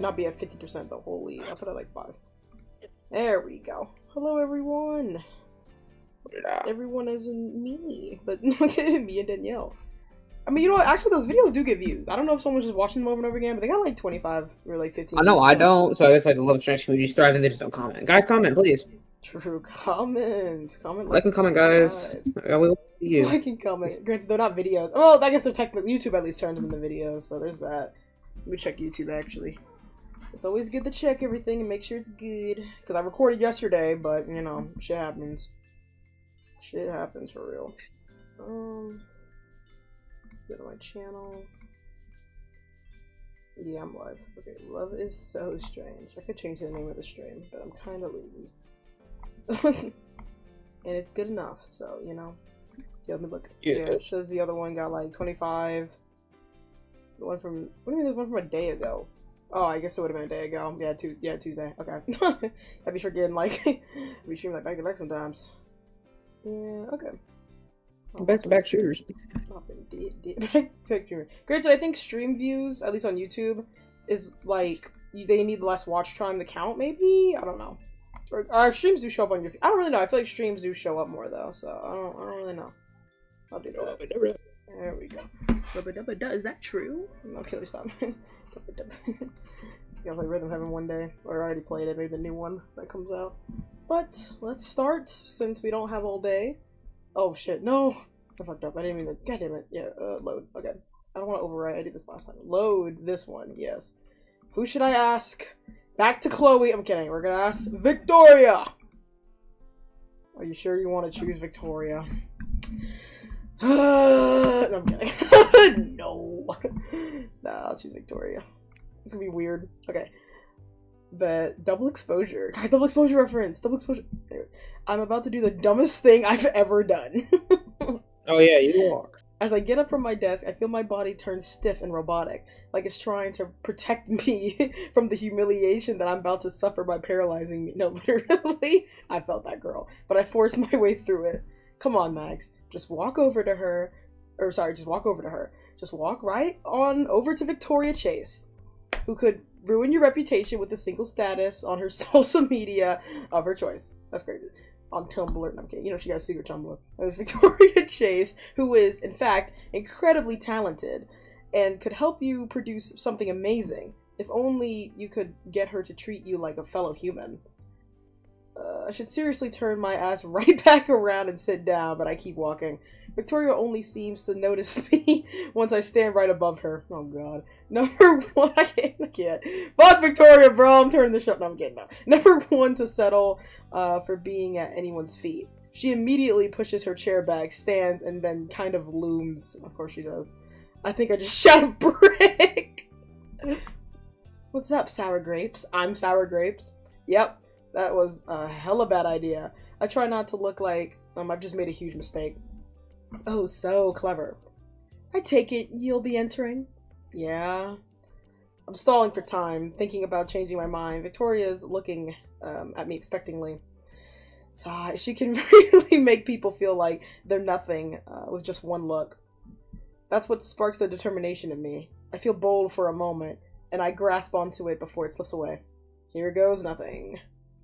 not be at 50% though. Holy, I'll put it like 5. There we go. Hello, everyone. Everyone isn't me, but me and Danielle. I mean, you know what? Actually, those videos do get views. I don't know if someone's just watching them over and over again, but they got like 25 or like 15. I know I don't, so I guess like the Love Strange community's thriving. They just don't comment. Guys, comment, please. True. Comment. Like and comment, guys. We will see you. Like and comment. Granted, they're not videos. Well, I guess they're technically YouTube at least turns them into videos, so there's that. Let me check YouTube actually. It's always good to check everything and make sure it's good. Because I recorded yesterday, but you know, shit happens. Shit happens for real. Go to my channel. Yeah, I'm live. Okay, Love is so strange. I could change the name of the stream, but I'm kind of lazy. And it's good enough, so, you know. Yeah, let me look. Yeah, it says the other one got like 25. The one from... What do you mean there's one from a day ago? Oh, I guess it would have been a day ago. Yeah, Tuesday. Okay. I'd be forgetting, like... I'd be streaming like back to back sometimes. Yeah, okay. Back-to-back shooters. Granted, I think stream views, at least on YouTube, is like they need less watch time to count. Maybe I don't know. Or our streams do show up on your. I don't really know. I feel like streams do show up more though, so I don't really know. I'll do that. There we go. Is that true? Okay, stop. Yeah, play Rhythm Heaven one day, or I already played it. Maybe the new one that comes out. But let's start since we don't have all day. Oh shit, no! I fucked up. I didn't mean to. God damn it. Yeah, load. Okay. I don't want to overwrite. I did this last time. Load this one. Yes. Who should I ask? Back to Chloe. I'm kidding. We're gonna ask Victoria! Are you sure you want to choose Victoria? No, I'm kidding. No. Nah, I'll choose Victoria. It's gonna be weird. Okay. But double exposure. Guys, double exposure reference. Double exposure. There. I'm about to do the dumbest thing I've ever done. Oh yeah, you are. As I get up from my desk, I feel my body turn stiff and robotic, like it's trying to protect me from the humiliation that I'm about to suffer by paralyzing me. No, literally, I felt that, girl. But I forced my way through it. Come on, Max. Just walk over to her. Or sorry, just walk over to her. Just walk right on over to Victoria Chase, who could ruin your reputation with a single status on her social media of her choice. That's crazy. On Tumblr. No, I'm kidding. You know, she got a secret Tumblr. It was Victoria Chase, who is, in fact, incredibly talented and could help you produce something amazing. If only you could get her to treat you like a fellow human. I should seriously turn my ass right back around and sit down, but I keep walking. Victoria only seems to notice me once I stand right above her. Oh god. Number one, I can't. Fuck Victoria, bro, I'm turning the show. No, I'm kidding, no. Number one to settle for being at anyone's feet. She immediately pushes her chair back, stands, and then kind of looms. Of course she does. I think I just shot a brick! What's up, Sour Grapes? I'm Sour Grapes. Yep. That was a hella bad idea. I try not to look like I've just made a huge mistake. Oh, so clever. I take it you'll be entering? Yeah. I'm stalling for time, thinking about changing my mind. Victoria's looking at me expectingly. Sigh, she can really make people feel like they're nothing with just one look. That's what sparks the determination in me. I feel bold for a moment, and I grasp onto it before it slips away. Here goes nothing.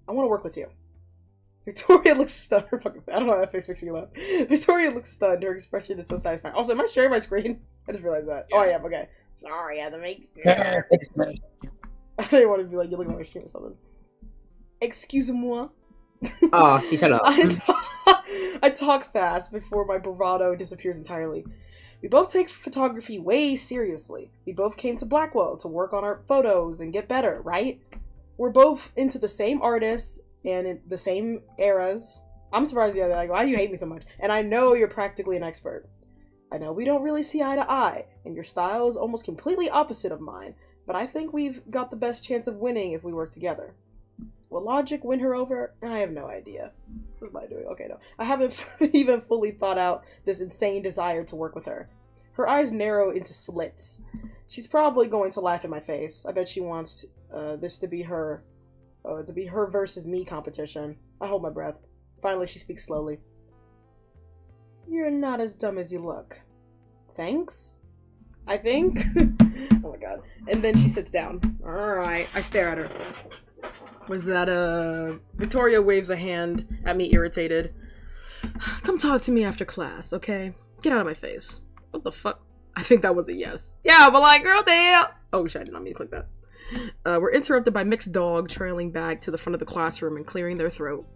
I want to work with you. Victoria looks stunned. I don't know how that face makes you laugh. Victoria looks stunned. Her expression is so satisfying. Also, am I sharing my screen? I just realized that. Yeah. Oh, I am. Okay. Sorry, I had to make... I didn't want to be like, you're looking at my stream or something. Excuse-moi. Oh, she shut up. I talk fast before my bravado disappears entirely. We both take photography way seriously. We both came to Blackwell to work on our photos and get better, right? We're both into the same artists and in the same eras. I'm surprised the other, like, why do you hate me so much? And I know you're practically an expert. I know we don't really see eye to eye, and your style is almost completely opposite of mine, but I think we've got the best chance of winning if we work together. Will logic win her over? I have no idea. What am I doing? Okay, no. I haven't even fully thought out this insane desire to work with her. Her eyes narrow into slits. She's probably going to laugh in my face. I bet she wants this to be her versus me competition. I hold my breath. Finally, she speaks slowly. You're not as dumb as you look. Thanks? I think? Oh my god. And then she sits down. Alright. I stare at her. Was that Victoria waves a hand at me, irritated. Come talk to me after class, okay? Get out of my face. What the fuck? I think that was a yes. Yeah, but like, girl, damn! Oh shit, I did not mean to click that. We're interrupted by Mixed Dog trailing back to the front of the classroom and clearing their throat.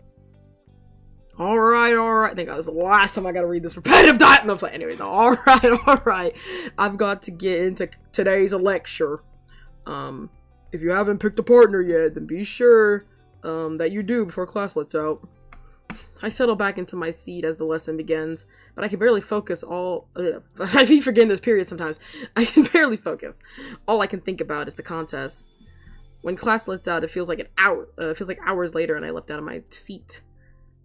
Alright. I think that was the last time I gotta read this repetitive diet. No, I'm saying, anyways, alright. I've got to get into today's lecture. If you haven't picked a partner yet, then be sure that you do before class lets out. I settle back into my seat as the lesson begins, but I can barely focus I keep forgetting this period sometimes. I can barely focus. All I can think about is the contest. When class lets out, it feels like hours later, and I leapt out of my seat.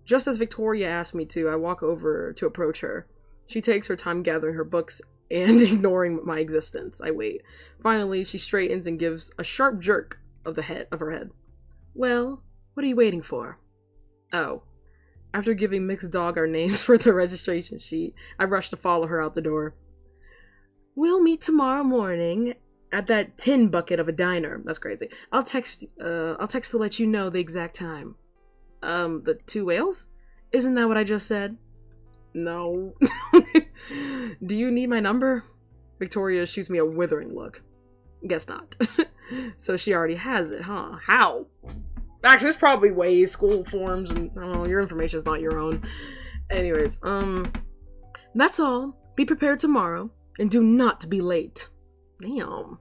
Just as Victoria asked me to, I walk over to approach her. She takes her time gathering her books and ignoring my existence. I wait. Finally, she straightens and gives a sharp jerk of her head. Well, what are you waiting for? Oh. After giving Mixed Dog our names for the registration sheet, I rush to follow her out the door. We'll meet tomorrow morning at that tin bucket of a diner. That's crazy. I'll text to let you know the exact time. The 2 whales? Isn't that what I just said? No. Do you need my number? Victoria shoots me a withering look. Guess not. So she already has it, huh? How? Actually, there's probably ways, school forms, and I don't know, your information is not your own. Anyways, that's all. Be prepared tomorrow, and do not be late. Damn.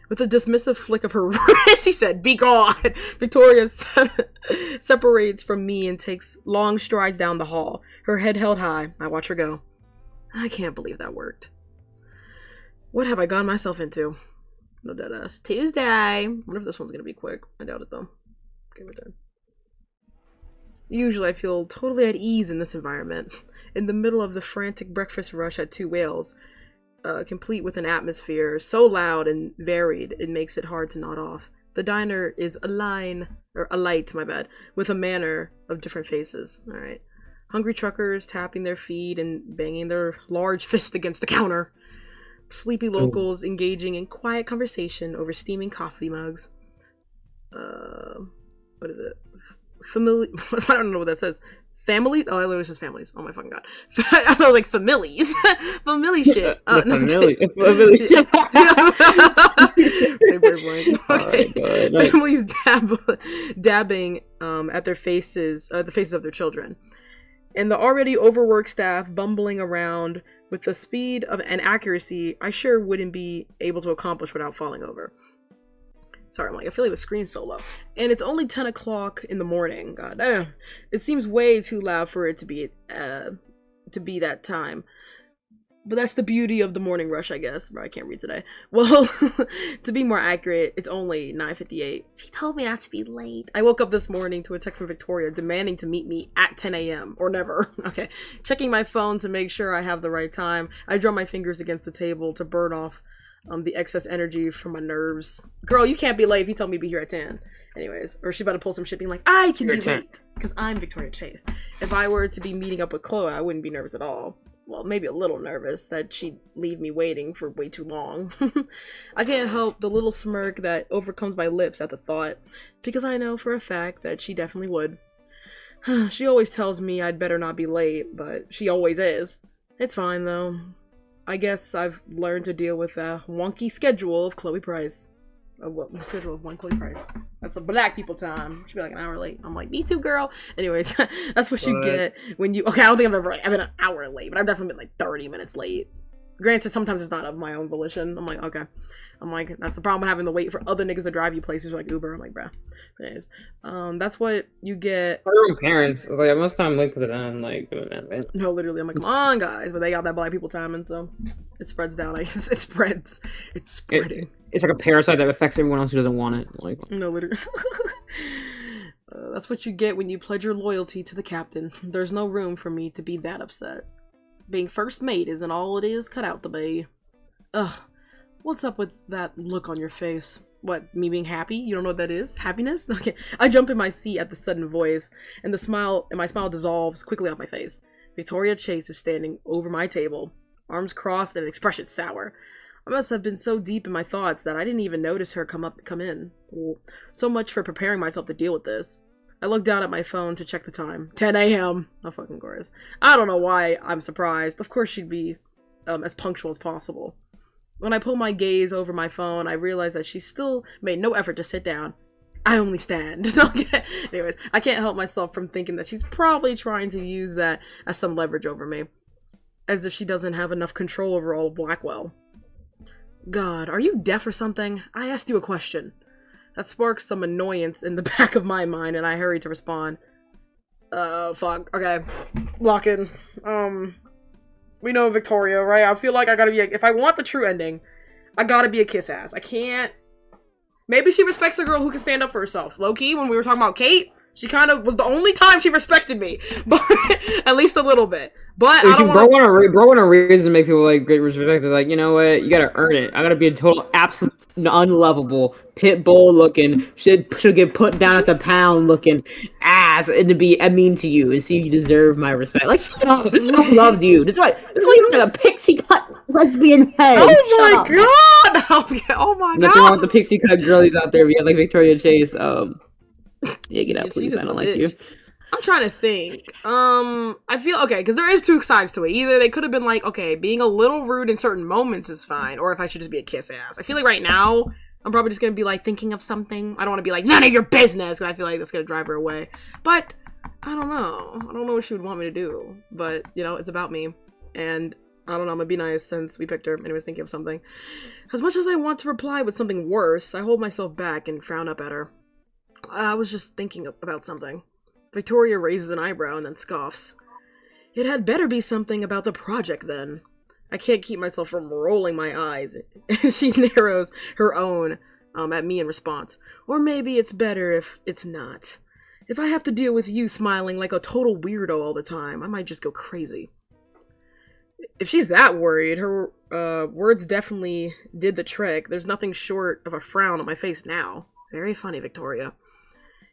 With a dismissive flick of her wrist, he said, "Be gone!" Victoria separates from me and takes long strides down the hall, her head held high. I watch her go. I can't believe that worked. What have I gotten myself into? No deadass. Tuesday. I wonder if this one's gonna be quick. I doubt it, though. Okay, we're done. Usually I feel totally at ease in this environment. In the middle of the frantic breakfast rush at 2 whales, complete with an atmosphere so loud and varied it makes it hard to nod off. The diner is alight, with a manner of different faces. Alright. Hungry truckers tapping their feet and banging their large fist against the counter. Sleepy locals engaging in quiet conversation over steaming coffee mugs. What is it? Family. I don't know what that says. Family? Oh, I literally says families. Oh my fucking god. I thought it was like families. Family shit. It's family shit. Okay. Families dabbing at their faces, the faces of their children. And the already overworked staff bumbling around with the speed and accuracy I sure wouldn't be able to accomplish without falling over. Sorry, I feel like the screen's so low. And it's only 10 o'clock in the morning. God damn. It seems way too loud for it to be that time. But that's the beauty of the morning rush, I guess. Bro, I can't read today. Well, to be more accurate, it's only 9:58. She told me not to be late. I woke up this morning to a text from Victoria demanding to meet me at 10 a.m. or never. Okay. Checking my phone to make sure I have the right time. I drum my fingers against the table to burn off the excess energy from my nerves. Girl, you can't be late if you tell me to be here at 10. Anyways, or she's about to pull some shit being like, I can be late. Because I'm Victoria Chase. If I were to be meeting up with Chloe, I wouldn't be nervous at all. Well, maybe a little nervous that she'd leave me waiting for way too long. I can't help the little smirk that overcomes my lips at the thought, because I know for a fact that she definitely would. She always tells me I'd better not be late, but she always is. It's fine, though. I guess I've learned to deal with the wonky schedule of Chloe Price. Schedule of one Chloe Price. That's a black people time. She'll be like an hour late. I'm like, me too, girl. Anyways, that's what you get when you... Okay, I don't think I've been an hour late, but I've definitely been like 30 minutes late. Granted, sometimes it's not of my own volition. I'm like, okay. I'm like, that's the problem with having to wait for other niggas to drive you places like Uber. I'm like, bruh. But anyways, that's what you get. For your own parents, like, most time late to them, like, no, literally, I'm like, come on, guys. But they got that black people timing, so it spreads down. It spreads. It's spreading. It's like a parasite that affects everyone else who doesn't want it. Like, no, literally. That's what you get when you pledge your loyalty to the captain. There's no room for me to be that upset. Being first mate isn't all it is cut out to be. Ugh. What's up with that look on your face? What, me being happy? You don't know what that is? Happiness? Okay. I jump in my seat at the sudden voice, and my smile dissolves quickly off my face. Victoria Chase is standing over my table, arms crossed and expression sour. I must have been so deep in my thoughts that I didn't even notice her come in. Well, so much for preparing myself to deal with this. I looked down at my phone to check the time. 10 a.m. Oh, fucking course. I don't know why I'm surprised. Of course she'd be as punctual as possible. When I pulled my gaze over my phone, I realized that she still made no effort to sit down. I only stand. Okay. Anyways, I can't help myself from thinking that she's probably trying to use that as some leverage over me. As if she doesn't have enough control over all of Blackwell. God, are you deaf or something? I asked you a question. That sparks some annoyance in the back of my mind, and I hurried to respond. Fuck. Okay. Lock in. We know Victoria, right? I feel like I gotta be if I want the true ending, I gotta be a kiss ass. I can't. Maybe she respects a girl who can stand up for herself. Low-key, when we were talking about Kate, she kind of was the only time she respected me. But, at least a little bit. But I don't want a reason to make people, like, great respect. Like, you know what? You gotta earn it. I gotta be a total, absolute, unlovable, pit bull looking, should get put down at the pound looking ass, and to be mean to you and see if you deserve my respect. Like, shut up. This girl loves you. That's why you look like a pixie cut lesbian head. Oh my god! Oh my god! Nothing wrong with the pixie cut girlies out there. Because, like, Victoria Chase, yeah, get out, please. I don't like you. I'm trying to think. I feel okay because there is two sides to it. Either they could have been like, okay, being a little rude in certain moments is fine, or if I should just be a kiss ass. I feel like right now I'm probably just gonna be like thinking of something. I don't want to be like none of your business because I feel like that's gonna drive her away. But I don't know. I don't know what she would want me to do. But you know, it's about me, and I don't know. I'm gonna be nice since we picked her and I was thinking of something. As much as I want to reply with something worse, I hold myself back and frown up at her. I was just thinking about something. Victoria raises an eyebrow and then scoffs. It had better be something about the project then. I can't keep myself from rolling my eyes. She narrows her own at me in response. Or maybe it's better if it's not. If I have to deal with you smiling like a total weirdo all the time, I might just go crazy. If she's that worried, her words definitely did the trick. There's nothing short of a frown on my face now. Very funny, Victoria.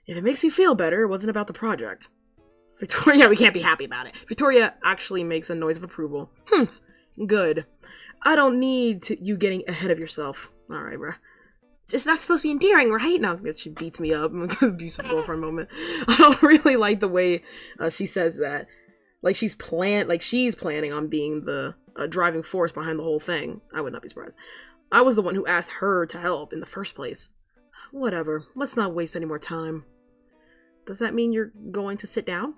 If it makes you feel better, it wasn't about the project. Victoria, we can't be happy about it. Victoria actually makes a noise of approval. Good. I don't need you getting ahead of yourself. Alright, bruh. It's not supposed to be endearing, right? No, she beats me up. I'm beautiful for a moment. I don't really like the way she says that. Like she's planning on being the driving force behind the whole thing. I would not be surprised. I was the one who asked her to help in the first place. Whatever. Let's not waste any more time. Does that mean you're going to sit down?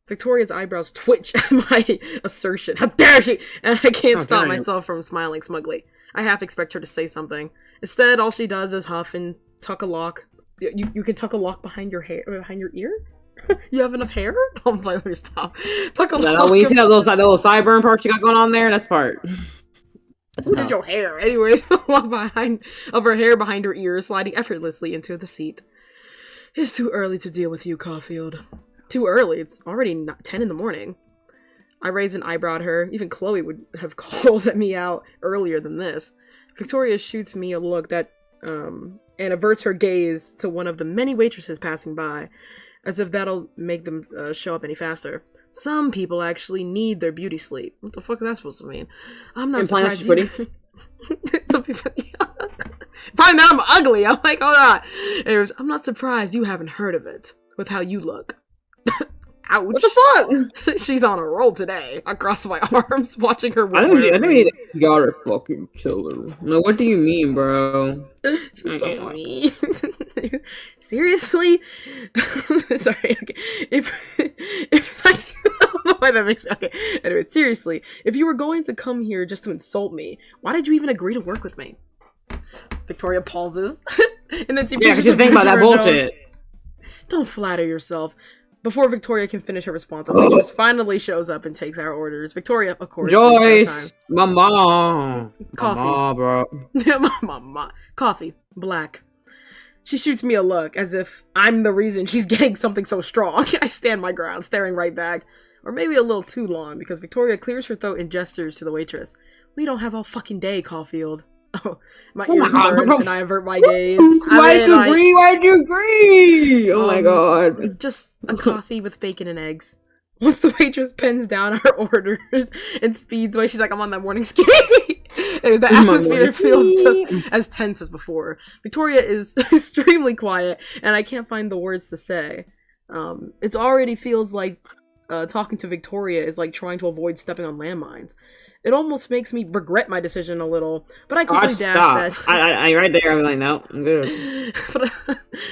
Victoria's eyebrows twitch at my assertion. How dare she! And I can't stop myself from smiling smugly. I half expect her to say something. Instead, all she does is huff and tuck a lock. You can tuck a lock behind your hair, behind your ear? You have enough hair? Oh, let me stop. Tuck a lock. When you see that little sideburn part you got going on there, that's part. Look at your hair. Anyways, lock of her hair behind her ears, sliding effortlessly into the seat. It's too early to deal with you, Caulfield. Too early? It's already 10 in the morning. I raise an eyebrow at her. Even Chloe would have called me out earlier than this. Victoria shoots me a look that, and averts her gaze to one of the many waitresses passing by, as if that'll make them show up any faster. Some people actually need their beauty sleep. What the fuck is that supposed to mean? I'm not surprised. Some people find out I'm ugly. I'm like, hold on. Anyways, I'm not surprised you haven't heard of it with how you look. Ouch. What the fuck? She's on a roll today. I cross my arms, watching her. I think we gotta fucking kill her. No, what do you mean, bro? Seriously? Sorry. Okay. If I don't know why that makes me. Okay. Anyway, seriously, if you were going to come here just to insult me, why did you even agree to work with me? Victoria pauses, and then she because you think about that bullshit. Don't flatter yourself. Before Victoria can finish her response, a waitress finally shows up and takes our orders. Victoria, of course. Joyce! Mama! Coffee. Mama, bro. Mama. Coffee. Black. She shoots me a look, as if I'm the reason she's getting something so strong. I stand my ground, staring right back. Or maybe a little too long, because Victoria clears her throat and gestures to the waitress. We don't have all fucking day, Caulfield. Oh, my ears burn, and I avert my gaze. Why'd you agree? Oh my god. Just a coffee with bacon and eggs. Once the waitress pens down our orders and speeds away, she's like, I'm on that morning skate. The atmosphere feels just as tense as before. Victoria is extremely quiet, and I can't find the words to say. It already feels like talking to Victoria is like trying to avoid stepping on landmines. It almost makes me regret my decision a little, but I quickly dashed that. I right there. I'm like, no, I'm good.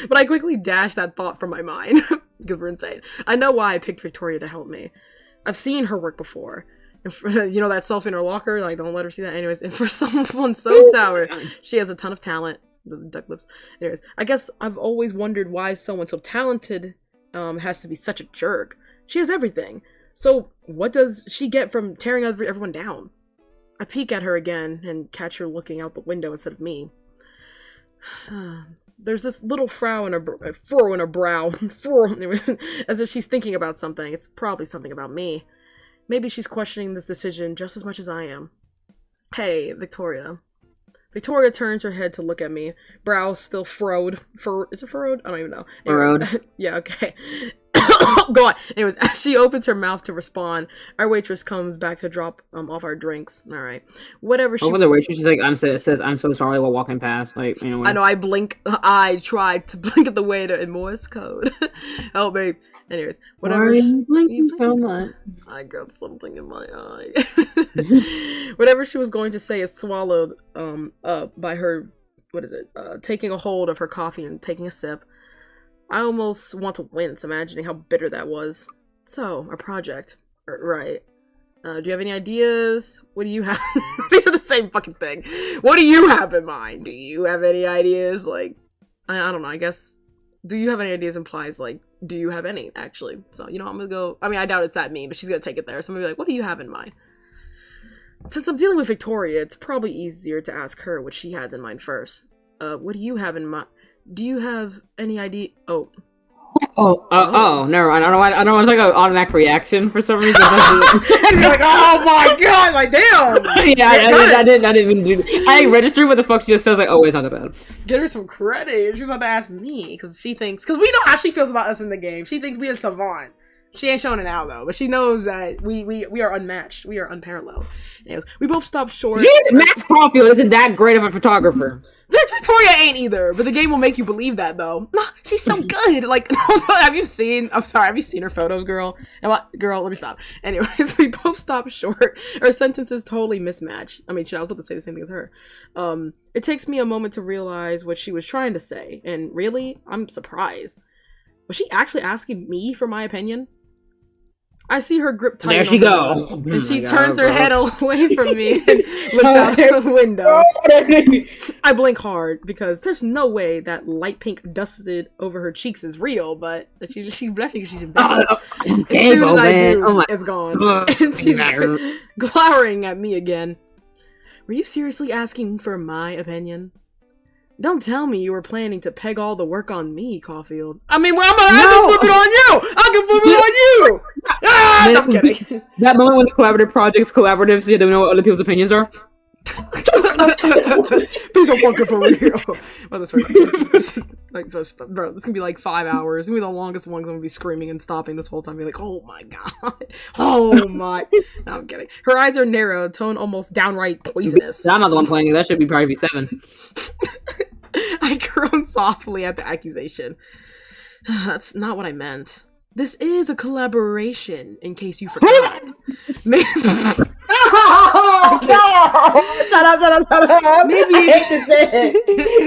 but I quickly dashed that thought from my mind because we're insane. I know why I picked Victoria to help me. I've seen her work before. And for, you know that selfie in her locker? Like, don't let her see that. Anyways, and for someone so sour, she has a ton of talent. The duck lips. Anyways, I guess I've always wondered why someone so talented has to be such a jerk. She has everything. So, what does she get from tearing everyone down? I peek at her again and catch her looking out the window instead of me. There's this little furrow in her brow, as if she's thinking about something. It's probably something about me. Maybe she's questioning this decision just as much as I am. Hey, Victoria. Victoria turns her head to look at me. Brow still furrowed. Is it furrowed? I don't even know. Furrowed. Yeah, okay. Go on. Anyways, as she opens her mouth to respond, our waitress comes back to drop off our drinks. All right. Whatever she... Over the waitress is like, says, I'm so sorry while walking past. Like, you know. I know, I tried to blink at the waiter in Morse code. Help me. Anyways, whatever. Why are you blinking so much? I got something in my eye. Whatever she was going to say is swallowed by her, taking a hold of her coffee and taking a sip. I almost want to wince imagining how bitter that was. So, our project. Right. Do you have any ideas? What do you have? These are the same fucking thing. What do you have in mind? Do you have any ideas? Like, I don't know, I guess, do you have any ideas implies, like, do you have any, actually? So, you know, I'm gonna go, I mean, I doubt it's that mean, but she's gonna take it there. So I'm gonna be like, what do you have in mind? Since I'm dealing with Victoria, it's probably easier to ask her what she has in mind first. What do you have in mind? Do you have any idea? Oh, no, I don't know why. I don't know. It's like an automatic reaction for some reason. You're like, oh my god, like damn. Yeah, I didn't even do. I registered what the fuck she just says. Like, oh, it's not that bad. Get her some credit. She was about to ask me because she thinks, because we know how she feels about us in the game. She thinks we are savant. She ain't showing it out though, but she knows that we are unmatched. We are unparalleled. Anyways, we both stopped short. Max Caulfield isn't that great of a photographer. Bitch, Victoria ain't either, but the game will make you believe that though. Nah, she's so good. Like, have you seen her photos, girl? Girl, let me stop. Anyways, we both stopped short. Our sentences totally mismatch. I mean, I was about to say the same thing as her. It takes me a moment to realize what she was trying to say, and really, I'm surprised. Was she actually asking me for my opinion? I see her grip tight. There she go. And she turns her head away from me and looks out the window. I blink hard because there's no way that light pink dusted over her cheeks is real, but she's blushing because she's in bed. As soon as I do, it's gone. And she's glowering at me again. Were you seriously asking for my opinion? Don't tell me you were planning to peg all the work on me, Caulfield. I mean, I can flip it on you! I can flip it on you! Ah, no, I'm kidding. That moment when the collaborative project's collaborative, so you don't know what other people's opinions are. Please don't fucking for real. Well, that's right. Like, just, bro, this is gonna be like 5 hours. It's gonna be the longest one. I'm gonna be screaming and stopping this whole time. Be like, oh my god, oh my. No, I'm kidding. Her eyes are narrow, tone almost downright poisonous. I'm not the one playing it. That should be probably 7. I groan softly at the accusation. That's not what I meant. This is a collaboration, in case you forgot. Maybe... Oh, no! Shut up! Maybe... I hate this.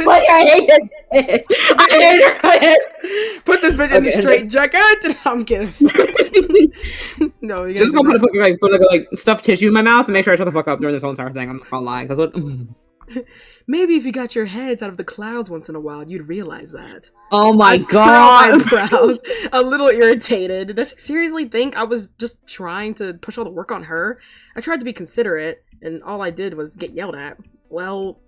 Why I hate this. I hate it. Put this bitch in the straight jacket. I'm kidding. No, you're just gonna put like stuffed tissue in my mouth and make sure I shut the fuck up during this whole entire thing. I'm not gonna lie, because what? Maybe if you got your heads out of the clouds once in a while, you'd realize that. Oh my god! My brows, a little irritated. Does she seriously think I was just trying to push all the work on her? I tried to be considerate, and all I did was get yelled at. Well,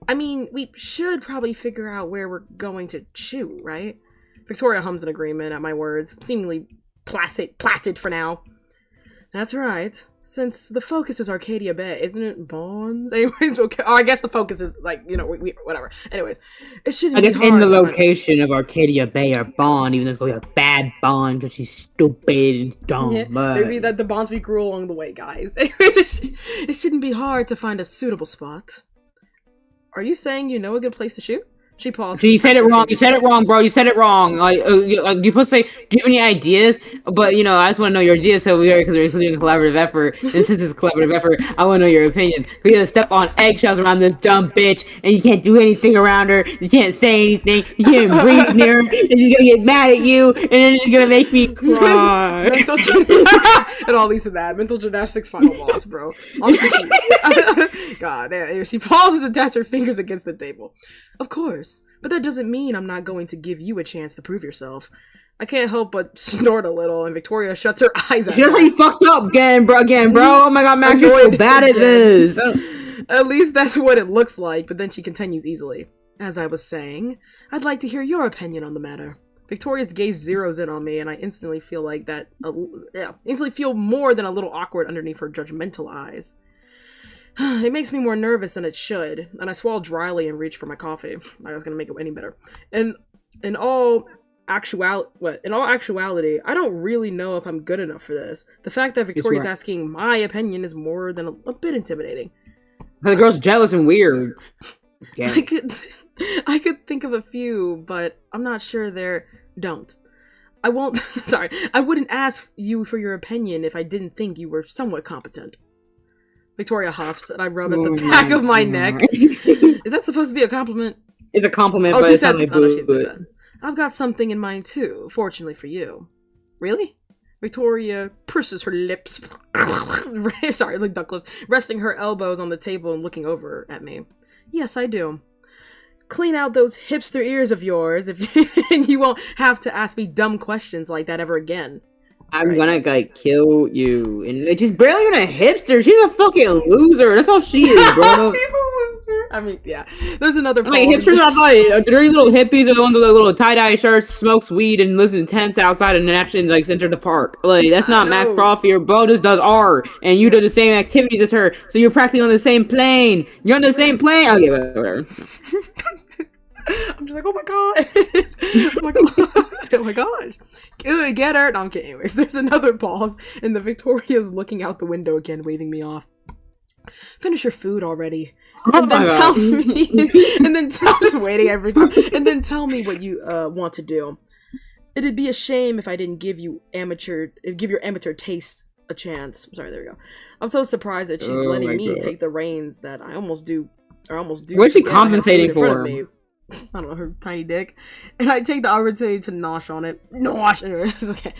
I mean, we should probably figure out where we're going to shoot, right? Victoria hums in agreement at my words, seemingly placid for now. That's right. Since the focus is Arcadia Bay, isn't it Bonds? Anyways, okay. Oh, I guess the focus is like, you know, whatever. Anyways, it shouldn't. I guess be hard in the to find- location of Arcadia Bay or Bond, even though it's going to be a bad Bond because she's stupid and dumb. Yeah, but maybe that the bonds we grew along the way, guys. Anyways, it shouldn't be hard to find a suitable spot. Are you saying you know a good place to shoot? She paused. So you said it wrong. You said it wrong, bro. You said it wrong. Like, you're supposed to say, do you have any ideas? But, you know, I just want to know your ideas, so because we're including a collaborative effort. And since it's a collaborative effort, I want to know your opinion. You're going to step on eggshells around this dumb bitch, and you can't do anything around her. You can't say anything. You can't breathe near her. And she's going to get mad at you, and then she's going to make me cry. It all leads to that. Mental gymnastics final boss, bro. Honestly, God, she pauses and taps her fingers against the table. Of course, but that doesn't mean I'm not going to give you a chance to prove yourself. I can't help but snort a little, and Victoria shuts her eyes at You're me. like fucked up again, bro. Oh my god, Max, you're so bad at this. At least that's what it looks like, but then she continues easily. As I was saying, I'd like to hear your opinion on the matter. Victoria's gaze zeroes in on me, and I instantly feel like that. Instantly feel more than a little awkward underneath her judgmental eyes. It makes me more nervous than it should, and I swallow dryly and reach for my coffee. I was gonna make it any better. And in all actuality, I don't really know if I'm good enough for this. The fact that Victoria's asking my opinion is more than a bit intimidating. The girl's jealous and weird. Yeah. I could think of a few, but I'm not sure they're... Don't. I won't... Sorry. I wouldn't ask you for your opinion if I didn't think you were somewhat competent. Victoria huffs, and I rub at the back of my neck. Is that supposed to be a compliment? It's a compliment, oh, but she it's said, not like oh, no, she boo. said that. I've got something in mind, too, fortunately for you. Really? Victoria purses her lips. Sorry, like duck lips. Resting her elbows on the table and looking over at me. Yes, I do. Clean out those hipster ears of yours and you won't have to ask me dumb questions like that ever again. I'm gonna like kill you, and she's barely even a hipster. She's a fucking loser. That's all she is, bro. She's a loser. I mean, yeah. There's another. Like hipsters are like dirty little hippies are the ones with like little tie-dye shirts, smokes weed, and lives in tents outside and actually like center the park. Like that's not Max Profi. Your bro just does art, and you do the same activities as her, so you're practically on the same plane. You're on the same plane. I'll give it whatever. I'm just like, oh my god, oh my god, oh my gosh, get her. No, I'm kidding. Anyways, there's another pause, and the Victoria's looking out the window again, waving me off. Finish your food already, and then tell me. And then I'm just waiting every time. And then tell me what you want to do. It'd be a shame if I didn't give your amateur taste a chance. Sorry, there we go. I'm so surprised that she's letting me take the reins that I almost do. What's she compensating for? I don't know, her tiny dick. And I take the opportunity to nosh on it. Nosh! Anyways, okay.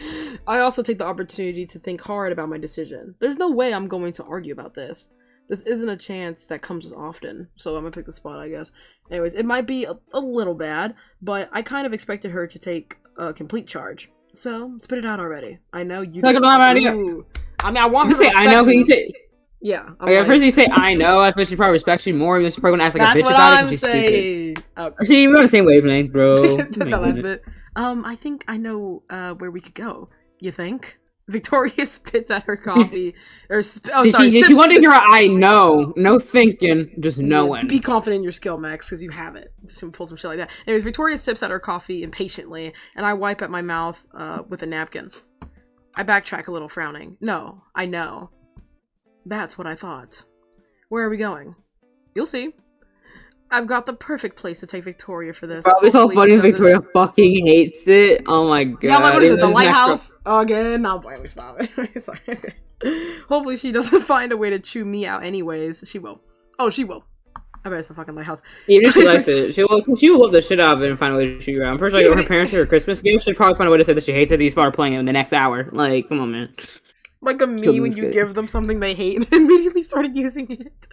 I also take the opportunity to think hard about my decision. There's no way I'm going to argue about this. This isn't a chance that comes often, so I'm gonna pick the spot, I guess. Anyways, it might be a little bad, but I kind of expected her to take a complete charge. So, spit it out already. I know you just... I mean, I want her to say, I know, can you say... Yeah. Okay, like, first you say I know, I suppose she probably respects you more, and she's probably gonna act like a bitch about it because she's stupid. Okay. See, we're on the same wavelength, bro. That last bit. I think I know where we could go. You think? Victoria spits at her coffee. She wanted to hear I know. No thinking, just knowing. Be confident in your skill, Max, because you have it. Just pull some shit like that. Anyways, Victoria sips at her coffee impatiently, and I wipe at my mouth with a napkin. I backtrack a little, frowning. No, I know. That's what I thought. Where are we going? You'll see. I've got the perfect place to take Victoria for this. Probably so funny Victoria fucking hates it. Oh my god. Yeah, like, what is it, the lighthouse? Again? No, boy, we stop it. Sorry. Hopefully she doesn't find a way to chew me out anyways. She will. Oh, she will. I bet it's the fucking lighthouse. Even if she likes it, she will love the shit out of it and find a way to chew you out. I'm pretty sure like, her parents or her Christmas gift, she'd probably find a way to say that she hates it, that you start playing it in the next hour. Like, come on, man. Like me when you give them something they hate and immediately started using it.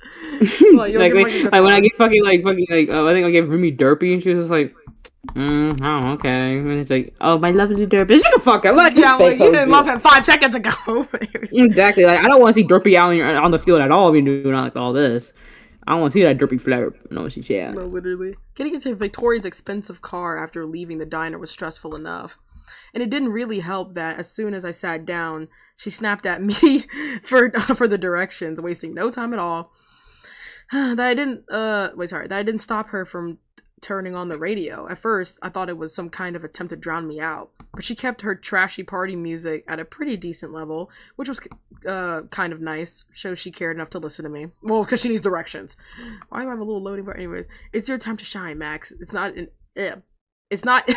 Like when I get fucking I think I gave Rumi Derpy and she was just like, oh, okay. And it's like, oh, my lovely Derpy. Shut the fuck up. Like, yeah, like, you didn't love him 5 seconds ago. Exactly. Like, I don't want to see Derpy out on the field at all when you're doing like all this. I don't want to see that Derpy flirt. No, she's yeah. No, literally. Getting into Victoria's expensive car after leaving the diner was stressful enough. And it didn't really help that as soon as I sat down, she snapped at me for the directions, wasting no time at all. That I didn't stop her from turning on the radio. At first, I thought it was some kind of attempt to drown me out, but she kept her trashy party music at a pretty decent level, which was kind of nice. Shows she cared enough to listen to me. Well, because she needs directions. Why do I have a little loading bar? Anyways, it's your time to shine, Max. It's not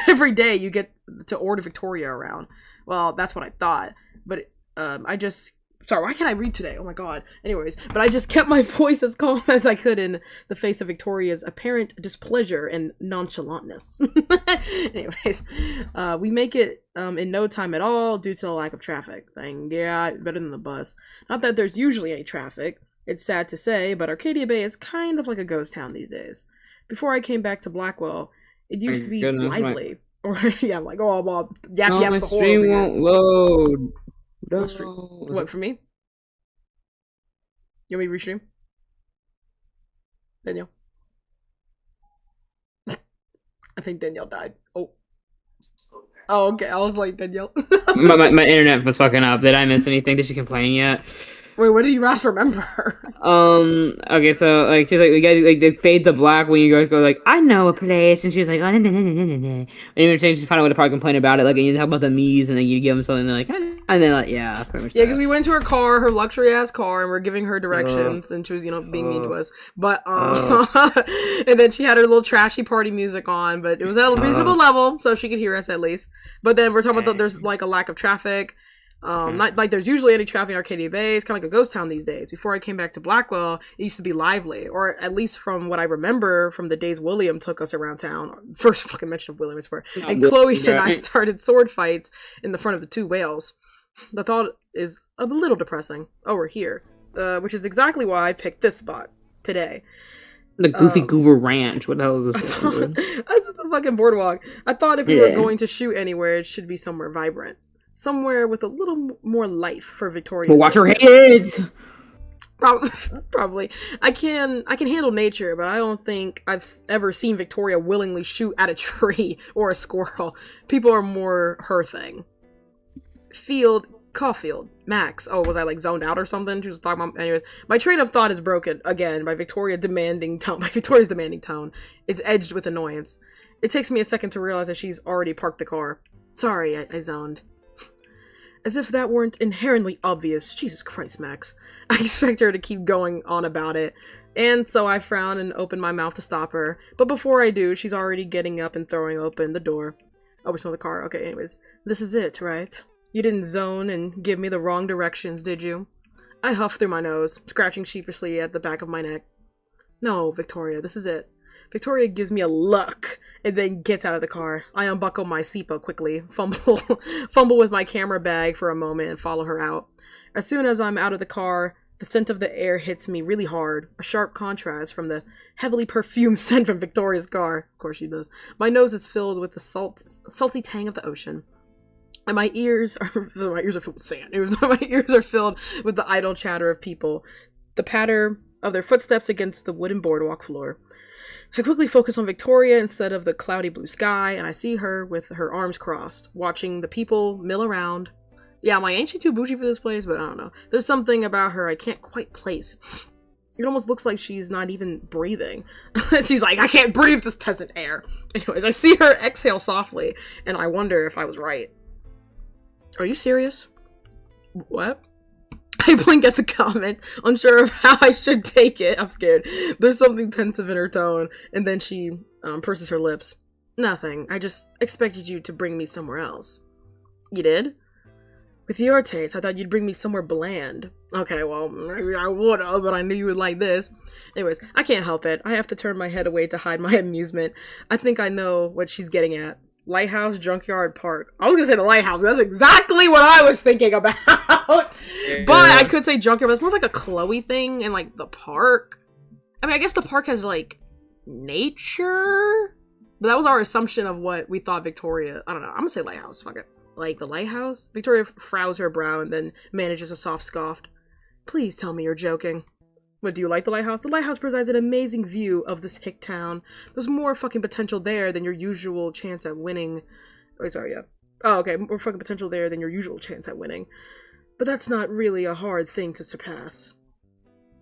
every day you get to order Victoria around. Well, that's what I thought, but sorry, why can't I read today? Oh my god. Anyways, but I just kept my voice as calm as I could in the face of Victoria's apparent displeasure and nonchalantness. Anyways, we make it in no time at all due to the lack of traffic. Yeah, better than the bus. Not that there's usually any traffic. It's sad to say, but Arcadia Bay is kind of like a ghost town these days. Before I came back to Blackwell, it used to be lively. Or yeah, I'm like, oh, well, yaps the whole stream won't load. No. What, for me? You want me to restream? Danielle? I think Danielle died. Oh, okay. I was like, Danielle. my internet was fucking up. Did I miss anything? Did she complain yet? Wait, what did you last remember? Okay, so, like, she's like, we get, like, they fade to black when you go, like, I know a place, and she was like, oh, no. And you change to find out what to probably complain about it, like, and you talk about the Mies, and then you give them something, and they're like, and then, like, yeah, pretty much. Yeah, because we went to her car, her luxury-ass car, and we're giving her directions, and she was, being mean to us. But, and then she had her little trashy party music on, but it was at a reasonable level, so she could hear us at least. But then we're talking about there's, like, a lack of traffic. Not like there's usually any traffic in Arcadia Bay. It's kind of like a ghost town these days. Before I came back to Blackwell, it used to be lively, or at least from what I remember from the days William took us around town. First fucking mention of William, I swear. And Chloe and I started sword fights in the front of the two whales. The thought is a little depressing. Oh, we're here, which is exactly why I picked this spot today. The Goofy Goober Ranch. What the hell is this? That's the fucking boardwalk. I thought if we were going to shoot anywhere, it should be somewhere vibrant. Somewhere with a little more life for Victoria. Well, watch her heads. Probably. I can handle nature, but I don't think I've ever seen Victoria willingly shoot at a tree or a squirrel. People are more her thing. Caulfield, Max. Oh, was I like zoned out or something? She was talking about. Anyways, my train of thought is broken again by Victoria's demanding tone. It's edged with annoyance. It takes me a second to realize that she's already parked the car. Sorry, I zoned. As if that weren't inherently obvious. Jesus Christ, Max. I expect her to keep going on about it. And so I frown and open my mouth to stop her. But before I do, she's already getting up and throwing open the door. Oh, we're still in the car. Okay, anyways. This is it, right? You didn't zone and give me the wrong directions, did you? I huff through my nose, scratching sheepishly at the back of my neck. No, Victoria, this is it. Victoria gives me a look and then gets out of the car. I unbuckle my SIPA quickly, fumble with my camera bag for a moment and follow her out. As soon as I'm out of the car, the scent of the air hits me really hard, a sharp contrast from the heavily perfumed scent from Victoria's car. Of course she does. My nose is filled with the salty tang of the ocean. And my ears are filled with sand. My ears are filled with the idle chatter of people, the patter of their footsteps against the wooden boardwalk floor. I quickly focus on Victoria instead of the cloudy blue sky, and I see her with her arms crossed, watching the people mill around. Yeah, ain't she too bougie for this place? But I don't know. There's something about her I can't quite place. It almost looks like she's not even breathing. She's like, I can't breathe this peasant air. Anyways, I see her exhale softly, and I wonder if I was right. Are you serious? What? I blink at the comment, unsure of how I should take it. I'm scared. There's something pensive in her tone, and then she purses her lips. Nothing. I just expected you to bring me somewhere else. You did? With your taste, I thought you'd bring me somewhere bland. Okay, well, maybe I would've, but I knew you would like this. Anyways, I can't help it. I have to turn my head away to hide my amusement. I think I know what she's getting at. Lighthouse, Junkyard, Park. I was gonna say the Lighthouse. That's exactly what I was thinking about. Yeah. But I could say Junkyard, but it's more like a Chloe thing, and like the park. I mean, I guess the park has like nature, but that was our assumption of what we thought Victoria. I don't know. I'm gonna say Lighthouse. Fuck it. Like the Lighthouse. Victoria frowns her brow and then manages a soft scoff. Please tell me you're joking. But do you like the Lighthouse? The Lighthouse provides an amazing view of this hick town. There's more fucking potential there than your usual chance at winning. Oh, sorry, yeah. Oh, okay, more fucking potential there than your usual chance at winning. But that's not really a hard thing to surpass.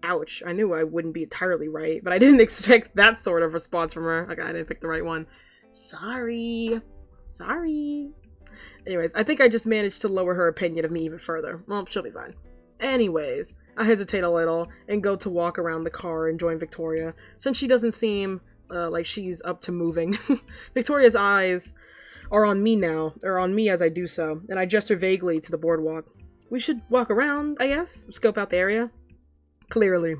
Ouch, I knew I wouldn't be entirely right, but I didn't expect that sort of response from her. Okay, I didn't pick the right one. Sorry. Anyways, I think I just managed to lower her opinion of me even further. Well, she'll be fine. Anyways, I hesitate a little and go to walk around the car and join Victoria, since she doesn't seem like she's up to moving. Victoria's eyes are on me now, or on me as I do so, and I gesture vaguely to the boardwalk. We should walk around, I guess? Scope out the area? Clearly.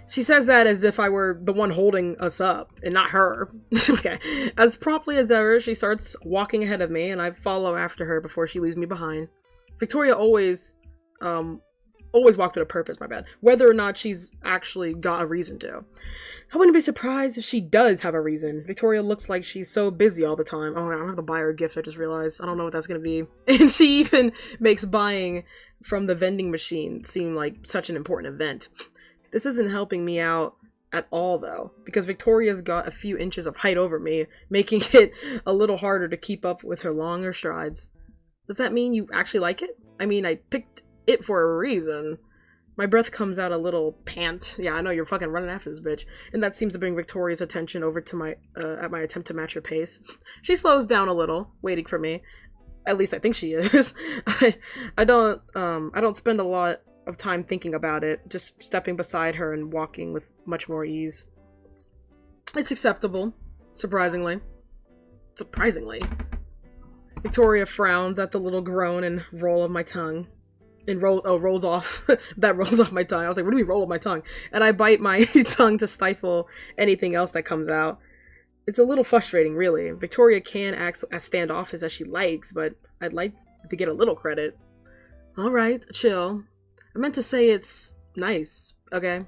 She says that as if I were the one holding us up, and not her. Okay. As promptly as ever, she starts walking ahead of me, and I follow after her before she leaves me behind. Victoria always walked with a purpose, my bad. Whether or not she's actually got a reason to. I wouldn't be surprised if she does have a reason. Victoria looks like she's so busy all the time. Oh, I don't have to buy her a gift, I just realized. I don't know what that's gonna be. And she even makes buying from the vending machine seem like such an important event. This isn't helping me out at all, though, because Victoria's got a few inches of height over me, making it a little harder to keep up with her longer strides. Does that mean you actually like it? I mean, I picked it for a reason. My breath comes out a little pant. Yeah, I know you're fucking running after this bitch. And that seems to bring Victoria's attention over to my attempt to match her pace. She slows down a little, waiting for me. At least I think she is. I don't spend a lot of time thinking about it, just stepping beside her and walking with much more ease. It's acceptable, surprisingly. Victoria frowns at the little groan and roll of my tongue. And rolls off. That rolls off my tongue. I was like, what do we roll off my tongue? And I bite my tongue to stifle anything else that comes out. It's a little frustrating, really. Victoria can act as standoffish as she likes, but I'd like to get a little credit. Alright, chill. I meant to say it's nice, okay?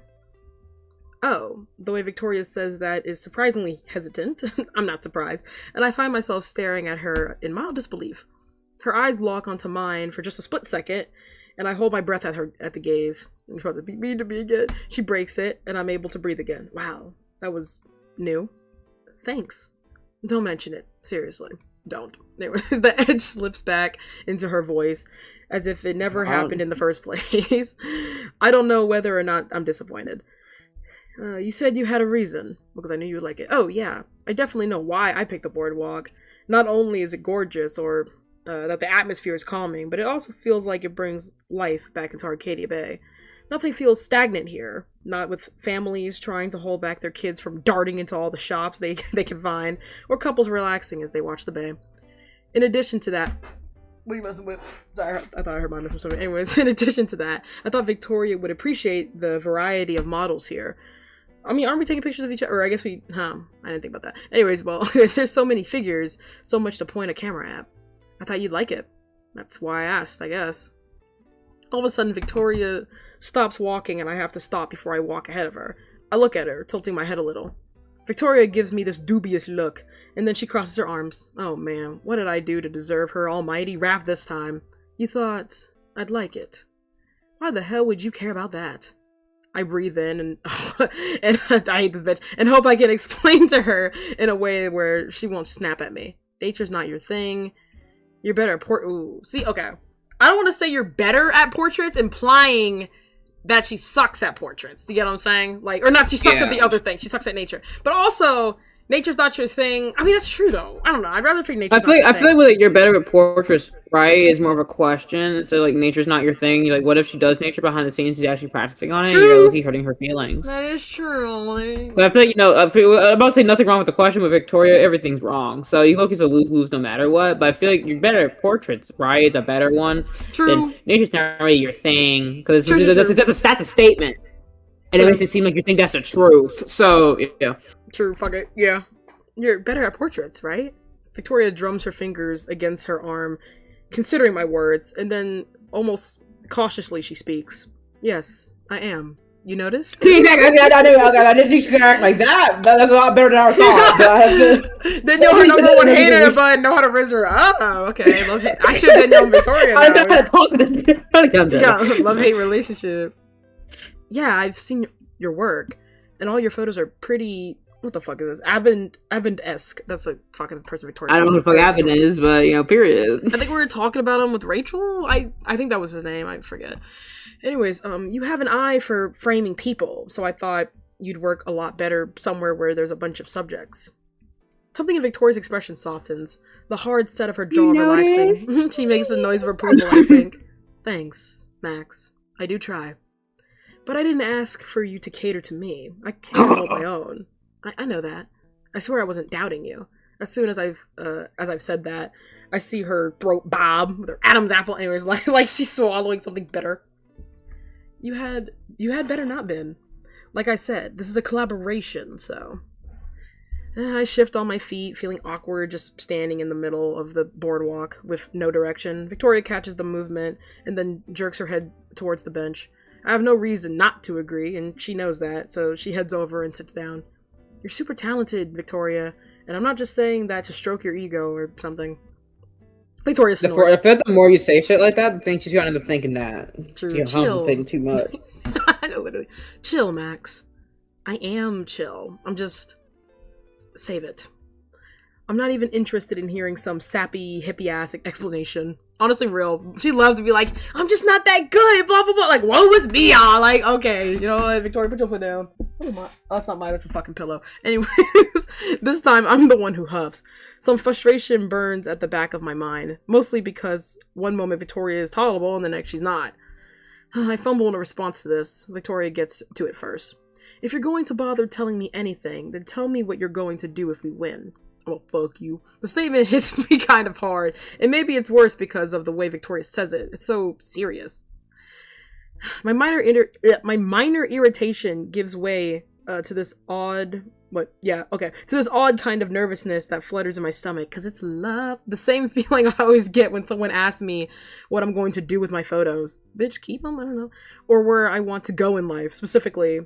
Oh, the way Victoria says that is surprisingly hesitant. I'm not surprised. And I find myself staring at her in mild disbelief. Her eyes lock onto mine for just a split second, and I hold my breath at the gaze. It's about to be mean to me again. She breaks it, and I'm able to breathe again. Wow, that was new. Thanks. Don't mention it. Seriously. Don't. The edge slips back into her voice, as if it never happened in the first place. I don't know whether or not I'm disappointed. You said you had a reason, because I knew you would like it. Oh, yeah. I definitely know why I picked the boardwalk. Not only is it gorgeous, or that the atmosphere is calming, but it also feels like it brings life back into Arcadia Bay. Nothing feels stagnant here, not with families trying to hold back their kids from darting into all the shops they can find, or couples relaxing as they watch the bay. In addition to that, what are you messing with? Sorry, I thought I heard my mess with something. Anyways, in addition to that, I thought Victoria would appreciate the variety of models here. I mean, aren't we taking pictures of each other? Or I guess I didn't think about that. Anyways, well, there's so many figures, so much to point a camera at. I thought you'd like it. That's why I asked, I guess. All of a sudden, Victoria stops walking and I have to stop before I walk ahead of her. I look at her, tilting my head a little. Victoria gives me this dubious look, and then she crosses her arms. Oh man, what did I do to deserve her almighty wrath this time? You thought I'd like it. Why the hell would you care about that? I breathe in and I hate this bitch, and hope I can explain to her in a way where she won't snap at me. Nature's not your thing. You're better at ooh. See, okay. I don't want to say you're better at portraits, implying that she sucks at portraits. Do you get what I'm saying? Like, or not, she sucks at the other thing. She sucks at nature. But also, nature's not your thing. I mean, that's true, though. I don't know. I'd rather pick nature. I feel like you're better at portraits, right? Is more of a question. So, like, nature's not your thing. You're like, what if she does nature behind the scenes? She's actually practicing on it. True. And you're really hurting her feelings. That is true. But I feel like, I'm about to say nothing wrong with the question. With Victoria, everything's wrong. So you look as a lose-lose no matter what. But I feel like you're better at portraits, right? It's a better one. True. Nature's not really your thing because that's a statement, and it makes it seem like you think that's the truth. So yeah. True. Fuck it. Yeah. You're better at portraits, right? Victoria drums her fingers against her arm, considering my words, and then almost cautiously she speaks. Yes, I am. You noticed? See, exactly. I didn't think she could act like that. That's a lot better than I thought. Then you're her number one hater, but know how to raise her up. Oh, okay. I should have been young Victoria. I don't know how to talk to this bitch. Yeah, love-hate relationship. Yeah, I've seen your work, and all your photos are pretty what the fuck is this? Avent-esque. That's a fucking person Victoria. I don't know who the fuck Avon is, but period. I think we were talking about him with Rachel. I think that was his name. I forget. Anyways, you have an eye for framing people, so I thought you'd work a lot better somewhere where there's a bunch of subjects. Something in Victoria's expression softens. The hard set of her jaw relaxes. She makes the noise of approval, I think. Thanks, Max. I do try. But I didn't ask for you to cater to me. I can hold my own. I know that. I swear I wasn't doubting you. As soon as I've said that, I see her throat bob with her Adam's apple. Anyways, like she's swallowing something bitter. You had better not been. Like I said, this is a collaboration, so. I shift on my feet, feeling awkward, just standing in the middle of the boardwalk with no direction. Victoria catches the movement and then jerks her head towards the bench. I have no reason not to agree, and she knows that, so she heads over and sits down. You're super talented, Victoria, and I'm not just saying that to stroke your ego or something. Victoria snorts. I feel like the more you say shit like that, I think she's gonna end up thinking that. True. She's compensating too much. I know, literally. Chill, Max. I am chill. I'm just... Save it. I'm not even interested in hearing some sappy, hippie-ass explanation. Honestly, real. She loves to be like, I'm just not that good, blah, blah, blah. Like, woe was me, y'all. Like, okay, you know what, Victoria, put your foot down. Oh, that's not mine, that's a fucking pillow. Anyways, this time, I'm the one who huffs. Some frustration burns at the back of my mind, mostly because one moment Victoria is tolerable and the next she's not. I fumble in a response to this. Victoria gets to it first. If you're going to bother telling me anything, then tell me what you're going to do if we win. Oh, fuck you. The statement hits me kind of hard, and maybe it's worse because of the way Victoria says it. It's so serious. My minor irritation gives way to this odd... to this odd kind of nervousness that flutters in my stomach, because it's love. The same feeling I always get when someone asks me what I'm going to do with my photos. Bitch, keep them? I don't know. Or where I want to go in life, specifically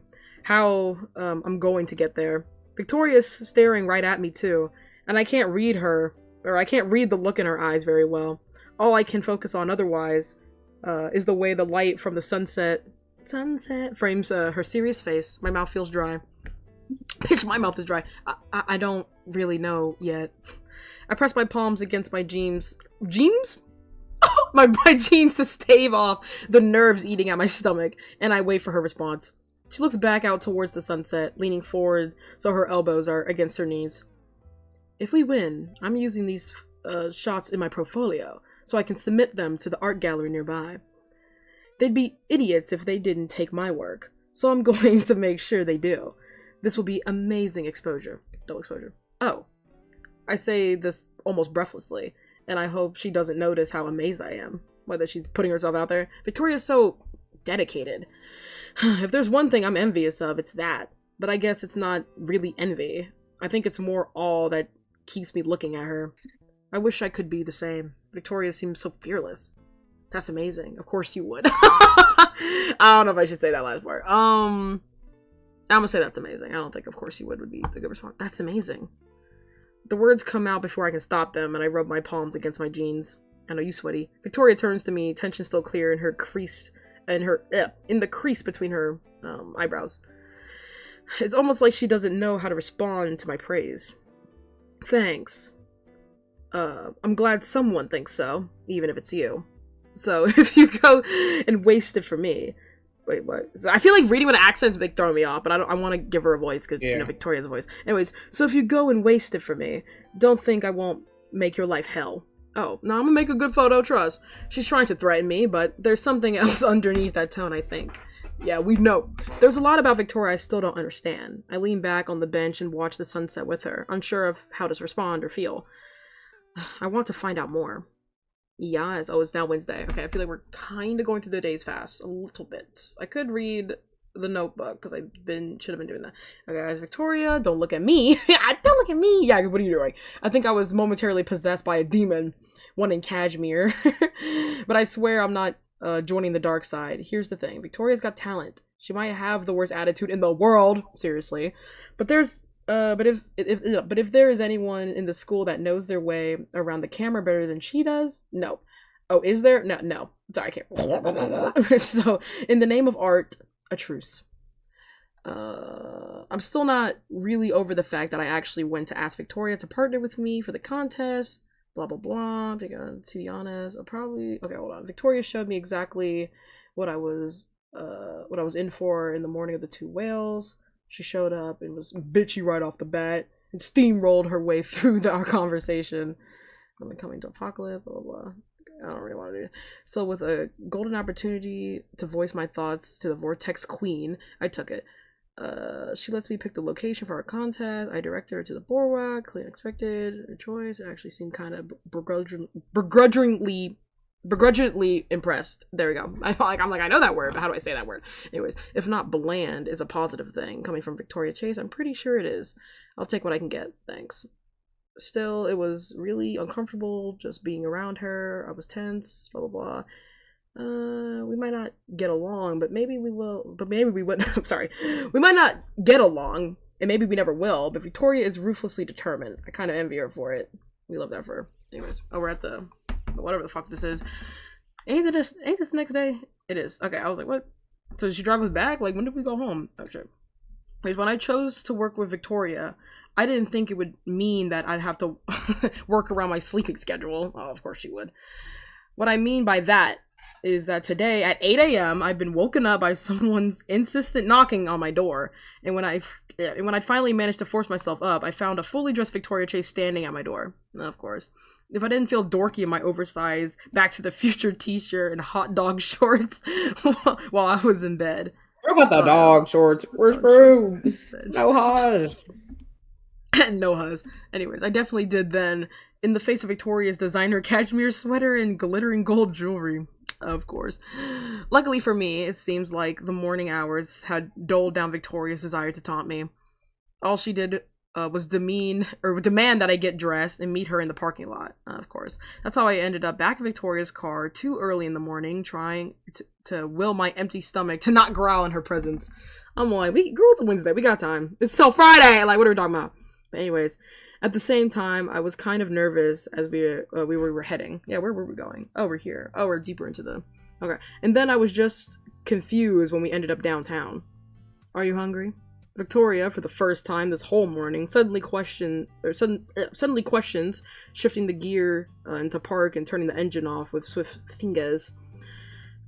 how I'm going to get there. Victoria's staring right at me too, and I can't read her, or I can't read the look in her eyes very well. All I can focus on otherwise is the way the light from the sunset frames her serious face. My mouth feels dry. Bitch, my mouth is dry. I don't really know yet. I press my palms against my jeans. Jeans? my jeans to stave off the nerves eating at my stomach, and I wait for her response. She looks back out towards the sunset, leaning forward so her elbows are against her knees. If we win, I'm using these shots in my portfolio, so I can submit them to the art gallery nearby. They'd be idiots if they didn't take my work, so I'm going to make sure they do. This will be amazing exposure. Double exposure. Oh. I say this almost breathlessly, and I hope she doesn't notice how amazed I am, whether she's putting herself out there. Victoria's so dedicated. If there's one thing I'm envious of, it's that. But I guess it's not really envy. I think it's more awe that keeps me looking at her. I wish I could be the same. Victoria seems so fearless. That's amazing. Of course you would. I don't know if I should say that last part. I'm gonna say that's amazing. I don't think of course you would be the good response. That's amazing. The words come out before I can stop them, and I rub my palms against my jeans. I know you sweaty. Victoria turns to me, tension still clear in her crease, in the crease between her eyebrows. It's almost like she doesn't know how to respond to my praise. Thanks. I'm glad someone thinks so, even if it's you. So if you go and waste it for me. Wait, what? So I feel like reading with an accent's big throwing me off, but I want to give her a voice because you know Victoria's a voice. Anyways, so if you go and waste it for me, don't think I won't make your life hell. Oh, no, I'm gonna make a good photo, trust. She's trying to threaten me, but there's something else underneath that tone, I think. Yeah, we know. There's a lot about Victoria I still don't understand. I lean back on the bench and watch the sunset with her, unsure of how to respond or feel. I want to find out more. Yes. Oh, it's now Wednesday. Okay, I feel like we're kind of going through the days fast. A little bit. I could read the notebook, because should have been doing that. Okay, guys, Victoria, don't look at me. Don't look at me. Yeah, what are you doing? I think I was momentarily possessed by a demon, one in cashmere. But I swear I'm not joining the dark side. Here's the thing. Victoria's got talent. She might have the worst attitude in the world, seriously. But if there is anyone in the school that knows their way around the camera better than she does, no. Oh, is there? No. Sorry, I can't. So, in the name of art, a truce. I'm still not really over the fact that I actually went to ask Victoria to partner with me for the contest. Blah blah blah. To be honest, I'll probably hold on. Victoria showed me exactly what I was in for in the morning of the two whales. She showed up and was bitchy right off the bat and steamrolled her way through our conversation. I'm coming to Apocalypse, blah, blah, blah. I don't really want to do it. So with a golden opportunity to voice my thoughts to the Vortex Queen, I took it. She lets me pick the location for our contest. I direct her to the boardwalk. Clearly unexpected. Her choice. I actually seemed kind of begrudgingly impressed. There we go. I'm like, I know that word, but how do I say that word? Anyways, if not bland is a positive thing coming from Victoria Chase, I'm pretty sure it is. I'll take what I can get. Thanks. Still, it was really uncomfortable just being around her. I was tense, blah, blah, blah. We might not get along, but maybe we will. But maybe we would. I'm sorry. We might not get along, and maybe we never will, but Victoria is ruthlessly determined. I kind of envy her for it. We love that for her. Anyways, we're at the whatever the fuck this is. Ain't this the next day? It is. Okay, I was like, what? So did she drive us back? Like, when did we go home? Oh, shit. When I chose to work with Victoria, I didn't think it would mean that I'd have to work around my sleeping schedule. Oh, of course she would. What I mean by that is that today at 8 a.m. I've been woken up by someone's insistent knocking on my door. And when I finally managed to force myself up, I found a fully dressed Victoria Chase standing at my door. Of course. If I didn't feel dorky in my oversized Back to the Future t-shirt and hot dog shorts while I was in bed. What about the dog shorts? We're screwed. No Haas. No Haas. Anyways, I definitely did then, in the face of Victoria's designer cashmere sweater and glittering gold jewelry. Of course. Luckily for me, it seems like the morning hours had doled down Victoria's desire to taunt me. All she did was demand that I get dressed and meet her in the parking lot. Of course. That's how I ended up back in Victoria's car too early in the morning, trying to will my empty stomach to not growl in her presence. I'm like, girl, it's a Wednesday. We got time. It's till Friday. Like, what are we talking about? But anyways, at the same time, I was kind of nervous as we were heading. Yeah, where were we going? Oh, we're here. Oh, we're deeper into the... Okay. And then I was just confused when we ended up downtown. Are you hungry? Victoria, for the first time this whole morning, suddenly questions, shifting the gear into park and turning the engine off with swift fingers.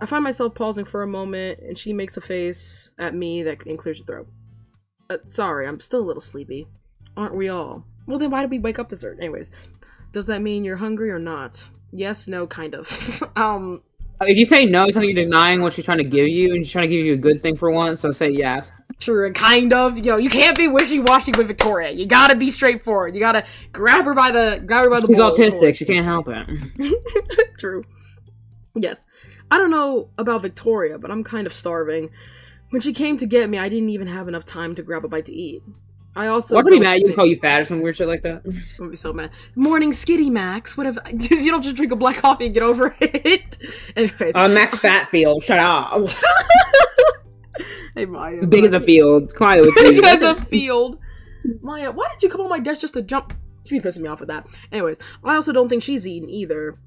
I find myself pausing for a moment, and she makes a face at me that clears her throat. Sorry, I'm still a little sleepy. Aren't we all? Well, then why did we wake up this early? Anyways, does that mean you're hungry or not? Yes, no, kind of. If you say no, it's like you're denying what she's trying to give you, and she's trying to give you a good thing for once, so say yes. True, kind of. You know, you can't be wishy-washy with Victoria. You gotta be straightforward. You gotta grab her by the She's autistic. She can't help it. True. Yes. I don't know about Victoria, but I'm kind of starving. When she came to get me, I didn't even have enough time to grab a bite to eat. I also... What would be mad? You call you fat or some weird shit like that? I'm gonna be so mad. Morning skitty, Max. What if you don't just drink a black coffee and get over it? Anyways. Max Fatfield. Shut up. Hey, Maya. Big as a field. Quiet with you. Big as a field. Maya, why did you come on my desk just to jump? She'd be pissing me off with that. Anyways, I also don't think she's eaten either.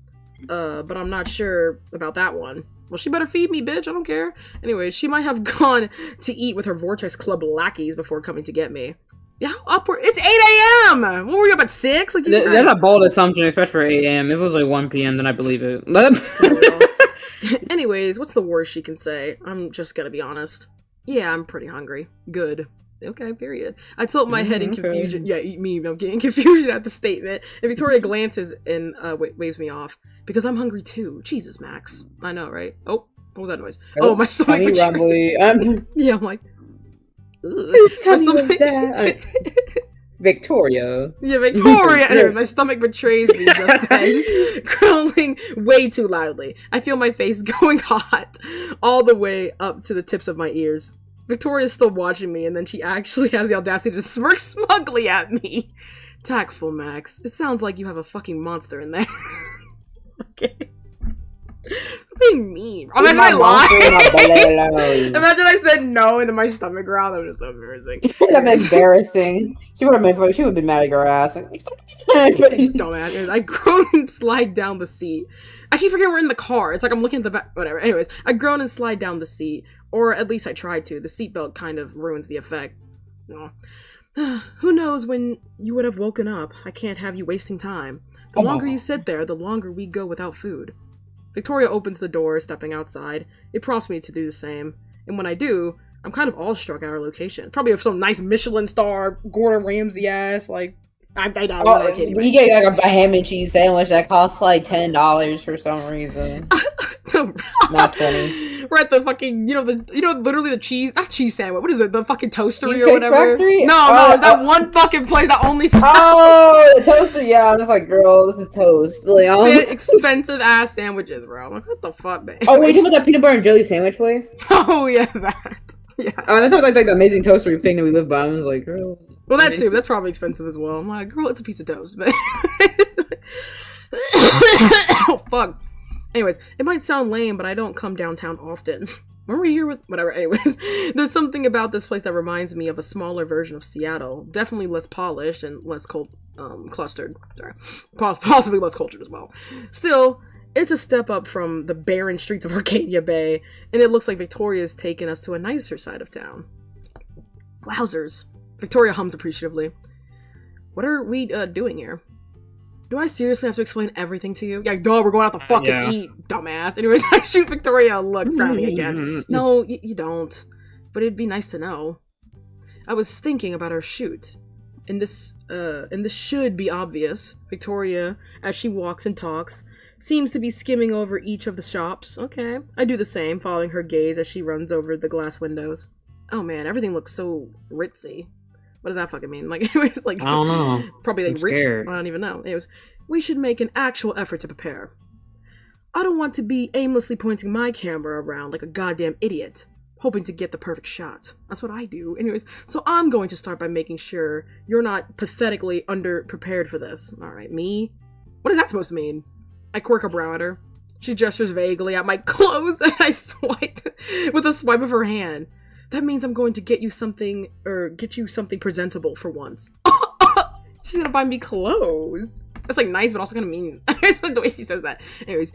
But I'm not sure about that one. Well, she better feed me, bitch. I don't care. Anyway, she might have gone to eat with her Vortex Club lackeys before coming to get me. Yeah, upward. It's 8 a.m. What were you up at 6? Like, that's a bold assumption, especially for 8 a.m. If it was like 1 p.m., then I believe it. Anyways, what's the worst she can say? I'm just gonna be honest. Yeah, I'm pretty hungry. Good. Okay, period. I tilt my head in confusion. Yeah, I'm getting confusion at the statement. And Victoria glances and waves me off. Because I'm hungry too. Jesus, Max. I know, right? Oh, what was that noise? Oh, my stomach betrayed. Yeah, I'm like... Victoria. Yeah, Victoria. Anyway, my stomach betrays me just then, growling way too loudly. I feel my face going hot all the way up to the tips of my ears. Victoria's still watching me, and then she actually has the audacity to smirk smugly at me. Tactful, Max. It sounds like you have a fucking monster in there. Okay. Being mean. Imagine I lied. Imagine I said no and then my stomach growled. That was just so embarrassing. That's embarrassing. She would have been mad at your ass. Dumbass. I groan and slide down the seat. I keep forgetting we're in the car. It's like I'm looking at the back. Whatever. Anyways, I groan and slide down the seat. Or at least I tried to. The seatbelt kind of ruins the effect. No. Who knows when you would have woken up? I can't have you wasting time. The longer you sit there, the longer we go without food. Victoria opens the door, stepping outside. It prompts me to do the same. And when I do, I'm kind of awestruck at our location. Probably have some nice Michelin star, Gordon Ramsay ass, like... I doubt it. You get like a ham and cheese sandwich that costs like $10 for some reason. Not 20. We're at the fucking, literally the cheese, not cheese sandwich. What is it? The fucking toastery Cheesecake or whatever. Factory? No, it's that one fucking place that only. Oh, the toaster. Yeah, I'm just like, girl, this is toast. Like, expensive ass sandwiches, bro. I'm like, what the fuck, man? Oh, wait, you talking about that peanut butter and jelly sandwich place? Oh yeah, that. Yeah. Oh, that's like the amazing toastery thing that we live by. I was like, girl. Well, that too. That's probably expensive as well. I'm like, girl, it's a piece of toast, but. Oh fuck. Anyways, it might sound lame, but I don't come downtown often. When we're here with whatever. Anyways, there's something about this place that reminds me of a smaller version of Seattle. Definitely less polished and less clustered. Sorry, possibly less cultured as well. Still, it's a step up from the barren streets of Arcadia Bay, and it looks like Victoria's taken us to a nicer side of town. Wowzers. Victoria hums appreciatively. What are we doing here? Do I seriously have to explain everything to you? Yeah, duh, we're going out to fucking eat, dumbass. Anyways, I shoot Victoria a look, frowning again. No, you don't. But it'd be nice to know. I was thinking about our shoot. And this should be obvious. Victoria, as she walks and talks, seems to be skimming over each of the shops. Okay. I do the same, following her gaze as she runs over the glass windows. Oh man, everything looks so ritzy. What does that fucking mean? Like, anyways, like, I don't know. Probably like rich. I don't even know. Anyways, we should make an actual effort to prepare. I don't want to be aimlessly pointing my camera around like a goddamn idiot, hoping to get the perfect shot. That's what I do. Anyways, so I'm going to start by making sure you're not pathetically underprepared for this. All right, me? What is that supposed to mean? I quirk a brow at her. She gestures vaguely at my clothes, and I swipe with a swipe of her hand. That means I'm going to get you something presentable for once. She's gonna buy me clothes. That's like nice, but also kind of mean. It's like the way she says that. Anyways,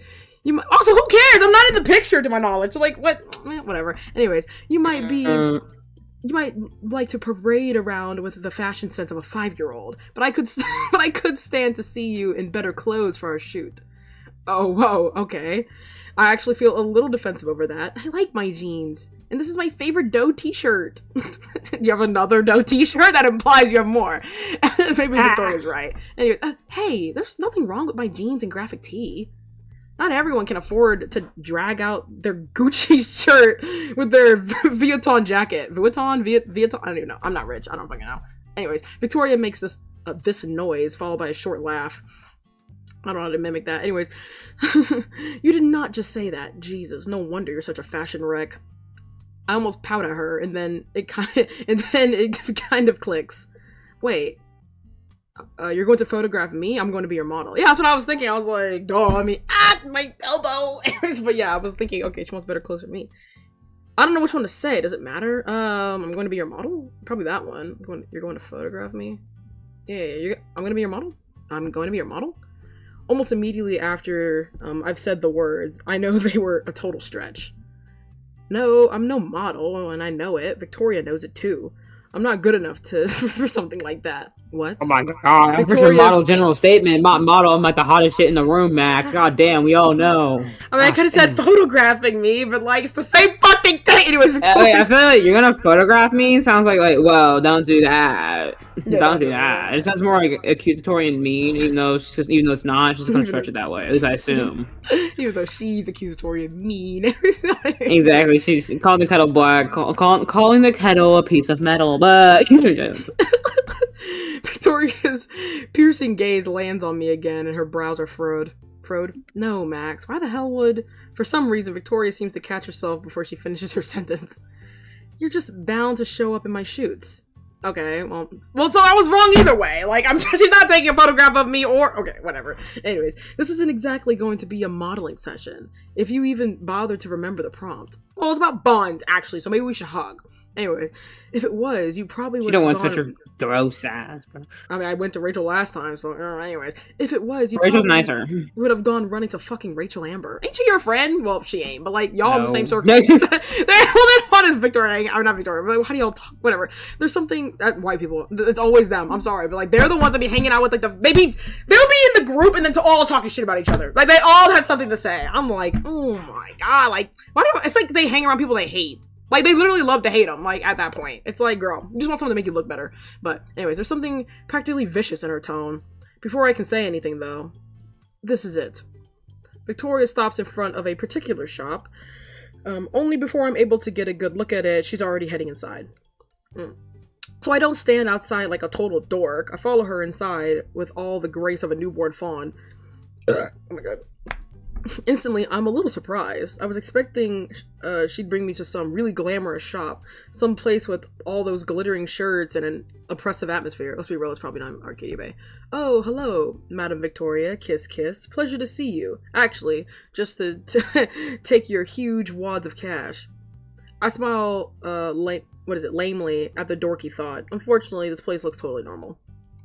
also, who cares? I'm not in the picture, to my knowledge. Like, what? Whatever. Anyways, you might like to parade around with the fashion sense of a 5-year-old, but I could stand to see you in better clothes for our shoot. Oh, whoa, okay. I actually feel a little defensive over that. I like my jeans. And this is my favorite Doe t-shirt. You have another Doe t-shirt? That implies you have more. Maybe Victoria's right. Anyway, hey, there's nothing wrong with my jeans and graphic tee. Not everyone can afford to drag out their Gucci shirt with their Vuitton jacket. Vuitton? I don't even know. I'm not rich. I don't fucking know. Anyways, Victoria makes this noise, followed by a short laugh. I don't know how to mimic that. Anyways, you did not just say that. Jesus, no wonder you're such a fashion wreck. I almost pout at her, and then it kind of clicks. Wait, you're going to photograph me? I'm going to be your model. Yeah, that's what I was thinking. I was like, oh, I mean, my elbow. But yeah, I was thinking, okay, she wants better clothes for me. I don't know which one to say. Does it matter? I'm going to be your model? Probably that one. You're going to photograph me? Yeah, I'm going to be your model? I'm going to be your model? Almost immediately after I've said the words, I know they were a total stretch. No, I'm no model, and I know it. Victoria knows it too. I'm not good enough for something like that. What? Oh my god, I'm pretty sure model general statement. Model, I'm like the hottest shit in the room, Max. God damn, we all know. I mean, I could have said photographing me, but like, it's the same fucking thing. Anyways, Victoria. I feel like you're gonna photograph me. Sounds like, well, don't do that. Yeah, don't do that. It sounds more like accusatory and mean, even though it's not. She's gonna stretch it that way. At least I assume. Even though she's accusatory and mean. Exactly. She's calling the kettle black, calling the kettle a piece of metal, but. Victoria's piercing gaze lands on me again, and her brows are furrowed. No, Max. Why the hell would... For some reason, Victoria seems to catch herself before she finishes her sentence. You're just bound to show up in my shoots. Okay, well, so I was wrong either way. Like, she's not taking a photograph of me or... Okay, whatever. Anyways, this isn't exactly going to be a modeling session, if you even bother to remember the prompt. Well, it's about Bond, actually, so maybe we should hug. Anyways, if it was, you probably would You don't have want gone... such a gross ass. Bro. I mean, I went to Rachel last time, so anyways. If it was, you Rachel's probably nicer. would have gone running to fucking Rachel Amber. Ain't she your friend? Well, she ain't, but like, y'all in the same No. circle. Well, then what is Victoria? I'm not Victoria, but how do y'all talk? Whatever. There's something... white people. It's always them. I'm sorry, but like, they're the ones that be hanging out with like they'll be in the group and then to all talking shit about each other. Like, they all had something to say. I'm like, oh my god, like, why do it's like they hang around people they hate. Like, they literally love to hate them, like, at that point. It's like, girl, you just want someone to make you look better. But, anyways, there's something practically vicious in her tone. Before I can say anything, though, this is it. Victoria stops in front of a particular shop. Only before I'm able to get a good look at it, she's already heading inside. So I don't stand outside like a total dork. I follow her inside with all the grace of a newborn fawn. Oh my god. Instantly, I'm a little surprised. I was expecting she'd bring me to some really glamorous shop. Some place with all those glittering shirts and an oppressive atmosphere. Let's be real, it's probably not Arcadia Bay. Oh, hello, Madam Victoria. Kiss, kiss. Pleasure to see you. Actually, just to take your huge wads of cash. I smile, lamely at the dorky thought. Unfortunately, this place looks totally normal.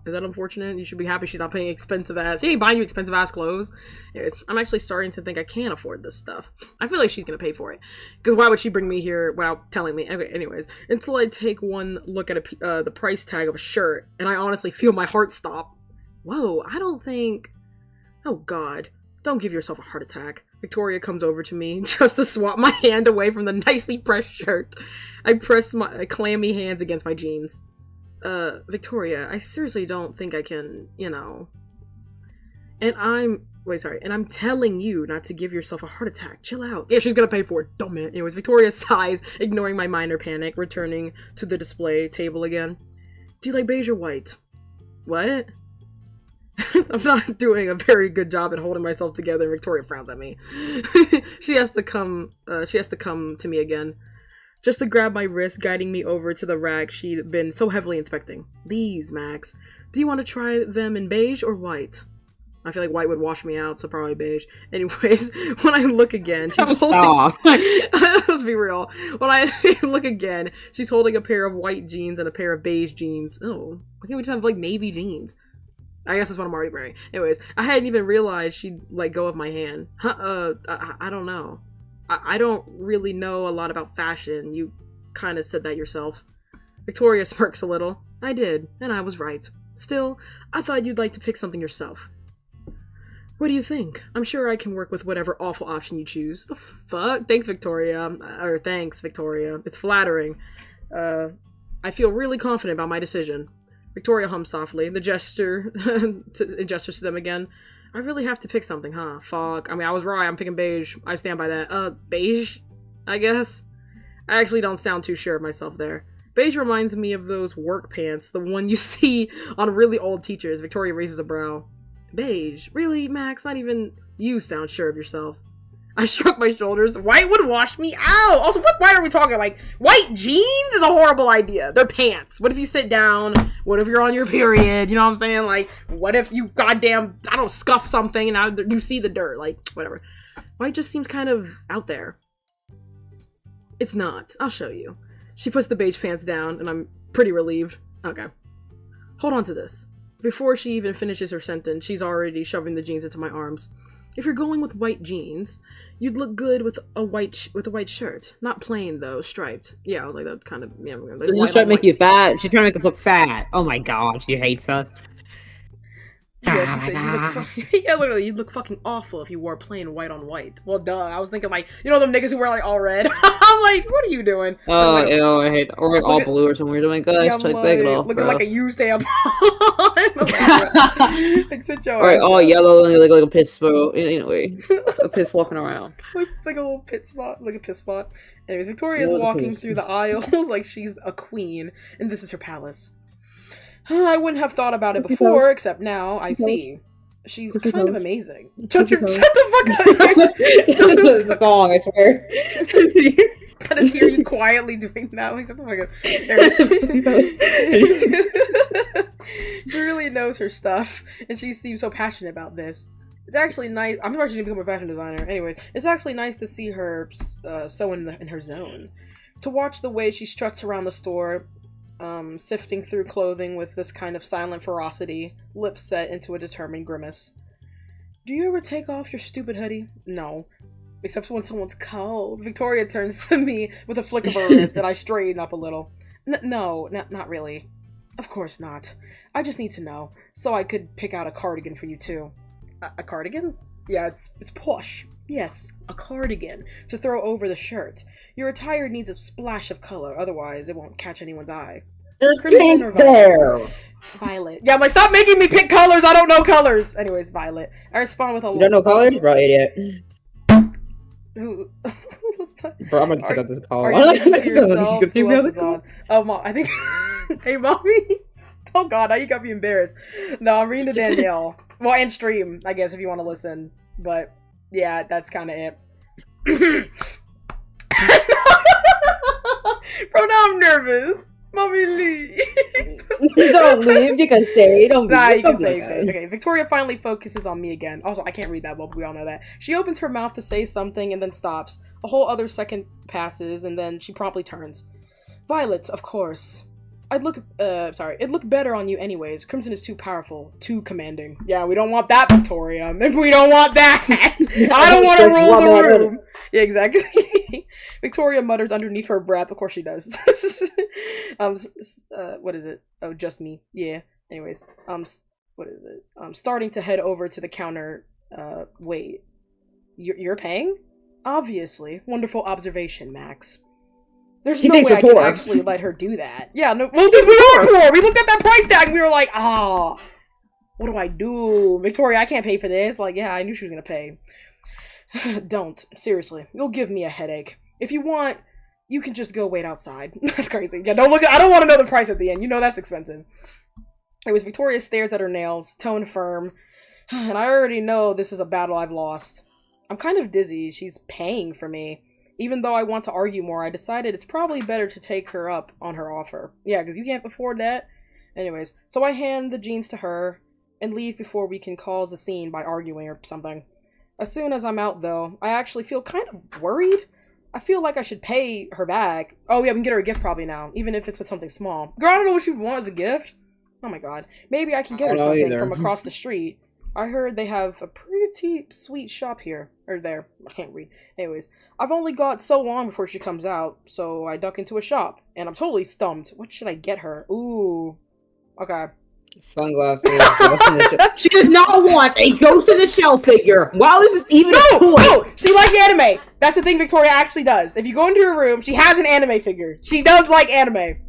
Is that unfortunate? You should be happy she's not paying expensive ass. She ain't buying you expensive ass clothes. Anyways, I'm actually starting to think I can't afford this stuff. I feel like she's gonna pay for it. Because why would she bring me here without telling me? Okay, anyways, until I take one look at the price tag of a shirt, and I honestly feel my heart stop. Whoa, I don't think... Oh god, don't give yourself a heart attack. Victoria comes over to me just to swap my hand away from the nicely pressed shirt. I press my clammy hands against my jeans. Victoria, I seriously don't think I can, you know. And I'm telling you not to give yourself a heart attack. Chill out. Yeah, she's gonna pay for it. Dumb man. Anyways, Victoria sighs, ignoring my minor panic, returning to the display table again. Do you like beige or white? What? I'm not doing a very good job at holding myself together, and Victoria frowns at me. She has to come to me again. Just to grab my wrist, guiding me over to the rack she'd been so heavily inspecting. These, Max. Do you want to try them in beige or white? I feel like white would wash me out, so probably beige. Anyways, when I look again, she's holding... Let's be real. When I look again, she's holding a pair of white jeans and a pair of beige jeans. Oh, why can't we just have, like, navy jeans? I guess that's what I'm already wearing. Anyways, I hadn't even realized she'd let go of my hand. I don't know. I don't really know a lot about fashion. You kind of said that yourself. Victoria smirks a little. I did, and I was right. Still, I thought you'd like to pick something yourself. What do you think? I'm sure I can work with whatever awful option you choose. The fuck? Thanks, Victoria. Thanks, Victoria. It's flattering. I feel really confident about my decision. Victoria hums softly. The gesture gestures to them again. I really have to pick something, huh? Fuck. I mean, I was right. I'm picking beige. I stand by that. Beige? I guess? I actually don't sound too sure of myself there. Beige reminds me of those work pants, the one you see on really old teachers. Victoria raises a brow. Beige? Really, Max? Not even you sound sure of yourself. I shrug my shoulders. White would wash me out. Also, what white are we talking? Like, white jeans is a horrible idea. They're pants. What if you sit down? What if you're on your period? You know what I'm saying? Like, what if you goddamn, I don't scuff something and now you see the dirt? Like, whatever. White just seems kind of out there. It's not. I'll show you. She puts the beige pants down and I'm pretty relieved. Okay. Hold on to this. Before she even finishes her sentence, she's already shoving the jeans into my arms. If you're going with white jeans, you'd look good with a white shirt. Not plain though, striped. Yeah, like that kind of. Yeah, like she's trying to make you fat. She's trying to make us look fat. Oh my god, she hates us. Yeah, she said you look yeah, literally, you'd look fucking awful if you wore plain white on white. Well, duh. I was thinking like, you know them niggas who wear like all red. I'm like, what are you doing? Oh, like, ew, I hate. Or like all blue or something. You're like, guys, yeah, take it off, looking bro. like a used tampon. Like, sit your or all yellow and like a piss, bro. Anyway, a piss walking around. Like a little pit spot, like a piss spot. Anyways, Victoria's walking through the aisles like she's a queen, and this is her palace. I wouldn't have thought about it before, except now I see. She's kind of amazing. Shut the fuck up! This is a song, I swear. I just hear you quietly doing that. Like, shut the fuck up. She really knows her stuff, and she seems so passionate about this. It's actually nice. I'm surprised she didn't become a fashion designer. Anyway, it's actually nice to see her so in her zone. to watch the way she struts around the store, sifting through clothing with this kind of silent ferocity, lips set into a determined grimace. Do you ever take off your stupid hoodie? No. Except when someone's cold. Victoria turns to me with a flick of her wrist, and I straighten up a little. No, not really. Of course not. I just need to know, so I could pick out a cardigan for you too. A cardigan? Yeah, it's posh. Yes, a cardigan, to throw over the shirt. Your attire needs a splash of color, otherwise it won't catch anyone's eye. There's Crimson or pink there! Violet. Yeah, I'm like, stop making me pick colors, I don't know colors! Anyways, violet. I respond with a You don't know colors? Bro, idiot. Who? Bro, I'm gonna cut out this call. Are you looking to yourself? Who else is on? Oh, Mom, I think... Hey, Mommy? Oh god, now you got me embarrassed. No, I'm reading to Danielle. Well, and stream, I guess, if you want to listen. But, yeah, that's kind of it. Bro, now I'm nervous. Mommy, leave. Don't leave, you can stay. Don't leave. Nah, you can stay. Okay, Victoria finally focuses on me again. Also, I can't read that well, but we all know that. She opens her mouth to say something and then stops. A whole other second passes, and then she promptly turns. Violet, of course. It'd look better on you anyways. Crimson is too powerful, too commanding. Yeah, we don't want that, Victoria. We don't want that. I don't want to rule the room. Yeah, exactly. Victoria mutters underneath her breath. Of course she does. What is it? Oh, just me. Yeah. Anyways, what is it? Starting to head over to the counter. Wait. You're paying? Obviously. Wonderful observation, Max. There's no way I can actually let her do that. Yeah, no. Well, because we are poor. We looked at that price tag and we were like, what do I do? Victoria, I can't pay for this. Like, yeah, I knew she was gonna pay. Don't. Seriously. You'll give me a headache. If you want, you can just go wait outside. That's crazy. Yeah, don't look at, I don't want to know the price at the end. You know that's expensive. Anyways, Victoria stares at her nails, tone firm. And I already know this is a battle I've lost. I'm kind of dizzy. She's paying for me. Even though I want to argue more, I decided it's probably better to take her up on her offer. Yeah, because you can't afford that. Anyways, so I hand the jeans to her and leave before we can cause a scene by arguing or something. As soon as I'm out, though, I actually feel kind of worried. I feel like I should pay her back. Oh, yeah, we can get her a gift probably now, even if it's with something small. Girl, I don't know what she would want as a gift. Oh my god. Maybe I can get her something from across the street. I heard they have a pretty sweet shop here. Or there. I can't read. Anyways, I've only got so long before she comes out, so I duck into a shop. And I'm totally stumped. What should I get her? Ooh. Okay. Sunglasses. She does not want a Ghost in the Shell figure. Wow, this is even a toy. No! She likes anime. That's the thing Victoria actually does. If you go into her room, she has an anime figure. She does like anime.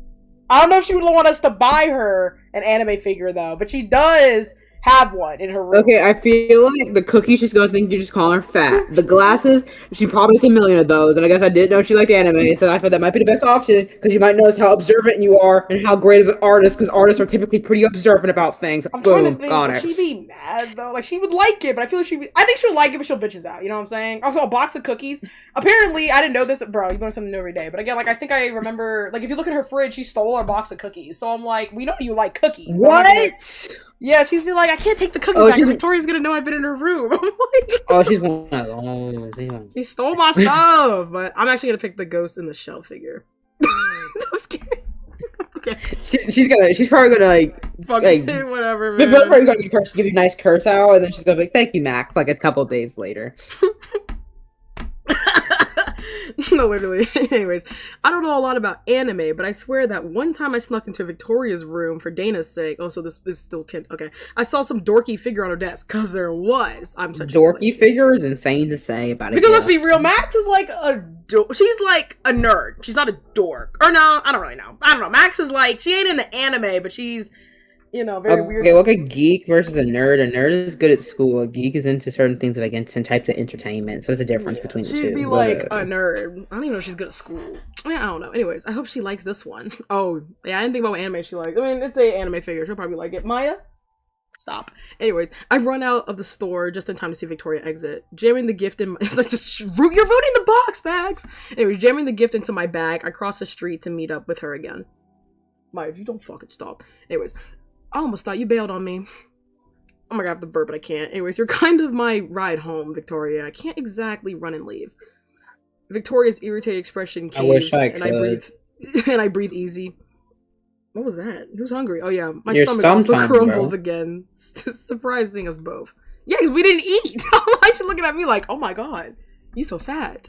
I don't know if she would want us to buy her an anime figure, though. But she does have one in her room. Okay, I feel like the cookies, she's gonna think you're just calling her fat. The glasses, she probably has a million of those, and I guess I didn't know she liked anime, so I thought that might be the best option, because you might notice how observant you are, and how great of an artist, because artists are typically pretty observant about things. I'm Boom, trying to think, got it. Would she be mad, though? Like, she would like it, but I feel like I think she would like it, but she'll bitch us out, you know what I'm saying? Also, a box of cookies. Apparently, I didn't know this, bro, you learn something new every day, but again, like, I think I remember, like, if you look at her fridge, she stole our box of cookies, so I'm like, we know you like cookies. What? Yeah, she's been like, I can't take the cookies back. Victoria's gonna know I've been in her room. I'm like, oh, she's one of those. She stole my stuff, but I'm actually gonna pick the Ghost in the Shell figure. I'm scared. Okay. She's probably gonna whatever, man. We're probably gonna give you a nice curse out, and then she's gonna be like, "Thank you, Max." Like a couple days later. No, literally. Anyways, I don't know a lot about anime, but I swear that one time I snuck into Victoria's room for Dana's sake. Oh, so this is still okay. I saw some dorky figure on her desk, because there was. I'm such dorky figure is insane to say about it. Because let's be real, Max is like she's like a nerd. She's not a dork. Or no, I don't really know. I don't know. Max is like, she ain't into anime, but she's, you know, very weird. Okay, look at geek versus a nerd. A nerd is good at school. A geek is into certain things, like certain types of entertainment. So there's a difference between the two. She'd be like a nerd. I don't even know if she's good at school. I mean, I don't know. Anyways, I hope she likes this one. Oh, yeah, I didn't think about what anime she likes. I mean, it's a anime figure. She'll probably like it. Maya? Stop. Anyways, I've run out of the store just in time to see Victoria exit. Jamming the gift in my... You're rooting the box, bags! Anyways, jamming the gift into my bag, I cross the street to meet up with her again. Maya, if you don't fucking stop. Anyways... I almost thought you bailed on me. Oh my god, I have the burp, but I can't. Anyways, you're kind of my ride home, Victoria. I can't exactly run and leave. Victoria's irritated expression I wish caves, I and I could. breathe, and I breathe ezy. What was that? Who's hungry? Oh yeah, my Your stomach stomp also time, crumbles bro. again, surprising us both. Yeah, because we didn't eat. Like she's looking at me like, oh my god, you so fat.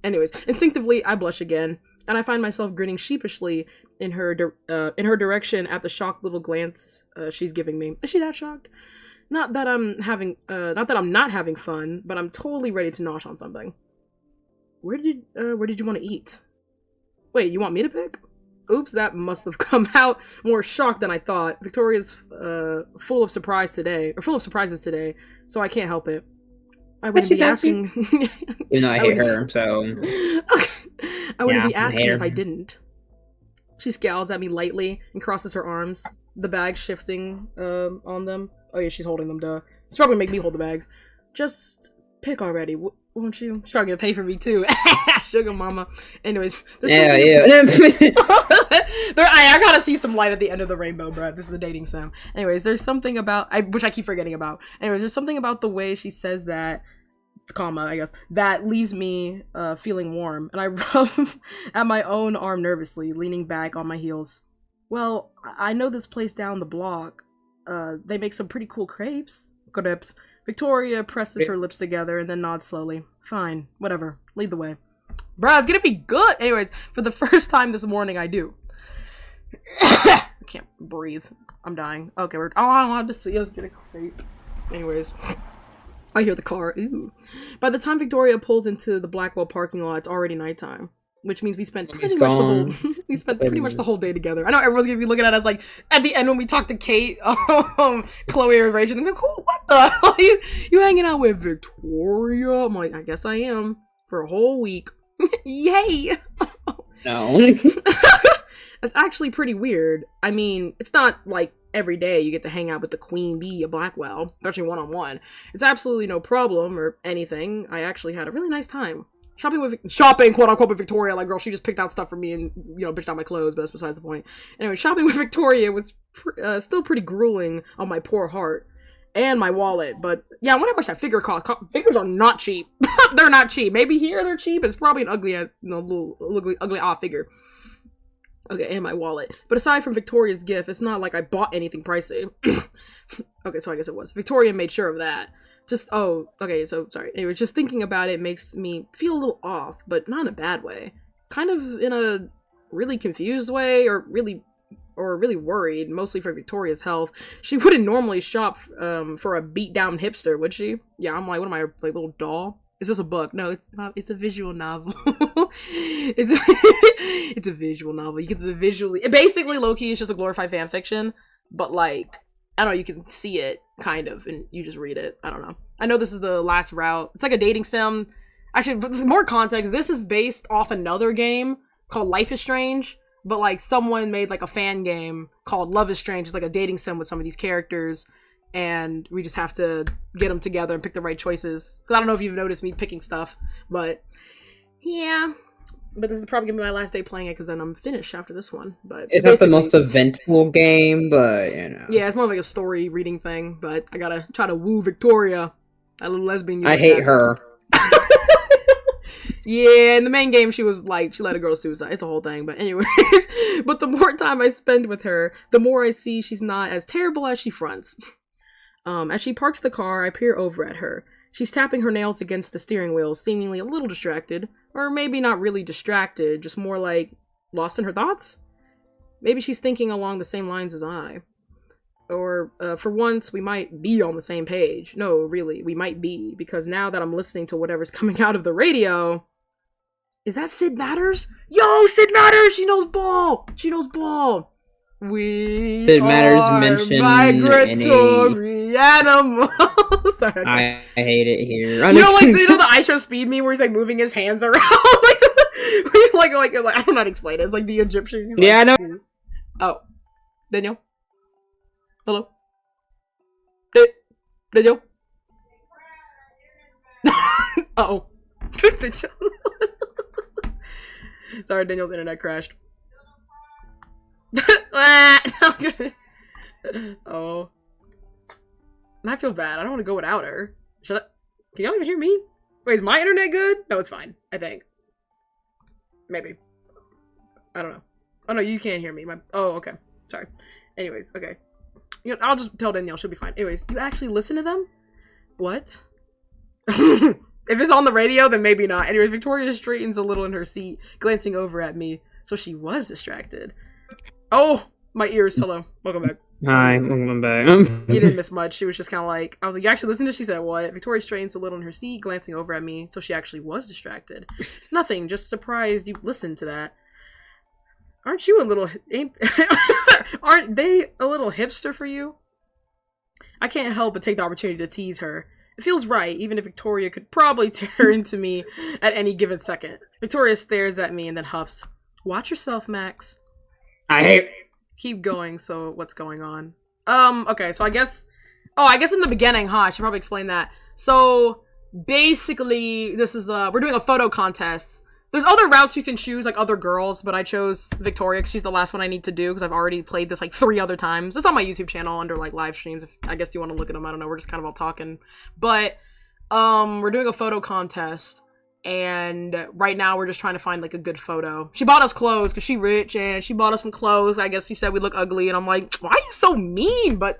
Anyways, instinctively I blush again, and I find myself grinning sheepishly in her direction at the shocked little glance she's giving me. Is she that shocked? Not that I'm not having fun, but I'm totally ready to nosh on something. Where did you want to eat? Wait, you want me to pick? Oops, that must have come out more shocked than I thought. Victoria's full of surprises today, so I can't help it. I wouldn't be asking. You know, I hate her, so. I wouldn't be Yeah, I asking hate if her. I didn't. She scowls at me lightly and crosses her arms, the bags shifting on them. Oh yeah, she's holding them, duh. She's probably gonna make me hold the bags. Just pick already, won't you? She's probably gonna pay for me too. Sugar mama. Anyways, Yeah. I gotta see some light at the end of the rainbow, bro. This is a dating sim. Anyways, there's something about which I keep forgetting about. Anyways, there's something about the way she says that, comma, I guess, that leaves me feeling warm, and I rub at my own arm nervously, leaning back on my heels. Well, I know this place down the block. They make some pretty cool crepes. Crepes. Victoria presses her lips together and then nods slowly. Fine, whatever. Lead the way. Bruh, it's gonna be good! Anyways, for the first time this morning, I do. I can't breathe. I'm dying. Okay, I wanted to see us get a crepe. Anyways. I hear the car. Ooh. By the time Victoria pulls into the Blackwell parking lot, it's already nighttime. Which means we spent pretty much the whole day together. I know everyone's gonna be looking at us like at the end when we talk to Kate, Chloe and Rachel, and they're like, "Who? What the hell? You hanging out with Victoria?" I'm like, I guess I am for a whole week. Yay! No. That's actually pretty weird. I mean, it's not like every day you get to hang out with the queen bee of Blackwell, especially one-on-one. It's absolutely no problem or anything. I actually had a really nice time. Shopping, quote-unquote, with Victoria. Like, girl, she just picked out stuff for me and, bitched out my clothes, but that's besides the point. Anyway, shopping with Victoria was still pretty grueling on my poor heart. And my wallet, but yeah, I wonder how much that figure cost. Figures are not cheap. They're not cheap. Maybe here they're cheap. It's probably an ugly, little ugly odd figure. Okay, and my wallet. But aside from Victoria's gift, it's not like I bought anything pricey. Okay, so I guess it was. Victoria made sure of that. Okay, so sorry. Anyway, just thinking about it makes me feel a little off, but not in a bad way. Kind of in a really confused way, or really worried, mostly for Victoria's health. She wouldn't normally shop for a beat-down hipster, would she? Yeah, I'm like, what am I, like, little doll? Is this a book? No, it's not. It's a visual novel. It's a visual novel. You get the visually. Basically, low-key is just a glorified fan fiction, but like, I don't know, you can see it kind of, and you just read it. I don't know. I know this is the last route. It's like a dating sim. Actually, with more context, this is based off another game called Life is Strange, but like someone made like a fan game called Love is Strange. It's like a dating sim with some of these characters, and we just have to get them together and pick the right choices. Because I don't know if you've noticed me picking stuff, but yeah. But this is probably gonna be my last day playing it because then I'm finished after this one. But it's not the most eventful game, but yeah, it's more like a story reading thing. But I gotta try to woo Victoria, that little lesbian. I hate her. Yeah, in the main game, she let a girl suicide. It's a whole thing. But anyways, but the more time I spend with her, the more I see she's not as terrible as she fronts. As she parks the car, I peer over at her. She's tapping her nails against the steering wheel, seemingly a little distracted. Or maybe not really distracted, just more like lost in her thoughts? Maybe she's thinking along the same lines as I. Or, for once, we might be on the same page. No, really, we might be, because now that I'm listening to whatever's coming out of the radio... Is that Sid Matters? Yo, Sid Matters! She knows ball! She knows ball! We Sid Matters mentioned migratory animals. Sorry, I hate it here. You know the I Show Speed meme where he's like moving his hands around, like I don't know how to explain it. It's like the Egyptian. Yeah, I know. Oh, Daniel. Hello. Daniel. Uh-oh. Sorry, Daniel's internet crashed. Oh. And I feel bad. I don't want to go without her. Should I? Can y'all even hear me? Wait, is my internet good? No, it's fine. I think. Maybe. I don't know. Oh no, you can't hear me. Oh, okay. Sorry. Anyways, okay. You know, I'll just tell Danielle. She'll be fine. Anyways, you actually listen to them? What? If it's on the radio, then maybe not. Anyways, Victoria straightens a little in her seat, glancing over at me. So she was distracted. Oh, my ears. Hello. Welcome back. Hi, welcome back. You didn't miss much. She was just kind of like, I was like, you actually listened to? She said, what? Victoria straightens a little in her seat, glancing over at me. So she actually was distracted. Nothing. Just surprised you listened to that. Aren't you a little... Aren't they a little hipster for you? I can't help but take the opportunity to tease her. It feels right, even if Victoria could probably tear into me at any given second. Victoria stares at me and then huffs. Watch yourself, Max. I hate... Keep going, so what's going on? Okay, so I guess... Oh, I guess in the beginning, I should probably explain that. So, basically, this is, we're doing a photo contest. There's other routes you can choose, like other girls, but I chose Victoria because she's the last one I need to do because I've already played this like 3 other times. It's on my YouTube channel under like live streams. If I guess you want to look at them. I don't know. We're just kind of all talking. But we're doing a photo contest, and right now we're just trying to find like a good photo. She bought us clothes because she rich and she bought us some clothes. I guess she said we look ugly, and I'm like, why are you so mean? But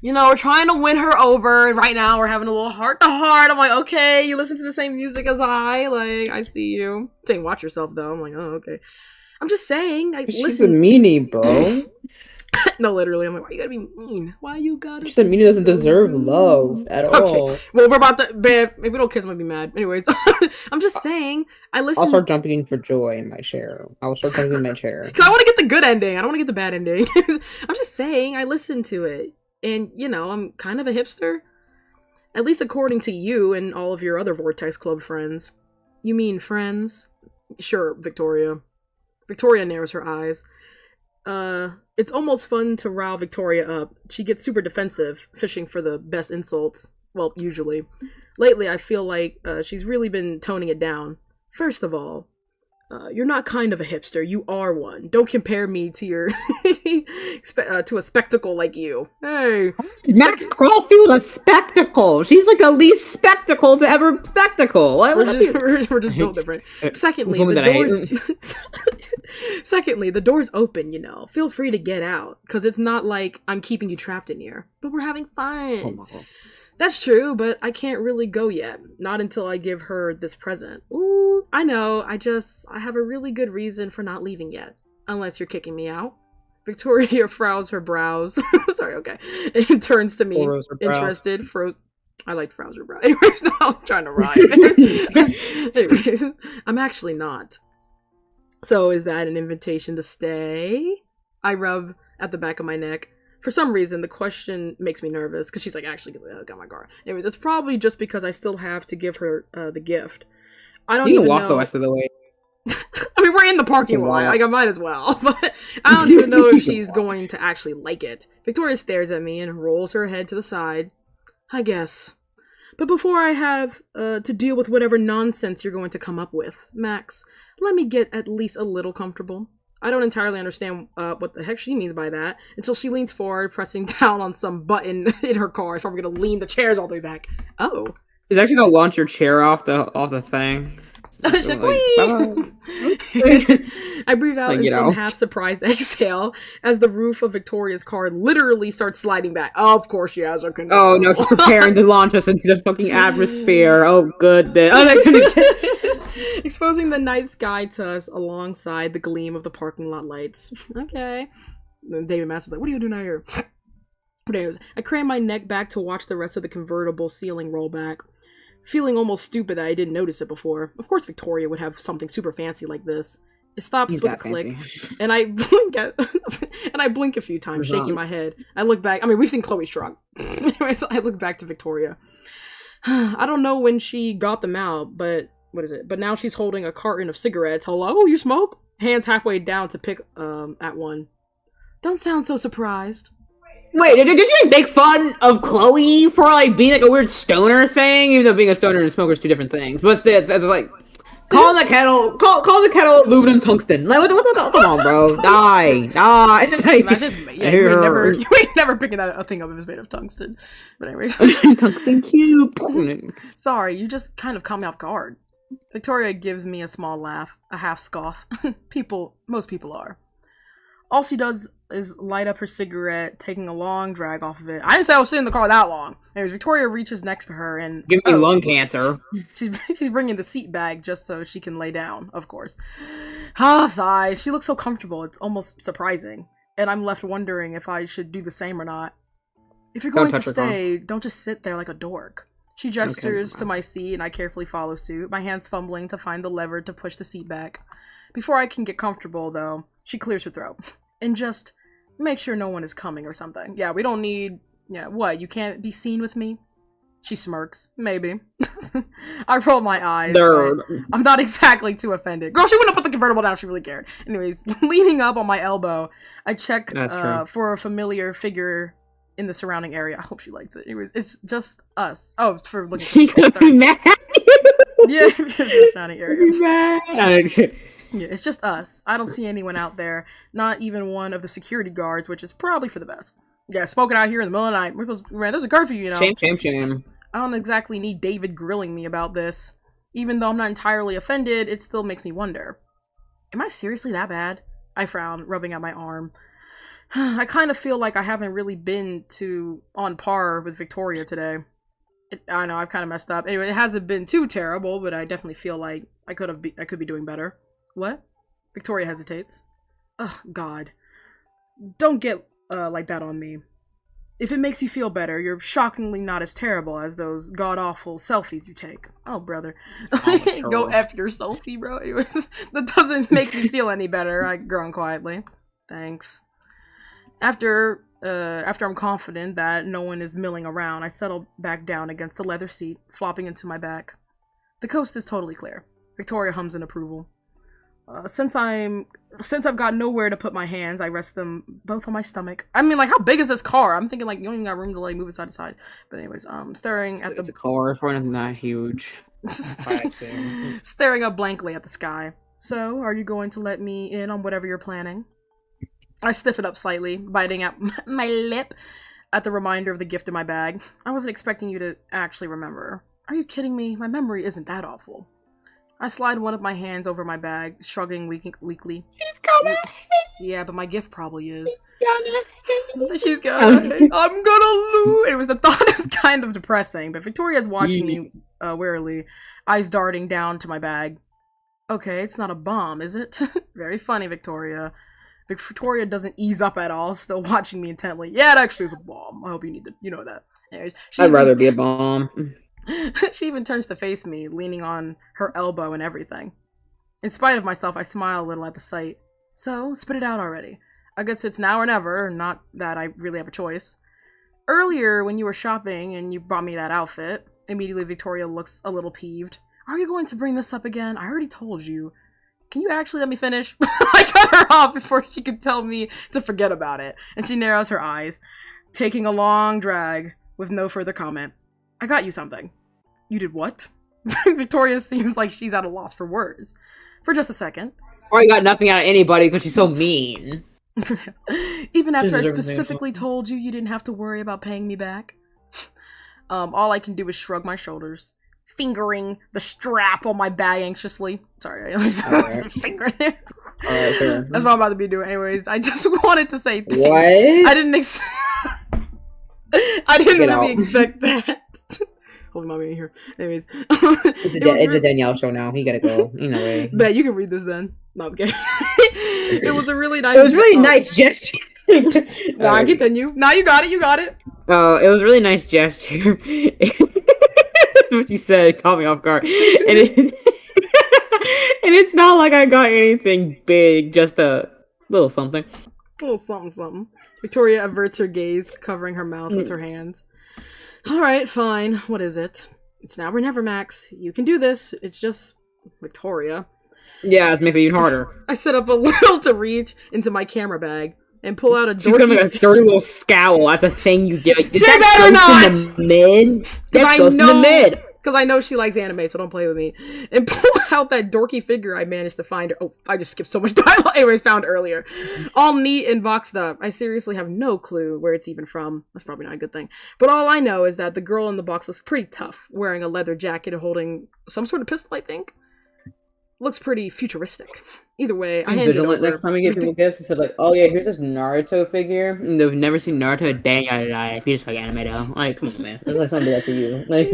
you know, we're trying to win her over, and right now we're having a little heart-to-heart. I'm like, okay, you listen to the same music as I. Like, I see you. Saying watch yourself, though. I'm like, oh, okay. I'm just saying. She's a meanie, bro. No, literally. I'm like, why you gotta be mean? Why you gotta She's a meanie doesn't deserve love at all. Okay, well, we're about to... Babe, if we don't kiss, I'm gonna be mad. Anyways, I'm just saying, I'll start jumping for joy in my chair. I'll start jumping in my chair. Because I want to get the good ending. I don't want to get the bad ending. I'm just saying, I listened to it. And, you know, I'm kind of a hipster. At least according to you and all of your other Vortex Club friends. You mean friends? Sure, Victoria. Victoria narrows her eyes. It's almost fun to rile Victoria up. She gets super defensive, fishing for the best insults. Well, usually. Lately, I feel like she's really been toning it down. First of all, you're not kind of a hipster. You are one. Don't compare me to your to a spectacle like you. Hey, Max Caulfield a spectacle. She's like the least spectacle to ever spectacle. We're just built different. Secondly, the door's open. You know, feel free to get out because it's not like I'm keeping you trapped in here. But we're having fun. Oh my God. That's true, but I can't really go yet. Not until I give her this present. Ooh, I know. I have a really good reason for not leaving yet. Unless you're kicking me out. Victoria frowns her brows. Sorry, okay. And turns to me, interested. I like frowns her brows. Anyways, now I'm trying to rhyme. Anyways, I'm actually not. So is that an invitation to stay? I rub at the back of my neck. For some reason, the question makes me nervous, because she's like, actually, got my guard. Anyways, it's probably just because I still have to give her the gift. I don't even know. You can walk the rest of the way. I mean, we're in the parking lot. Like, I might as well. But I don't even know if she's going to actually like it. Victoria stares at me and rolls her head to the side. I guess. But before I have to deal with whatever nonsense you're going to come up with, Max, let me get at least a little comfortable. I don't entirely understand what the heck she means by that until she leans forward, pressing down on some button in her car. So we're gonna lean the chairs all the way back. Oh, it's actually gonna launch your chair off the thing. She's like, I breathe out in some half-surprised exhale as the roof of Victoria's car literally starts sliding back. Oh, of course she has her control. Oh no, she's preparing to launch us into the fucking atmosphere. Oh goodness. Exposing the night sky to us alongside the gleam of the parking lot lights. Okay. Then David Master's like, what are you doing out here? But anyways, I crane my neck back to watch the rest of the convertible ceiling roll back. Feeling almost stupid that I didn't notice it before. Of course Victoria would have something super fancy like this. It stops with a click, and I blink a few times, shaking my head. I look back. I mean, we've seen Chloe shrug. So I look back to Victoria. I don't know when she got them out, but what is it? But now she's holding a carton of cigarettes. Hello, you smoke? Hands halfway down to pick at one. Don't sound so surprised. Wait, did you like make fun of Chloe for like being like a weird stoner thing? Even though being a stoner and a smoker is 2 different things. But it's like call the kettle aluminum tungsten. Like what come on, bro. Die. You ain't never picking a thing up if it's made of tungsten. But anyways. Tungsten cube. Sorry, you just kind of caught me off guard. Victoria gives me a small laugh, a half scoff. Most people are. All she does is light up her cigarette, taking a long drag off of it. I didn't say I was sitting in the car that long. Anyways, Victoria reaches next to her and... Give me lung cancer. She's bringing the seat back just so she can lay down, of course. Ah, sigh. She looks so comfortable, it's almost surprising. And I'm left wondering if I should do the same or not. If you're going to stay, don't just sit there like a dork. She gestures to my seat and I carefully follow suit, my hands fumbling to find the lever to push the seat back. Before I can get comfortable, though, she clears her throat. And just make sure no one is coming or something. Yeah, we don't need... Yeah, what? You can't be seen with me? She smirks. Maybe. I roll my eyes. I'm not exactly too offended. Girl, she wouldn't have put the convertible down if she really cared. Anyways, leaning up on my elbow, I check for a familiar figure in the surrounding area. I hope she likes it. Anyways, it's just us. Oh, for looking. She could be mad. Yeah, because the surrounding area. Mad. Yeah, it's just us. I don't see anyone out there. Not even one of the security guards, which is probably for the best. Yeah, smoking out here in the middle of the night. There's a curfew, you know. Shame. I don't exactly need David grilling me about this. Even though I'm not entirely offended, it still makes me wonder. Am I seriously that bad? I frown, rubbing at my arm. I kind of feel like I haven't really been on par with Victoria today. I know, I've kind of messed up. Anyway, it hasn't been too terrible, but I definitely feel like I could be doing better. What? Victoria hesitates. Oh, God. Don't get like that on me. If it makes you feel better, you're shockingly not as terrible as those god-awful selfies you take. Oh, brother. Go F your selfie, bro. Anyways, that doesn't make me feel any better. I groan quietly. Thanks. After I'm confident that no one is milling around, I settle back down against the leather seat, flopping into my back. The coast is totally clear. Victoria hums in approval. Since I've got nowhere to put my hands, I rest them both on my stomach. I mean, like, how big is this car? I'm thinking, like, you don't even got room to, like, move it side to side. But anyways, staring at the car. It's probably not huge. I assume. Staring up blankly at the sky. So, are you going to let me in on whatever you're planning? I stiffen up slightly, biting at my lip at the reminder of the gift in my bag. I wasn't expecting you to actually remember. Are you kidding me? My memory isn't that awful. I slide one of my hands over my bag, shrugging weakly. She's gonna Yeah, but my gift probably is. She's gonna I'm gonna lose. It was the thought is kind of depressing, but Victoria's watching me warily, eyes darting down to my bag. Okay, it's not a bomb, is it? Very funny, Victoria. Victoria doesn't ease up at all, still watching me intently. Yeah, it actually is a bomb. I hope you know that. Anyways, I'd rather be a bomb. She even turns to face me, leaning on her elbow and everything. In spite of myself, I smile a little at the sight. So, spit it out already. I guess it's now or never, not that I really have a choice. Earlier, when you were shopping and you bought me that outfit, immediately Victoria looks a little peeved. Are you going to bring this up again? I already told you. Can you actually let me finish? I cut her off before she could tell me to forget about it, and she narrows her eyes, taking a long drag with no further comment. I got you something. You did what? Victoria seems like she's at a loss for words. For just a second. Or you got nothing out of anybody because she's so mean. Even after I specifically told you didn't have to worry about paying me back. All I can do is shrug my shoulders, fingering the strap on my bag anxiously. Sorry, I always fingering it. That's what I'm about to be doing anyways. I just wanted to say thanks. What? I didn't really expect that. Holy mommy in here. Anyways. It's a Danielle show now. He gotta go. Anyway. Bet you can read this then. No, I'm kidding. It was a really nice... It was really nice gesture. Nah, continue. Nah, you got it. Oh, it was a really nice gesture. What you said caught me off guard. And it's not like I got anything big, just a little something. A little something. Victoria averts her gaze, covering her mouth with her hands. Alright, fine. What is it? It's now or never, Max. You can do this. It's just... Victoria. Yeah, it makes it even harder. I set up a little to reach into my camera bag and pull out a She's gonna make a dirty little scowl at the thing you did. Like, she better not! In the mid? That goes in the mid! Because I know she likes anime, so don't play with me. And pull out that dorky figure I managed to find. Oh, I just skipped so much dialogue. Anyways, found earlier. All neat and boxed up. I seriously have no clue where it's even from. That's probably not a good thing. But all I know is that the girl in the box looks pretty tough, wearing a leather jacket and holding some sort of pistol, I think. looks pretty futuristic. Either way, I I'm handed it vigilant over. next time we give people gifts. He said like, oh yeah, here's this Naruto figure. And they've never seen Naruto a day in their life. You just like anime though. Like, come on, man. That's like something that for you. Like,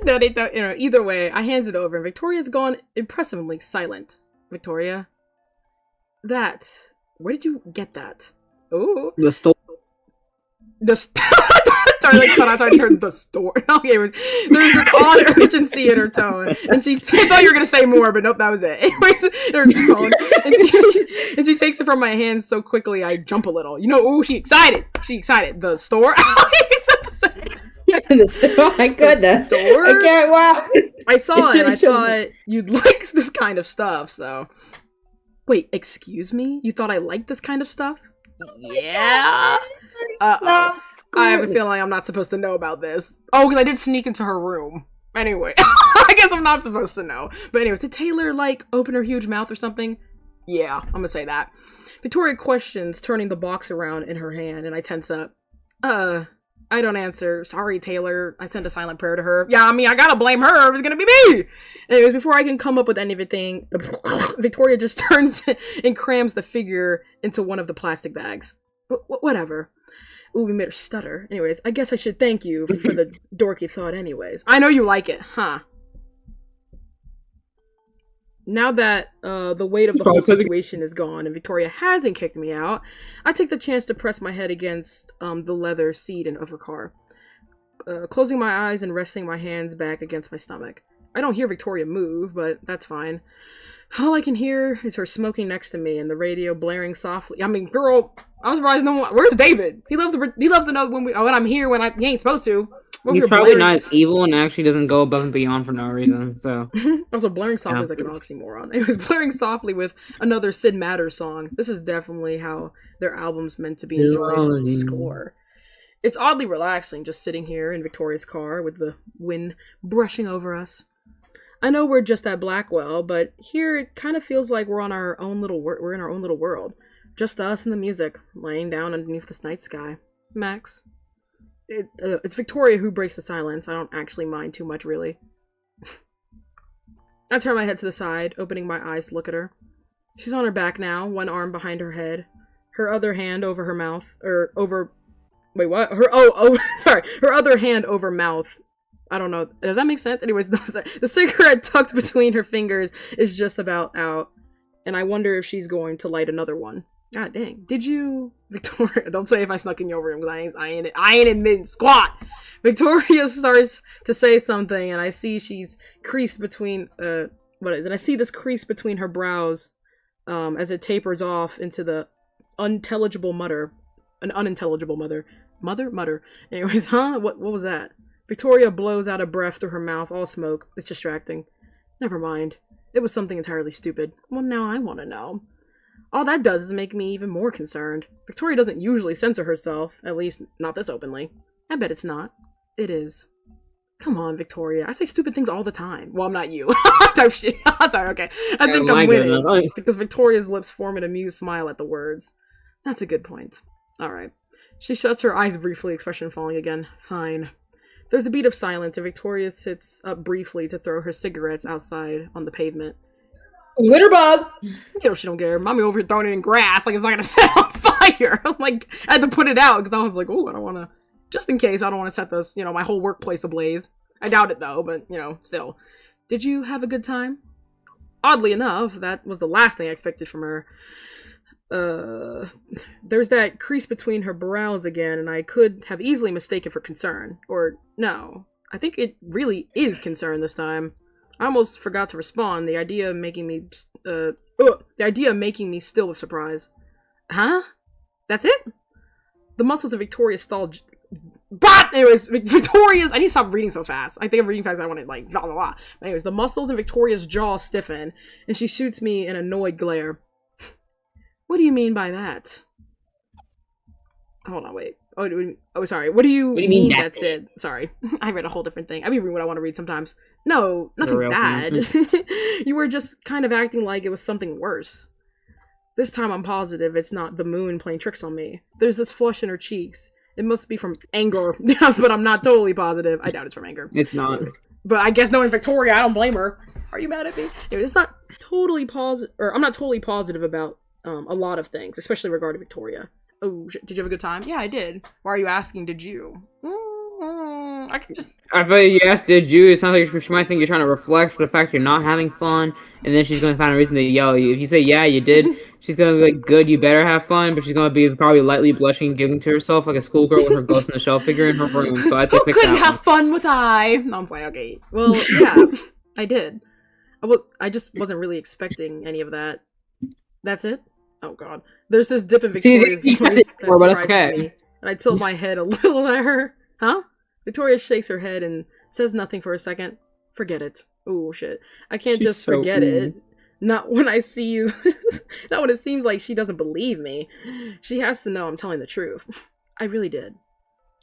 No, they don't, either way, I handed it over, and Victoria's gone impressively silent. Victoria, where did you get that? Oh, the store. Sorry, cut out. Sorry, turned the store. Okay, there's this odd urgency in her tone, and I thought you were gonna say more, but nope, that was it. Anyways, in her tone, and she takes it from my hands so quickly, I jump a little. Ooh, she excited. The store. The store. My goodness. The store. I can't. Wow. I saw it. And I thought you'd like this kind of stuff. So, wait, excuse me? You thought I liked this kind of stuff? Yeah. I have a feeling I'm not supposed to know about this. Oh, because I did sneak into her room. Anyway, I guess I'm not supposed to know. But anyways, did Taylor, open her huge mouth or something? Yeah, I'm gonna say that. Victoria questions, turning the box around in her hand, and I tense up. I don't answer. Sorry, Taylor. I sent a silent prayer to her. Yeah, I mean, I gotta blame her. It was gonna be me! Anyways, before I can come up with anything, Victoria just turns and crams the figure into one of the plastic bags. Whatever. Ooh, we made her stutter. Anyways, I guess I should thank you for the dorky thought anyways. I know you like it, huh? Now that the weight of the whole situation is gone and Victoria hasn't kicked me out, I take the chance to press my head against the leather seat of her car, closing my eyes and resting my hands back against my stomach. I don't hear Victoria move, but that's fine. All I can hear is her smoking next to me and the radio blaring softly. I mean, girl, I'm surprised no one. Where's David? He loves to know when I'm here when he ain't supposed to. He's probably not as evil and actually doesn't go above and beyond for no reason. So also, blaring softly is like an oxymoron. It was blaring softly with another Sid Matters song. This is definitely how their album's meant to be enjoyed. Score. It's oddly relaxing just sitting here in Victoria's car with the wind brushing over us. I know we're just at Blackwell, but here it kind of feels like we're in our own little world. Just us and the music, laying down underneath this night sky. Max. It's Victoria who breaks the silence. I don't actually mind too much, really. I turn my head to the side, opening my eyes to look at her. She's on her back now, one arm behind her head, her other hand over her mouth, wait, what? Sorry. Her other hand over mouth. I don't know. Does that make sense? Anyways, the cigarette tucked between her fingers is just about out, and I wonder if she's going to light another one. God dang. Did you... Victoria, don't say if I snuck in your room, because I ain't admitting squat. Victoria starts to say something, and I see she's creased between, I see this crease between her brows, as it tapers off into the unintelligible mutter. An unintelligible mutter. Mutter? Anyways, huh? What was that? Victoria blows out a breath through her mouth, all smoke. It's distracting. Never mind. It was something entirely stupid. Well, now I want to know. All that does is make me even more concerned. Victoria doesn't usually censor herself, at least not this openly. I bet it's not. It is. Come on, Victoria. I say stupid things all the time. Well, I'm not you. Type shit. Sorry, okay. I think I'm winning. Because Victoria's lips form an amused smile at the words. That's a good point. Alright. She shuts her eyes briefly, expression falling again. Fine. There's a beat of silence, and Victoria sits up briefly to throw her cigarettes outside on the pavement. Litterbug! She don't care. Mommy over here throwing it in grass like it's not gonna set on fire. I had to put it out because I was like, oh, I don't want to, just in case, I don't want to set this, my whole workplace ablaze. I doubt it though, but, still. Did you have a good time? Oddly enough, that was the last thing I expected from her. There's that crease between her brows again, and I could have easily mistaken for concern. Or, no. I think it really is concern this time. I almost forgot to respond, the idea making me still with surprise. Huh? That's it? The muscles of Victoria's stalled. But anyways, Victoria's. I need to stop reading so fast. I think I'm reading fast. I want to blah blah blah. But anyways, the muscles in Victoria's jaw stiffen, and she shoots me an annoyed glare. What do you mean by that? Hold on, wait. Oh, sorry. What do you mean that's it? Sorry. I read a whole different thing. I be reading what I want to read sometimes. No, nothing bad. You were just kind of acting like it was something worse. This time I'm positive it's not the moon playing tricks on me. There's this flush in her cheeks. It must be from anger, but I'm not totally positive. I doubt it's from anger. It's not. But I guess knowing Victoria, I don't blame her. Are you mad at me? It's not I'm not totally positive about a lot of things, especially regarding Victoria. Oh, did you have a good time? Yeah, I did. Why are you asking? Did you? I can just. I feel like you asked, did you? It sounds like she might think you're trying to reflect for the fact you're not having fun, and then she's gonna find a reason to yell at you. If you say, yeah, you did, she's gonna be like, good, you better have fun, but she's gonna be probably lightly blushing and giggling to herself like a schoolgirl with her Ghost in the Shell figure in her room. So I'd say Who pick couldn't that have one. fun with I? No, I'm playing. Okay. Well, yeah, I did. I just wasn't really expecting any of that. That's it? Oh, God. There's this dip in Victoria's voice that surprises me, and I tilt my head a little at her. Huh? Victoria shakes her head and says nothing for a second. Forget it. Oh, shit. I can't just forget it. Not when I see you. Not when it seems like she doesn't believe me. She has to know I'm telling the truth. I really did.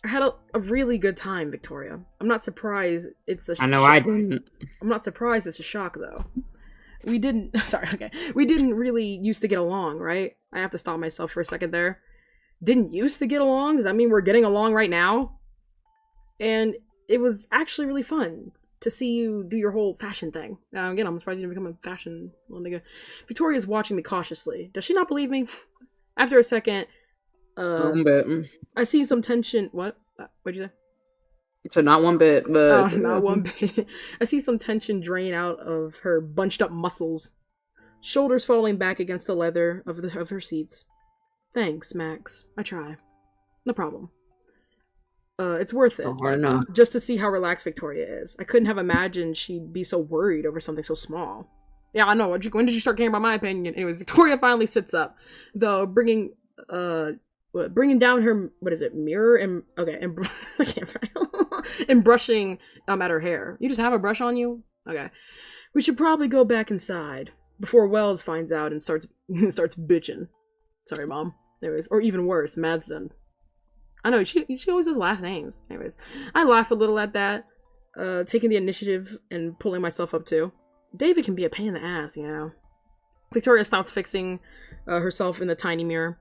I had a really good time, Victoria. I'm not surprised it's a I know I didn't. I'm not surprised it's a shock, though. We didn't really used to get along, right? I have to stop myself for a second there. Didn't used to get along? Does that mean we're getting along right now? And it was actually really fun to see you do your whole fashion thing. Again, I'm surprised you didn't become a fashion nigga. Victoria's watching me cautiously. Does she not believe me? After a second, One bit. I see some tension. What? What'd you say? So not one bit, but not one bit. I see some tension drain out of her bunched up muscles, shoulders falling back against the leather of her seats. Thanks, Max. I try. No problem. It's worth it. hard enough. Just to see how relaxed Victoria is. I couldn't have imagined she'd be so worried over something so small. Yeah, I know. When did you start caring about my opinion? Anyways, Victoria finally sits up, though, bringing down her, what is it, mirror and I can't and brushing at her hair. You just have a brush on you? Okay. We should probably go back inside before Wells finds out and starts bitching. Sorry, Mom. Anyways, or even worse, Madsen. I know, she always does last names. Anyways, I laugh a little at that, taking the initiative and pulling myself up too. David can be a pain in the ass, you know. Victoria stops fixing herself in the tiny mirror.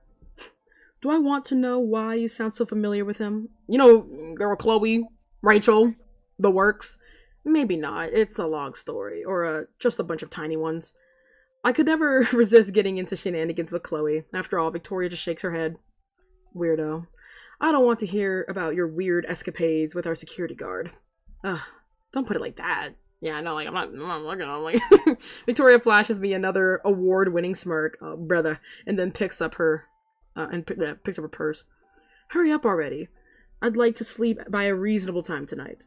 Do I want to know why you sound so familiar with him? You know, girl Chloe, Rachel, the works? Maybe not. It's a long story, or just a bunch of tiny ones. I could never resist getting into shenanigans with Chloe. After all, Victoria just shakes her head. Weirdo. I don't want to hear about your weird escapades with our security guard. Ugh, don't put it like that. Yeah, I know, like, I'm not looking, I'm like... Victoria flashes me another award-winning smirk, brother, and then picks up her purse. Hurry up already. I'd like to sleep by a reasonable time tonight.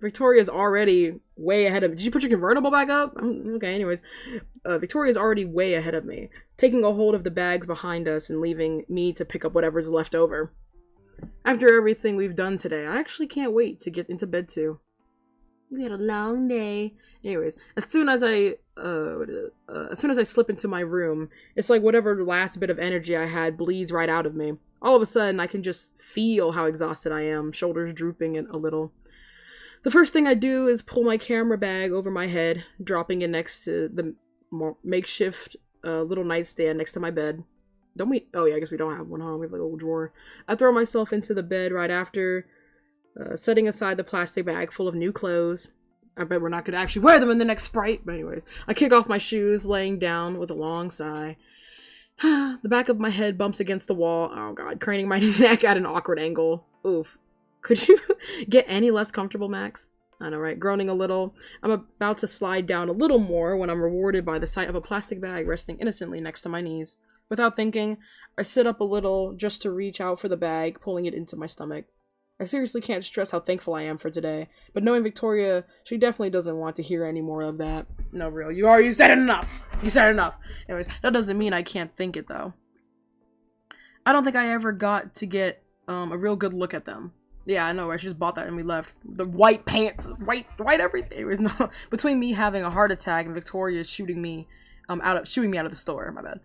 Victoria's already way ahead of me. Did you put your convertible back up? Okay, anyways. Victoria's already way ahead of me, taking a hold of the bags behind us and leaving me to pick up whatever's left over. After everything we've done today, I actually can't wait to get into bed too. We had a long day. Anyways, as soon as I slip into my room, it's like whatever last bit of energy I had bleeds right out of me. All of a sudden, I can just feel how exhausted I am, shoulders drooping a little. The first thing I do is pull my camera bag over my head, dropping it next to the makeshift little nightstand next to my bed. Don't we? Oh yeah, I guess we don't have one, huh? We have like a little drawer. I throw myself into the bed right after, setting aside the plastic bag full of new clothes. I bet we're not going to actually wear them in the next Sprite. But anyways, I kick off my shoes, laying down with a long sigh. The back of my head bumps against the wall. Oh god, craning my neck at an awkward angle. Oof. Could you get any less comfortable, Max? I know, right? Groaning a little. I'm about to slide down a little more when I'm rewarded by the sight of a plastic bag resting innocently next to my knees. Without thinking, I sit up a little just to reach out for the bag, pulling it into my stomach. I seriously can't stress how thankful I am for today, but knowing Victoria, she definitely doesn't want to hear any more of that. No, real. You said it enough! You said it enough! Anyways, that doesn't mean I can't think it, though. I don't think I ever got to get a real good look at them. Yeah, I know, right? She just bought that and we left. The white pants, white everything. It was no between me having a heart attack and Victoria shooting me out of the store. My bad.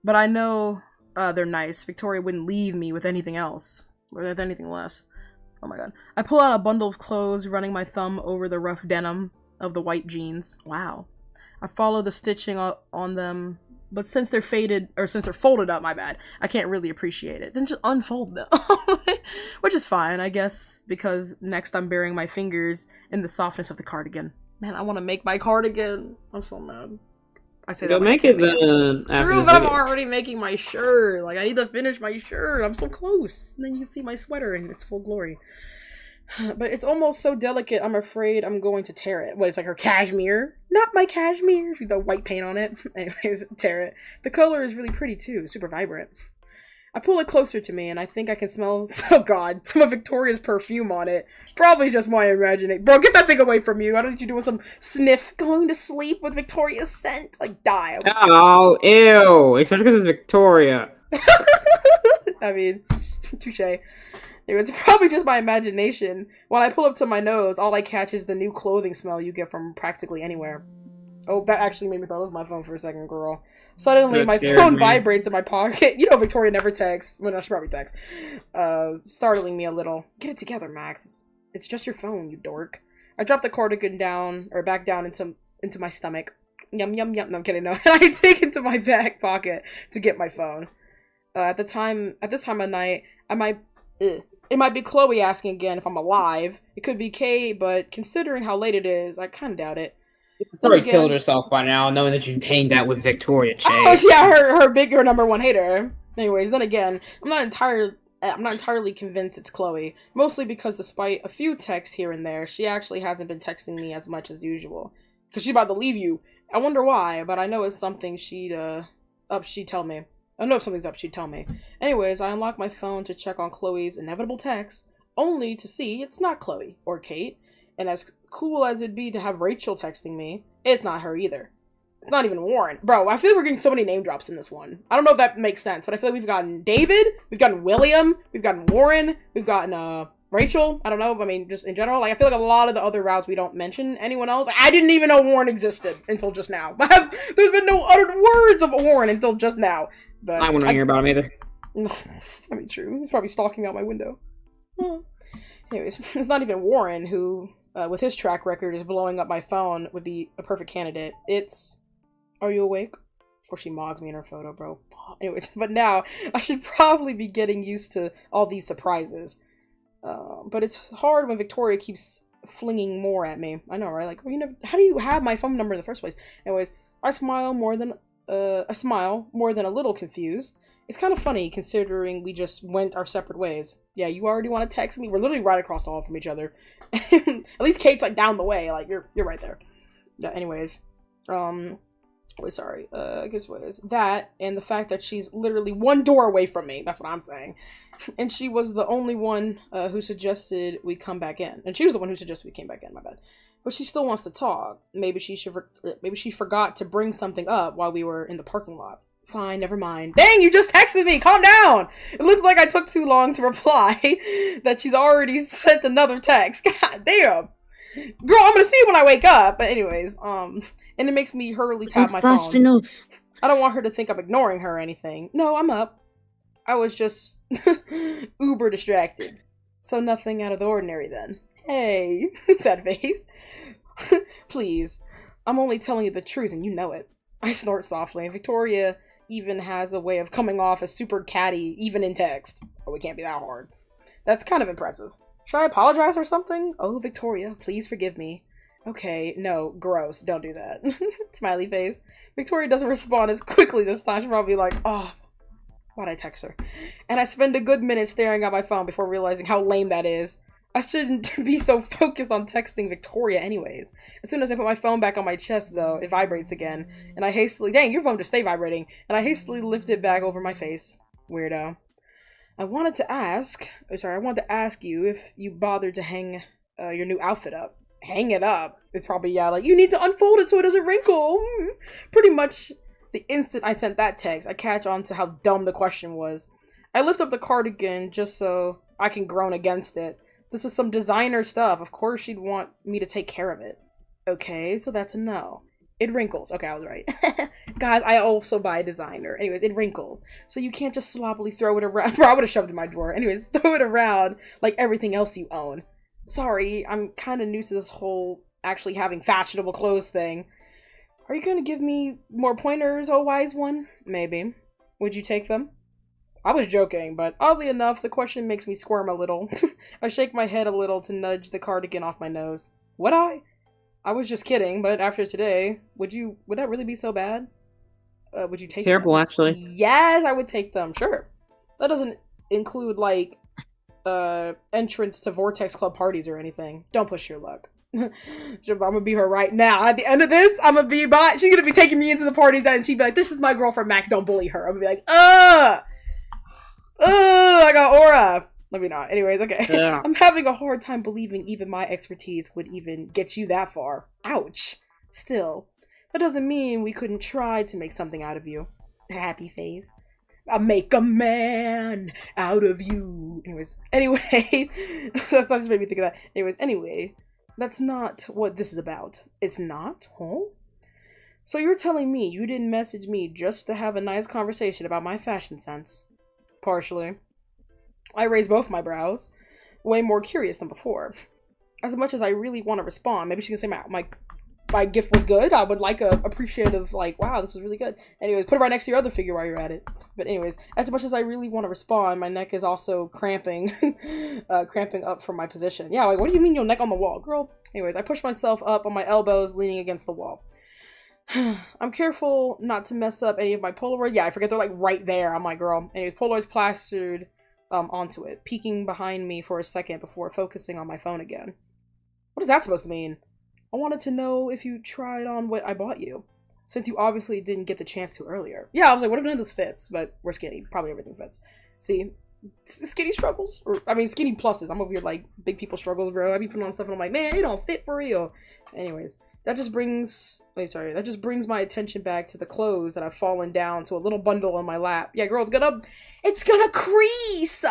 But I know they're nice. Victoria wouldn't leave me with anything else, or with anything less. Oh my god. I pull out a bundle of clothes, running my thumb over the rough denim of the white jeans. Wow. I follow the stitching on them, but since they're folded up, my bad, I can't really appreciate it. Then just unfold them. Which is fine, I guess, because next I'm burying my fingers in the softness of the cardigan. Man, I want to make my cardigan. I'm so mad. I say Go that like make I it can't make it. then. After True, this but I'm video. already making my shirt. Like, I need to finish my shirt. I'm so close. And then you can see my sweater in its full glory. But it's almost so delicate, I'm afraid I'm going to tear it. What, it's like her cashmere? Not my cashmere! With the white paint on it. Anyways, tear it. The color is really pretty too, super vibrant. I pull it closer to me and I think I can smell, oh god, some of Victoria's perfume on it. Probably just my imagination. Bro, get that thing away from you. I don't need you doing some sniff, going to sleep with Victoria's scent. Like, die. Oh, ew. Especially because it's Victoria. I mean, touche. It's probably just my imagination. When I pull up to my nose, all I catch is the new clothing smell you get from practically anywhere. Oh, that actually made me thought of my phone for a second, girl. Suddenly, That my scared phone me. vibrates in my pocket. You know Victoria never texts. Well, no, she probably texts. Startling me a little. Get it together, Max. It's just your phone, you dork. I drop the cardigan down, or back down into my stomach. Yum, yum, yum. No, I'm kidding, no. I take it to my back pocket to get my phone. At this time of night, it might be Chloe asking again if I'm alive. It could be Kay, but considering how late it is, I kind of doubt it. Probably again- killed herself by now, knowing that you hanged out with Victoria Chase. Oh yeah, her number one hater. Anyways, then again, I'm not entirely convinced it's Chloe. Mostly because despite a few texts here and there, she actually hasn't been texting me as much as usual. Cause she's about to leave you. I wonder why, but I know it's something she'd tell me. I know if something's up, she'd tell me. Anyways, I unlock my phone to check on Chloe's inevitable text, only to see it's not Chloe or Kate. And as cool as it'd be to have Rachel texting me, it's not her either. It's not even Warren. Bro, I feel like we're getting so many name drops in this one. I don't know if that makes sense, but I feel like we've gotten David, we've gotten William, we've gotten Warren, we've gotten Rachel. I don't know, I mean, just in general. Like, I feel like a lot of the other routes we don't mention anyone else. I didn't even know Warren existed until just now. There's been no uttered words of Warren until just now. But I wouldn't hear about him either. I mean, true. He's probably stalking out my window. Anyways, it's not even Warren who, with his track record, is blowing up my phone, would be a perfect candidate. It's... Are you awake? Before she mogs me in her photo, bro. Anyways, but now, I should probably be getting used to all these surprises. But it's hard when Victoria keeps flinging more at me. I know, right? Like, how do you have my phone number in the first place? Anyways, I smile more than a little confused. It's kind of funny considering we just went our separate ways. Yeah, you already want to text me? We're literally right across the hall from each other. At least Kate's like down the way. Like, you're right there. Anyways, I guess what is that, and the fact that she's literally one door away from me. That's what I'm saying. And she was the only one who suggested we come back in. And she was the one who suggested we came back in, my bad. But she still wants to talk. Maybe she forgot to bring something up while we were in the parking lot. Fine, never mind. Dang, you just texted me! Calm down! It looks like I took too long to reply. That she's already sent another text. God damn! Girl, I'm gonna see it when I wake up! But anyways, and it makes me hurriedly tap my phone. Fast enough. I don't want her to think I'm ignoring her or anything. No, I'm up. I was just uber distracted. So nothing out of the ordinary then. Hey, sad face. Please, I'm only telling you the truth and you know it. I snort softly, and Victoria even has a way of coming off as super catty, even in text. Oh, it can't be that hard. That's kind of impressive. Should I apologize or something? Oh, Victoria, please forgive me. Okay, no, gross, don't do that. Smiley face. Victoria doesn't respond as quickly this time. She's probably like, oh, why'd I text her? And I spend a good minute staring at my phone before realizing how lame that is. I shouldn't be so focused on texting Victoria anyways. As soon as I put my phone back on my chest, though, it vibrates again. And I hastily... Dang, your phone just stay vibrating. And I hastily lift it back over my face. Weirdo. I wanted to ask you if you bothered to hang your new outfit up. Hang it up? It's probably, yeah, like, you need to unfold it so it doesn't wrinkle. Pretty much the instant I sent that text, I catch on to how dumb the question was. I lift up the cardigan just so I can groan against it. This is some designer stuff. Of course she'd want me to take care of it. Okay, so that's a no. It wrinkles. Okay, I was right. Guys, I also buy designer. Anyways, it wrinkles. So you can't just sloppily throw it around. Bro, I would have shoved it in my drawer. Anyways, throw it around like everything else you own. Sorry, I'm kind of new to this whole actually having fashionable clothes thing. Are you going to give me more pointers, oh wise one? Maybe. Would you take them? I was joking, but oddly enough, the question makes me squirm a little. I shake my head a little to nudge the cardigan off my nose. Would I? I was just kidding, but after today, would that really be so bad? Would you take Terrible, them? actually. Yes, I would take them. Sure. That doesn't include like entrance to Vortex Club parties or anything. Don't push your luck. I'm gonna be her right now. At the end of this, I'm gonna be by. She's gonna be taking me into the parties, and she'd be like, "This is my girlfriend, Max. Don't bully her." I'm gonna be like, I got aura. Let me not. Anyways, okay. Yeah. I'm having a hard time believing even my expertise would even get you that far. Ouch. Still, that doesn't mean we couldn't try to make something out of you. Happy face. I'll make a man out of you. Anyway, that's not just made me think of that. Anyway, that's not what this is about. It's not, huh? So you're telling me you didn't message me just to have a nice conversation about my fashion sense? Partially. I raised both my brows, way more curious than before. As much as I really want to respond, maybe she can say my gift was good. I would like a appreciative, like, wow, this was really good. Anyways, put it right next to your other figure while you're at it. But anyways, as much as I really want to respond, my neck is also cramping, cramping up from my position. Yeah, like, what do you mean your neck on the wall, girl? Anyways, I push myself up on my elbows, leaning against the wall. I'm careful not to mess up any of my Polaroid. Yeah, I forget they're like right there. I'm like, girl. Anyways, Polaroid's plastered onto it, peeking behind me for a second before focusing on my phone again. What is that supposed to mean? I wanted to know if you tried on what I bought you, since you obviously didn't get the chance to earlier. Yeah, I was like, what if none of this fits? But we're skinny. Probably everything fits. See? Skinny struggles? Skinny pluses. I'm over here like, big people struggles, bro. I be putting on stuff and I'm like, man, it don't fit for real. Anyways, that just brings my attention back to the clothes that I've fallen down to a little bundle on my lap. Yeah, girl, it's gonna crease!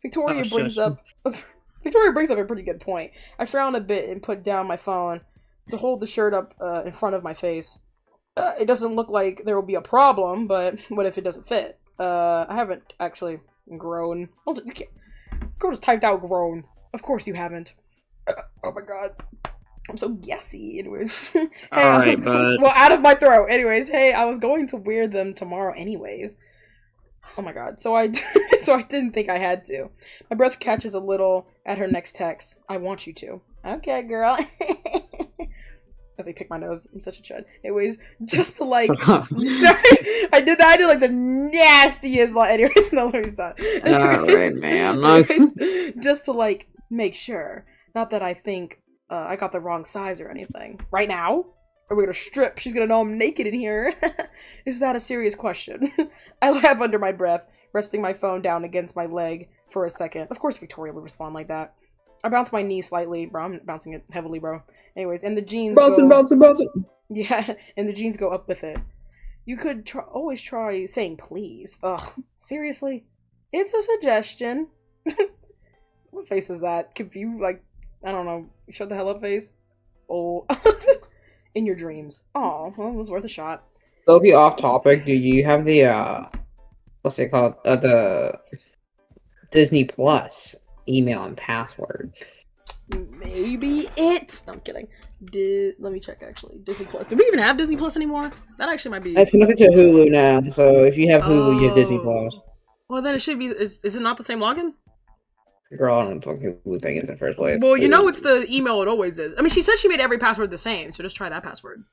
Victoria brings up a pretty good point. I frown a bit and put down my phone to hold the shirt up in front of my face. It doesn't look like there will be a problem, but what if it doesn't fit? I haven't actually grown. Hold it, you can't. Girl just typed out grown. Of course you haven't. Oh my god. I'm so gassy. Anyways. Hey, Alright, bud. Well, out of my throat. Anyways, hey, I was going to wear them tomorrow anyways. Oh my god. So I didn't think I had to. My breath catches a little at her next text. I want you to. Okay, girl. As they pick my nose. I'm such a chud. Anyways, just to like I did like the nastiest like anyways, no, let me stop. Alright, man. Anyways, just to like make sure. Not that I think I got the wrong size or anything. Right now? Are we gonna strip? She's gonna know I'm naked in here. Is that a serious question? I laugh under my breath, resting my phone down against my leg for a second. Of course Victoria would respond like that. I bounce my knee slightly, bro. I'm bouncing it heavily, bro. Anyways, and the jeans Bouncing. Yeah, and the jeans go up with it. You could always try saying please. Ugh, seriously? It's a suggestion. What face is that? Confused, like, I don't know. Shut the hell up face. Oh. In your dreams. Oh, well, it was worth a shot. Totally off topic. Do you have the what's it called? The Disney Plus email and password? Maybe it's. No, I'm kidding. Let me check actually. Disney Plus. Do we even have Disney Plus anymore? That actually might be. It's connected to Hulu now, so if you have Hulu, you have Disney Plus. Well, then it should be. Is it not the same login? Girl, I don't fucking Hulu thing in the first place. Well, you know it's the email it always is. I mean, she said she made every password the same, so just try that password.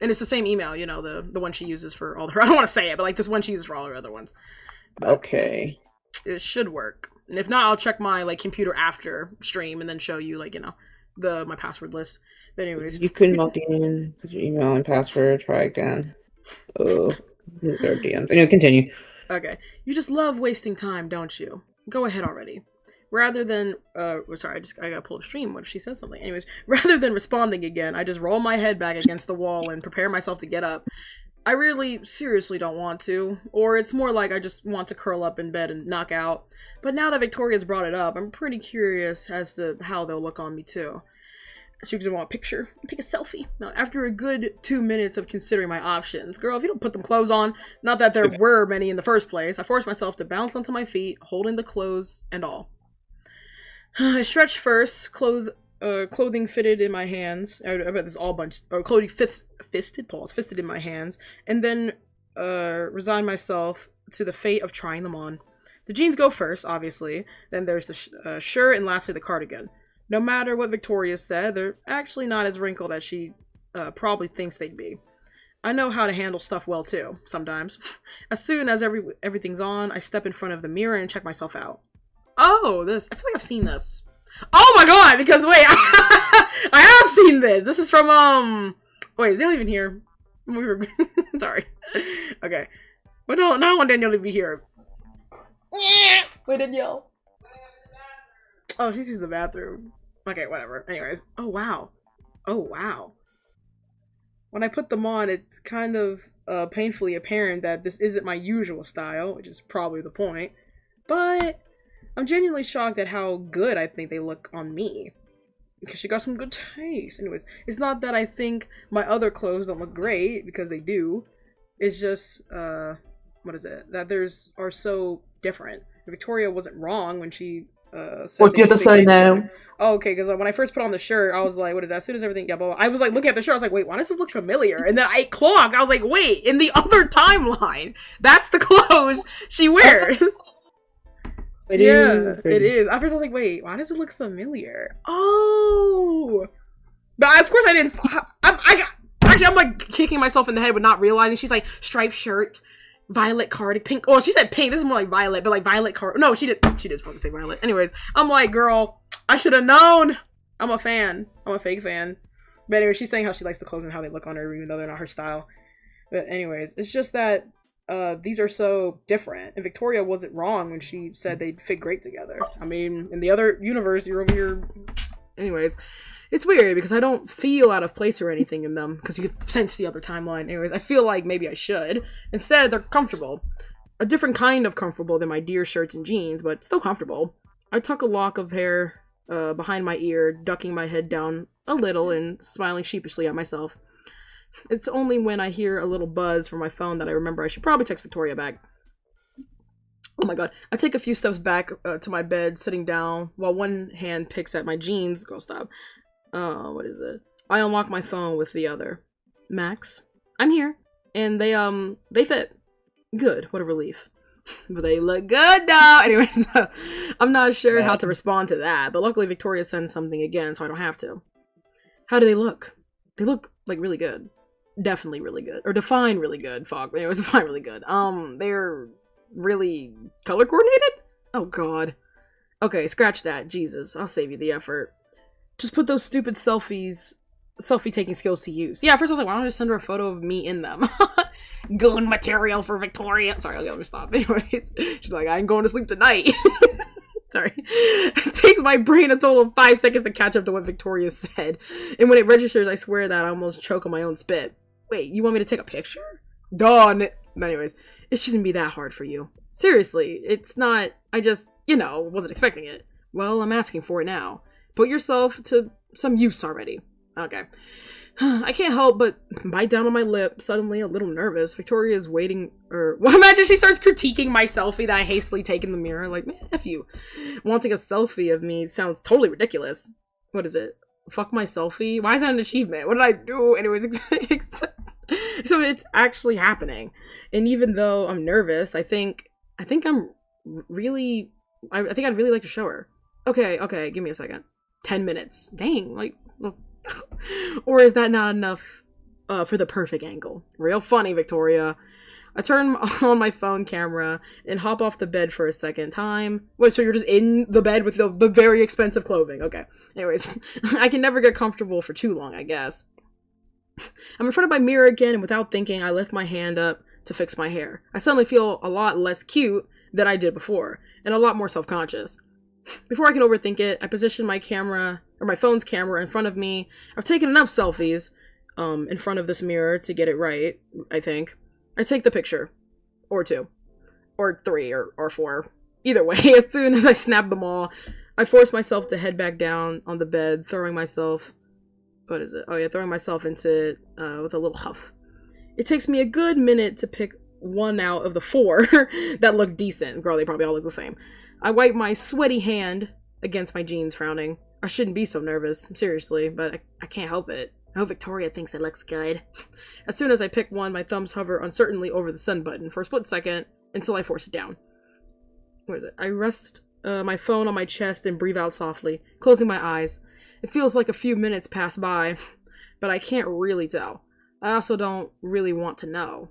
And it's the same email, you know, the one she uses for all her. I don't want to say it, but like this one she uses for all her other ones. But okay. It should work. And if not, I'll check my like computer after stream and then show you like, you know, my password list. But anyways. You couldn't log in with your email and password, try again. Oh, there are DMs. Anyway, continue. Okay. You just love wasting time, don't you? Go ahead already. Rather than, sorry, I gotta pull the stream. What if she said something? Anyways, rather than responding again, I just roll my head back against the wall and prepare myself to get up. I really, seriously don't want to. Or it's more like I just want to curl up in bed and knock out. But now that Victoria's brought it up, I'm pretty curious as to how they'll look on me too. She just want a picture. Take a selfie. Now, after a good 2 minutes of considering my options, girl, if you don't put them clothes on, not that there were many in the first place, I forced myself to bounce onto my feet, holding the clothes and all. I stretched first, clothing fitted in my hands. I bet this all bunch, or clothing fisted in my hands, and then resigned myself to the fate of trying them on. The jeans go first, obviously. Then there's the shirt, and lastly the cardigan. No matter what Victoria said, they're actually not as wrinkled as she probably thinks they'd be. I know how to handle stuff well too, sometimes. As soon as everything's on, I step in front of the mirror and check myself out. Oh, this. I feel like I've seen this. Oh my god, because wait, I have seen this. This is from, wait, is Daniel even here? Sorry. Okay. But no, I want Danielle to be here. Wait, Danielle. Oh, she's using the bathroom. Okay, whatever. Anyways. Oh, wow. Oh, wow. When I put them on, it's kind of painfully apparent that this isn't my usual style, which is probably the point. But I'm genuinely shocked at how good I think they look on me. Because she got some good taste. Anyways, it's not that I think my other clothes don't look great, because they do. It's just, what is it? That theirs are so different. Victoria wasn't wrong when she said what do you have to say now? Oh, okay, because when I first put on the shirt, I was like, what is that? As soon as everything got blah, blah, I was like looking at the shirt, I was like, wait, why does this look familiar? And then I clocked, I was like, wait, in the other timeline, that's the clothes she wears. It is. At first I was like, wait, why does it look familiar? Oh! But of course I didn't, I'm like kicking myself in the head with not realizing. She's like, striped shirt, violet card, pink. Oh, she said pink. This is more like violet, but like violet card. No, she did fucking say violet. Anyways, I'm like, girl, I should have known. I'm a fan. I'm a fake fan. But anyway, she's saying how she likes the clothes and how they look on her, even though they're not her style. But anyways, it's just that these are so different. And Victoria wasn't wrong when she said they'd fit great together. I mean, in the other universe, you're over here. Anyways, it's weird because I don't feel out of place or anything in them because you can sense the other timeline. Anyways, I feel like maybe I should. Instead, they're comfortable. A different kind of comfortable than my dear shirts and jeans, but still comfortable. I tuck a lock of hair behind my ear, ducking my head down a little and smiling sheepishly at myself. It's only when I hear a little buzz from my phone that I remember I should probably text Victoria back. Oh my god. I take a few steps back to my bed, sitting down, while one hand picks at my jeans. Girl, stop. What is it? I unlock my phone with the other. Max, I'm here. And they fit. Good. What a relief. But they look good though. Anyways, no, I'm not sure how to respond to that, but luckily Victoria sends something again, so I don't have to. How do they look? They look like really good. Definitely really good. Or define really good. Fuck. It was define really good. They're really color coordinated? Oh god. Okay, scratch that. Jesus, I'll save you the effort. Just put those stupid selfie taking skills to use. Yeah, at first I was like, why don't I just send her a photo of me in them? Goon material for Victoria. Sorry, I'll let me stop. Anyways, she's like, I ain't going to sleep tonight. Sorry. It takes my brain a total of 5 seconds to catch up to what Victoria said. And when it registers, I swear that I almost choke on my own spit. Wait, you want me to take a picture? Dawn. Anyways, it shouldn't be that hard for you. Seriously, it's not, I just, wasn't expecting it. Well, I'm asking for it now. Put yourself to some use already. Okay. I can't help but bite down on my lip, suddenly a little nervous. Victoria is waiting, well, imagine she starts critiquing my selfie that I hastily take in the mirror. Like, man, F you. Wanting a selfie of me sounds totally ridiculous. What is it? Fuck my selfie? Why is that an achievement? What did I do? Anyways, so it's actually happening. And even though I'm nervous, I think I'm really, I think I'd really like to show her. Okay, give me a second. 10 minutes. Dang, like, or is that not enough for the perfect angle? Real funny, Victoria. I turn on my phone camera and hop off the bed for a second time. Wait, so you're just in the bed with the very expensive clothing? Okay. Anyways, I can never get comfortable for too long, I guess. I'm in front of my mirror again, and without thinking, I lift my hand up to fix my hair. I suddenly feel a lot less cute than I did before, and a lot more self-conscious. Before I can overthink it, I position my phone's camera in front of me. I've taken enough selfies in front of this mirror to get it right, I think. I take the picture. Or 2. Or 3, or 4. Either way, as soon as I snap them all, I force myself to head back down on the bed, throwing myself into it with a little huff. It takes me a good minute to pick one out of the 4 that look decent. Girl, they probably all look the same. I wipe my sweaty hand against my jeans, frowning. I shouldn't be so nervous, seriously, but I can't help it. I hope Victoria thinks it looks good. As soon as I pick one, my thumbs hover uncertainly over the send button for a split second until I force it down. What is it? I rest my phone on my chest and breathe out softly, closing my eyes. It feels like a few minutes pass by, but I can't really tell. I also don't really want to know.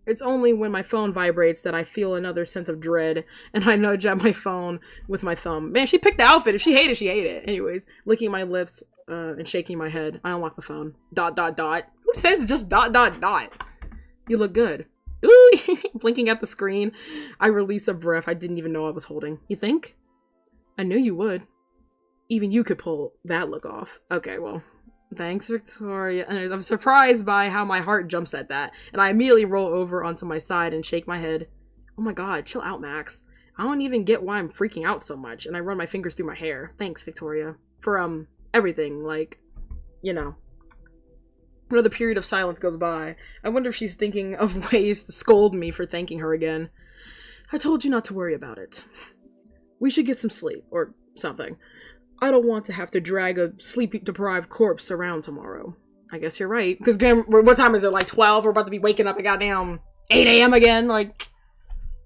It's only when my phone vibrates that I feel another sense of dread, and I nudge at my phone with my thumb. Man, she picked the outfit. If she hated it, she hated it. Anyways, licking my lips and shaking my head, I unlock the phone. ... Who says just ... You look good. Ooh, blinking at the screen. I release a breath I didn't even know I was holding. You think? I knew you would. Even you could pull that look off. Okay, well, thanks, Victoria. And I'm surprised by how my heart jumps at that. And I immediately roll over onto my side and shake my head. Oh my god, chill out, Max. I don't even get why I'm freaking out so much. And I run my fingers through my hair. Thanks, Victoria. For, everything. Like, you know. Another period of silence goes by. I wonder if she's thinking of ways to scold me for thanking her again. I told you not to worry about it. We should get some sleep, or something. I don't want to have to drag a sleep-deprived corpse around tomorrow. I guess you're right. Because, what time is it? Like 12? We're about to be waking up at goddamn 8 a.m. again? Like,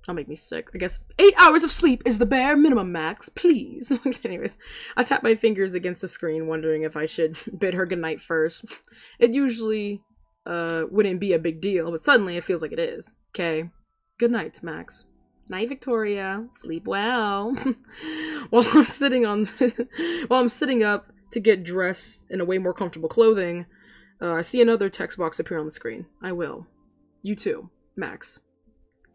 that'll make me sick. I guess 8 hours of sleep is the bare minimum, Max. Please. Anyways, I tap my fingers against the screen, wondering if I should bid her goodnight first. It usually wouldn't be a big deal, but suddenly it feels like it is. Okay. Good night, Max. Night, Victoria. Sleep well. While I'm sitting up to get dressed in a way more comfortable clothing, I see another text box appear on the screen. I will. You too, Max.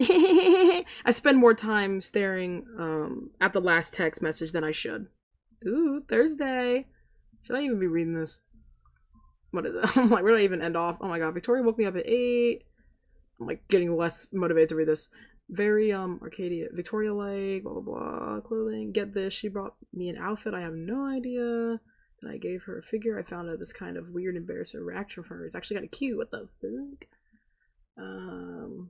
I spend more time staring at the last text message than I should. Ooh, Thursday. Should I even be reading this? What is it? I'm like, where do I even end off? Oh my god, Victoria woke me up at 8. I'm like getting less motivated to read this. Very Arcadia, Victoria like blah blah blah clothing. Get this, she brought me an outfit. I have no idea that I gave her a figure. I found out this kind of weird, embarrassing reaction from her. It's actually kind of cute. What the fuck?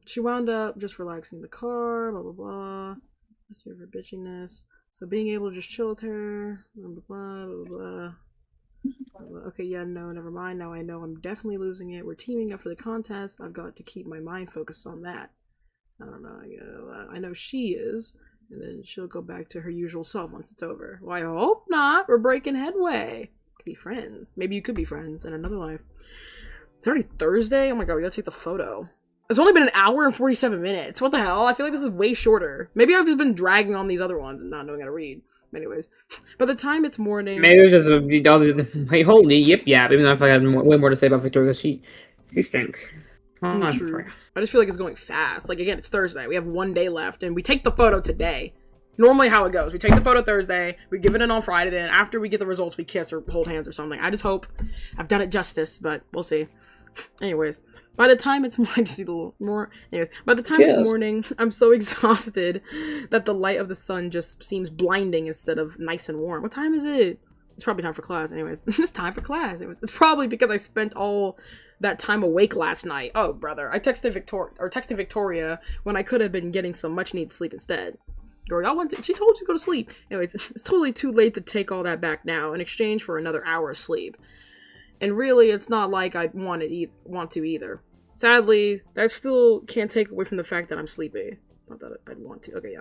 She wound up just relaxing in the car. Blah blah blah. Let's do her bitchiness. So being able to just chill with her. Blah blah blah blah blah. Okay, yeah, no, never mind. Now I know I'm definitely losing it. We're teaming up for the contest. I've got to keep my mind focused on that. I don't know. I know she is, and then she'll go back to her usual self once it's over. Well, I hope not. We're breaking headway. Could be friends. Maybe you could be friends in another life. It's already Thursday. Oh my god, we gotta take the photo. It's only been an hour and 47 minutes. What the hell? I feel like this is way shorter. Maybe I've just been dragging on these other ones and not knowing how to read. Anyways, by the time it's morning, maybe it was just wait, holy yip yap. Even though I feel like I had way more to say about Victoria, she stinks. True. I just feel like it's going fast. Like, again, it's Thursday. We have 1 day left, and we take the photo today. Normally how it goes. We take the photo Thursday, we give it in on Friday, then after we get the results, we kiss or hold hands or something. I just hope I've done it justice, but we'll see. Anyways, by the time it's morning, see the little more. Anyways, by the time it's morning, I'm so exhausted that the light of the sun just seems blinding instead of nice and warm. What time is it? It's probably time for class. Anyways, it's time for class. It's probably because I spent all that time awake last night. Oh, brother, I texted Victoria when I could have been getting some much needed sleep instead. Girl, she told you to go to sleep. Anyways, it's totally too late to take all that back now in exchange for another hour of sleep. And really, it's not like I want to either. Sadly, that still can't take away from the fact that I'm sleepy. Not that I'd want to. Okay, yeah.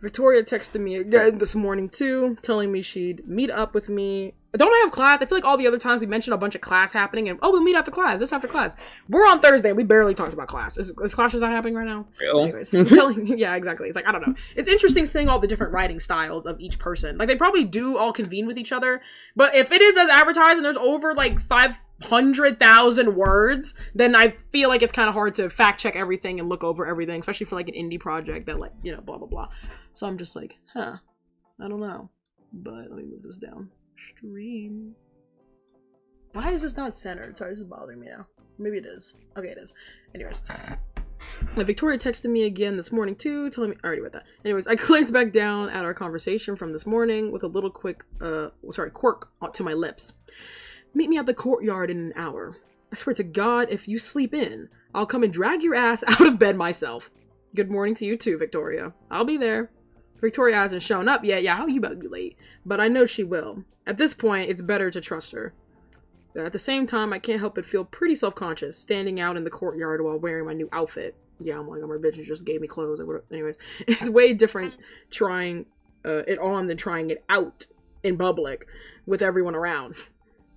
Victoria texted me again this morning too, telling me she'd meet up with me. Don't I have class? I feel like all the other times we mentioned a bunch of class happening and, oh, we'll meet after class, this after class. We're on Thursday and we barely talked about class. Is class just not happening right now? Anyways, yeah, exactly. It's like, I don't know. It's interesting seeing all the different writing styles of each person. Like, they probably do all convene with each other, but if it is as advertised and there's over like 500,000 words, then I feel like it's kind of hard to fact check everything and look over everything, especially for like an indie project that, like, you know, blah blah blah. So I'm just like, I don't know. But let me move this down. Stream. Why is this not centered? Sorry, this is bothering me now. Maybe it is. Okay, it is. Anyways. Victoria texted me again this morning too, telling me I already read that. Anyways, I glanced back down at our conversation from this morning with a little quirk to my lips. Meet me at the courtyard in an hour. I swear to God, if you sleep in, I'll come and drag your ass out of bed myself. Good morning to you too, Victoria. I'll be there. Victoria hasn't shown up yet. Yeah, how you better be late. But I know she will. At this point, it's better to trust her. At the same time, I can't help but feel pretty self-conscious standing out in the courtyard while wearing my new outfit. Yeah, I'm like, oh, my bitch just gave me clothes. Anyways, it's way different trying it on than trying it out in public with everyone around.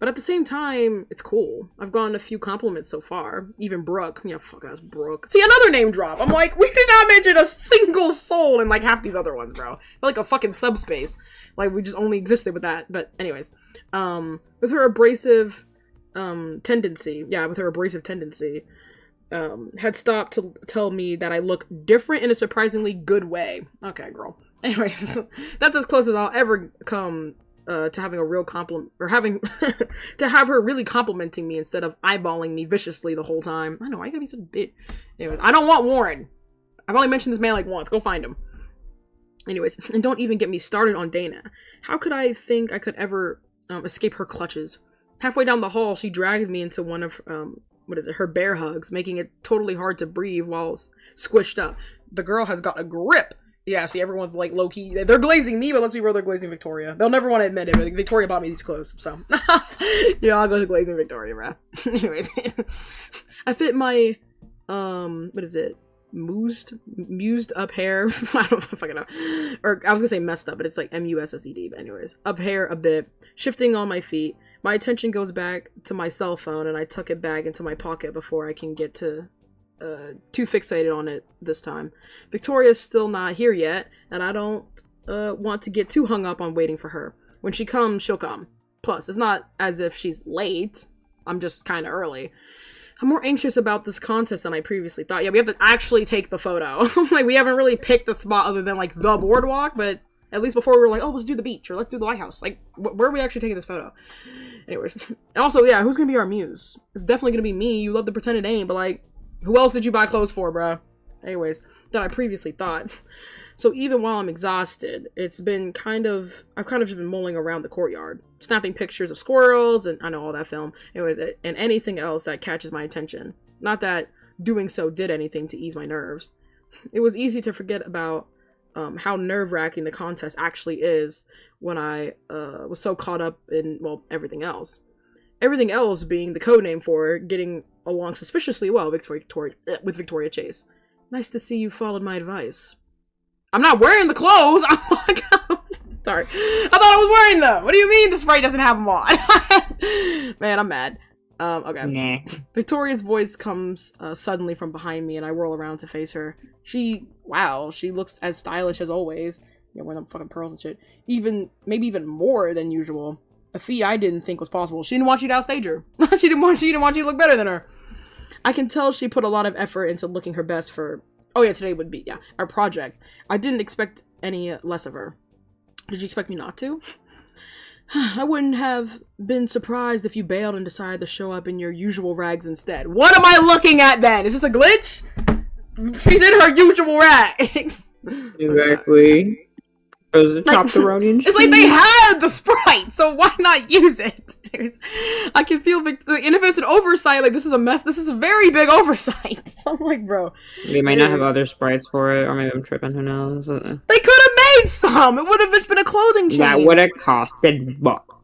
But at the same time, it's cool. I've gotten a few compliments so far. Even Brooke. Yeah, fuck ass Brooke. See, another name drop. I'm like, we did not mention a single soul in like half these other ones, bro. Like a fucking subspace. Like we just only existed with that. But anyways, with her abrasive tendency, had stopped to tell me that I look different in a surprisingly good way. Okay, girl. Anyways, that's as close as I'll ever come to having a real compliment, or having to have her really complimenting me instead of eyeballing me viciously the whole time. I know, I gotta be such a bitch. Anyways, I don't want Warren. I've only mentioned this man like once. Go find him. Anyways, and don't even get me started on Dana. How could I think I could ever escape her clutches? Halfway down the hall, she dragged me into one of her bear hugs, making it totally hard to breathe while squished up. The girl has got a grip. Yeah, see, everyone's like low-key. They're glazing me, but let's be real, they're glazing Victoria. They'll never want to admit it, but Victoria bought me these clothes, so. Yeah, I'll go to glazing Victoria, bro. Anyways. I fit my, mused up hair. I don't fucking know. Or, I was gonna say messed up, but it's like M-U-S-S-E-D, but anyways. Up hair a bit, shifting on my feet. My attention goes back to my cell phone, and I tuck it back into my pocket before I can get to too fixated on it this time. Victoria's still not here yet, and I don't want to get too hung up on waiting for her. When she comes, she'll come. Plus, it's not as if she's late. I'm just kind of early. I'm more anxious about this contest than I previously thought. Yeah, we have to actually take the photo. Like, we haven't really picked a spot other than, like, the boardwalk, but at least before we were like, oh, let's do the beach, or let's do the lighthouse. Like, where are we actually taking this photo? Anyways. And also, yeah, who's gonna be our muse? It's definitely gonna be me. You love the pretended name, but, like, who else did you buy clothes for, bruh? Anyways, than I previously thought. So even while I'm exhausted, I've kind of just been mulling around the courtyard, snapping pictures of squirrels, and I know all that film, anyways, and anything else that catches my attention. Not that doing so did anything to ease my nerves. It was easy to forget about how nerve-wracking the contest actually is when I was so caught up in, well, everything else. Everything else being the codename for getting along suspiciously well with Victoria Chase. Nice to see you followed my advice. I'm not wearing the clothes! Oh my god! Sorry. I thought I was wearing them! What do you mean the Sprite doesn't have them on? Man, I'm mad. Okay. Nah. Victoria's voice comes suddenly from behind me, and I whirl around to face her. She looks as stylish as always. You know, wearing them fucking pearls and shit. Maybe even more than usual. A feat I didn't think was possible. She didn't want you to outstage her. She didn't want you to look better than her. I can tell she put a lot of effort into looking her best for, today would be, our project. I didn't expect any less of her. Did you expect me not to? I wouldn't have been surprised if you bailed and decided to show up in your usual rags instead. What am I looking at then? Is this a glitch? She's in her usual rags. Exactly. Chop-the-roni. It's like they had the Sprite, so why not use it? I can feel, and if it's an oversight, like, this is a mess, this is a very big oversight. So I'm like, bro. They might not have other Sprites for it, or maybe I'm tripping, who knows? They could have made some! It would have just been a clothing change. That would have costed bucks.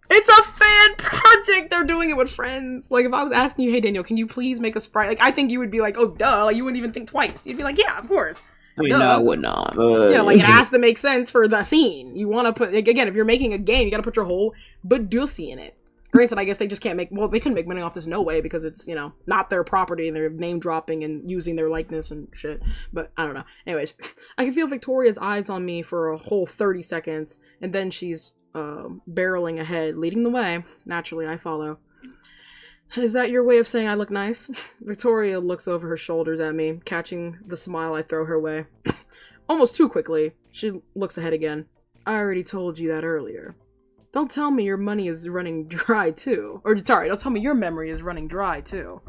It's a fan project! They're doing it with friends. Like, if I was asking you, hey, Daniel, can you please make a Sprite? Like, I think you would be like, oh, duh. Like, you wouldn't even think twice. You'd be like, yeah, of course. I mean, no, I would not. Yeah, like, it has to make sense for the scene. You want to put, like, again, if you're making a game, you gotta put your whole Badoosie in it. Granted, I guess they just can't make, well, they couldn't make money off this no way because it's, you know, not their property and they're name dropping and using their likeness and shit. But I don't know. Anyways, I can feel Victoria's eyes on me for a whole 30 seconds and then she's barreling ahead, leading the way. Naturally, I follow. Is that your way of saying I look nice? Victoria looks over her shoulders at me, catching the smile I throw her way. Almost too quickly, she looks ahead again. I already told you that earlier. Don't tell me your money is running dry too. Or, sorry, don't tell me your memory is running dry too.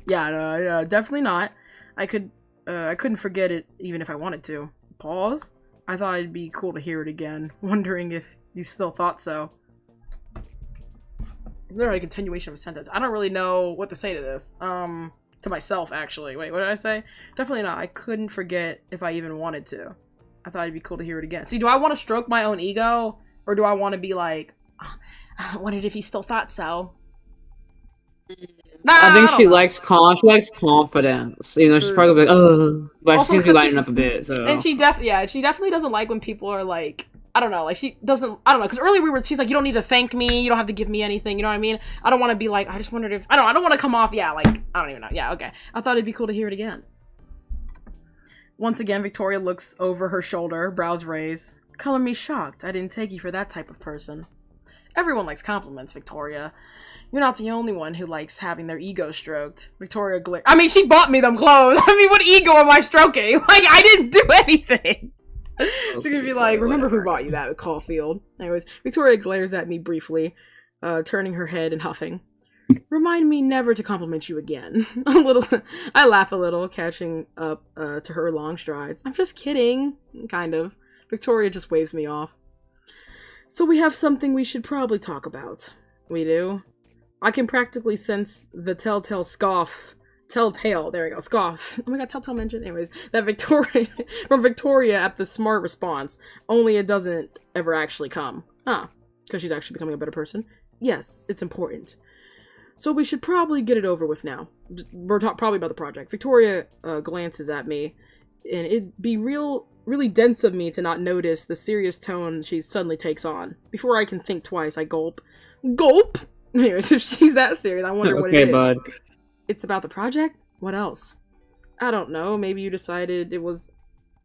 Yeah, definitely not. I couldn't forget it even if I wanted to. Pause? I thought it'd be cool to hear it again, wondering if you still thought so. Literally a continuation of a sentence. I don't really know what to say to this. To myself, actually. Wait, what did I say? Definitely not. I couldn't forget if I even wanted to. I thought it'd be cool to hear it again. See, do I want to stroke my own ego? Or do I want to be like, I wondered if you still thought so? Nah, I think she don't know. likes confidence. You know, she's True. probably like, but Also she seems to be because lighting up a bit. So and she definitely doesn't like when people are like, I don't know, like she doesn't, I don't know, because earlier she's like, you don't need to thank me, you don't have to give me anything, you know what I mean? I don't want to be like, I just wondered if, I don't want to come off, yeah, like, I don't even know, yeah, okay. I thought it'd be cool to hear it again. Once again, Victoria looks over her shoulder, brows raised. Color me shocked, I didn't take you for that type of person. Everyone likes compliments, Victoria. You're not the only one who likes having their ego stroked. Victoria glared. I mean, she bought me them clothes. I mean, what ego am I stroking? Like, I didn't do anything. She's gonna be like, remember who bought you that at Caulfield? Anyways, Victoria glares at me briefly, turning her head and huffing. Remind me never to compliment you again. I laugh a little, catching up to her long strides. I'm just kidding, kind of. Victoria just waves me off. So we have something we should probably talk about. We do? I can practically sense the telltale scoff. There we go, scoff. Oh my god, telltale mention. Anyways, that from Victoria at the smart response. Only it doesn't ever actually come. Because she's actually becoming a better person. Yes, it's important. So we should probably get it over with now. We're probably about the project. Victoria glances at me, and it'd be really dense of me to not notice the serious tone she suddenly takes on. Before I can think twice, I gulp. Gulp? Anyways, if she's that serious, I wonder what it is. Bud. It's about the project? What else? I don't know. Maybe you decided it was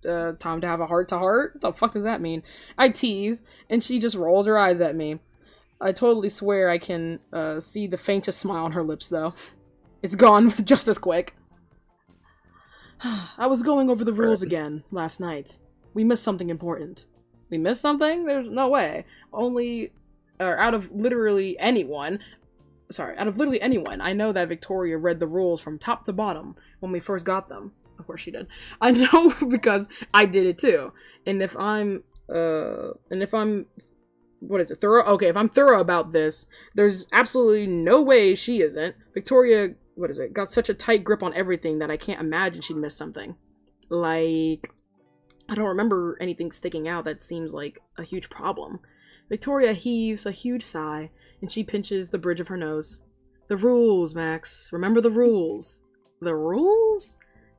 time to have a heart-to-heart? What the fuck does that mean? I tease, and she just rolls her eyes at me. I totally swear I can see the faintest smile on her lips, though. It's gone just as quick. I was going over the rules again last night. We missed something important. We missed something? There's no way. Out of literally anyone, I know that Victoria read the rules from top to bottom when we first got them. Of course she did. I know because I did it too. And if I'm thorough? Okay, if I'm thorough about this, there's absolutely no way she isn't. Victoria, got such a tight grip on everything that I can't imagine she'd miss something. Like, I don't remember anything sticking out that seems like a huge problem. Victoria heaves a huge sigh, and she pinches the bridge of her nose. The rules, Max. Remember the rules. The rules?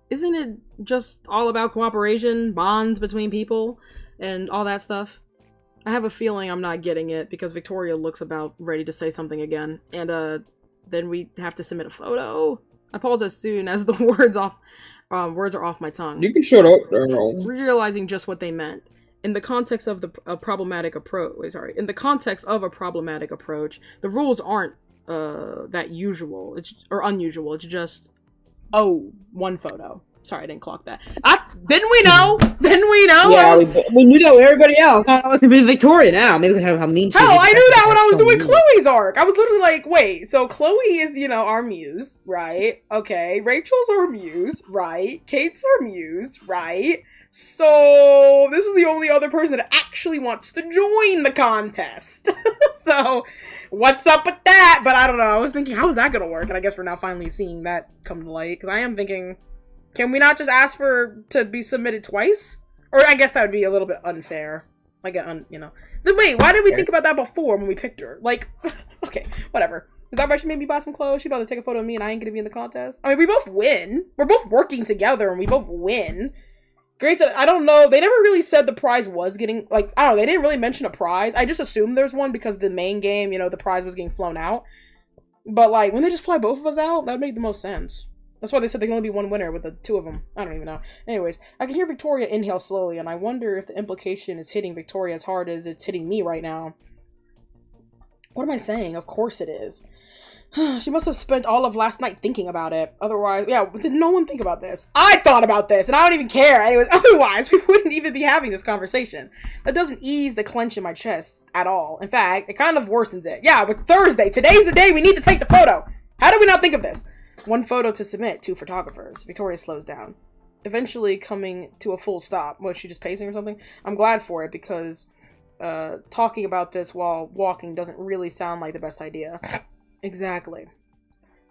Isn't it just all about cooperation, bonds between people, and all that stuff? I have a feeling I'm not getting it, because Victoria looks about ready to say something again, and then we have to submit a photo. I pause as soon as the words are off my tongue. You can shut up, girl. Realizing just what they meant. In the context of a problematic approach, the rules aren't that usual. Or unusual. It's just one photo. Sorry, I didn't clock that. Didn't we know? Yeah, we knew that with everybody else. It's gonna be Victoria now. Maybe we have how mean she is. Hell, I knew that when I was doing Chloe's arc. I was literally like, wait, so Chloe is, our muse, right? Okay, Rachel's our muse, right? Kate's our muse, right? So this is the only other person that actually wants to join the contest. So what's up with that? But I don't know. I was thinking, how's that gonna work? And I guess we're now finally seeing that come to light. Because I am thinking, can we not just ask to be submitted twice? Or I guess that would be a little bit unfair. Like, Then wait, why didn't we think about that before when we picked her? Like, okay, whatever. Is that why she made me buy some clothes? She about to take a photo of me and I ain't gonna be in the contest? I mean, we both win. We're both working together and we both win. Great. I don't know. They never really said the prize was getting, I don't know. They didn't really mention a prize. I just assumed there's one because the main game, the prize was getting flown out. But, when they just fly both of us out, that would make the most sense. That's why they said there can only be one winner with the two of them. I don't even know. Anyways, I can hear Victoria inhale slowly, and I wonder if the implication is hitting Victoria as hard as it's hitting me right now. What am I saying? Of course it is. She must have spent all of last night thinking about it. Otherwise, did no one think about this? I thought about this, and I don't even care. Anyways, otherwise, we wouldn't even be having this conversation. That doesn't ease the clench in my chest at all. In fact, it kind of worsens it. Yeah, but Thursday. Today's the day we need to take the photo. How did we not think of this? One photo to submit, 2 photographers. Victoria slows down, eventually coming to a full stop. Was she just pacing or something? I'm glad for it, because talking about this while walking doesn't really sound like the best idea. Exactly.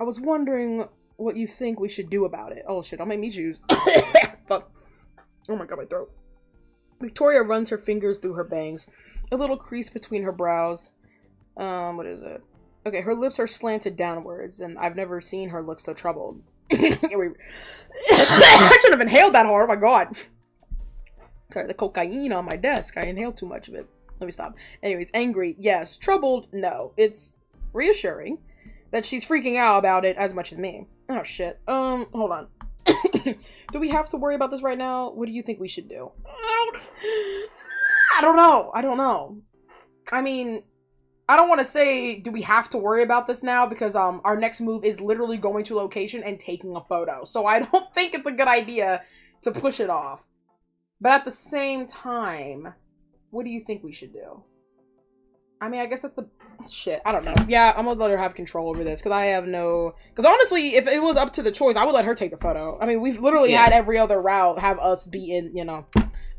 I was wondering what you think we should do about it. Oh shit, don't make me choose. Fuck. Oh my god, my throat. Victoria runs her fingers through her bangs. A little crease between her brows. What is it? Okay, her lips are slanted downwards, and I've never seen her look so troubled. I shouldn't have inhaled that hard, oh my god. Sorry, the cocaine on my desk. I inhaled too much of it. Let me stop. Anyways, angry, yes. Troubled, no. It's reassuring that she's freaking out about it as much as me. Oh shit. Hold on. Do we have to worry about this right now? What do you think we should do? I don't know. I mean, I don't want to say, do we have to worry about this now? Because, our next move is literally going to a location and taking a photo. So I don't think it's a good idea to push it off. But at the same time, what do you think we should do? I mean, I guess that's the shit. I don't know. Yeah, I'm gonna let her have control over this because I have no. Because honestly, if it was up to the choice, I would let her take the photo. I mean, we've literally had every other route have us be in. You know,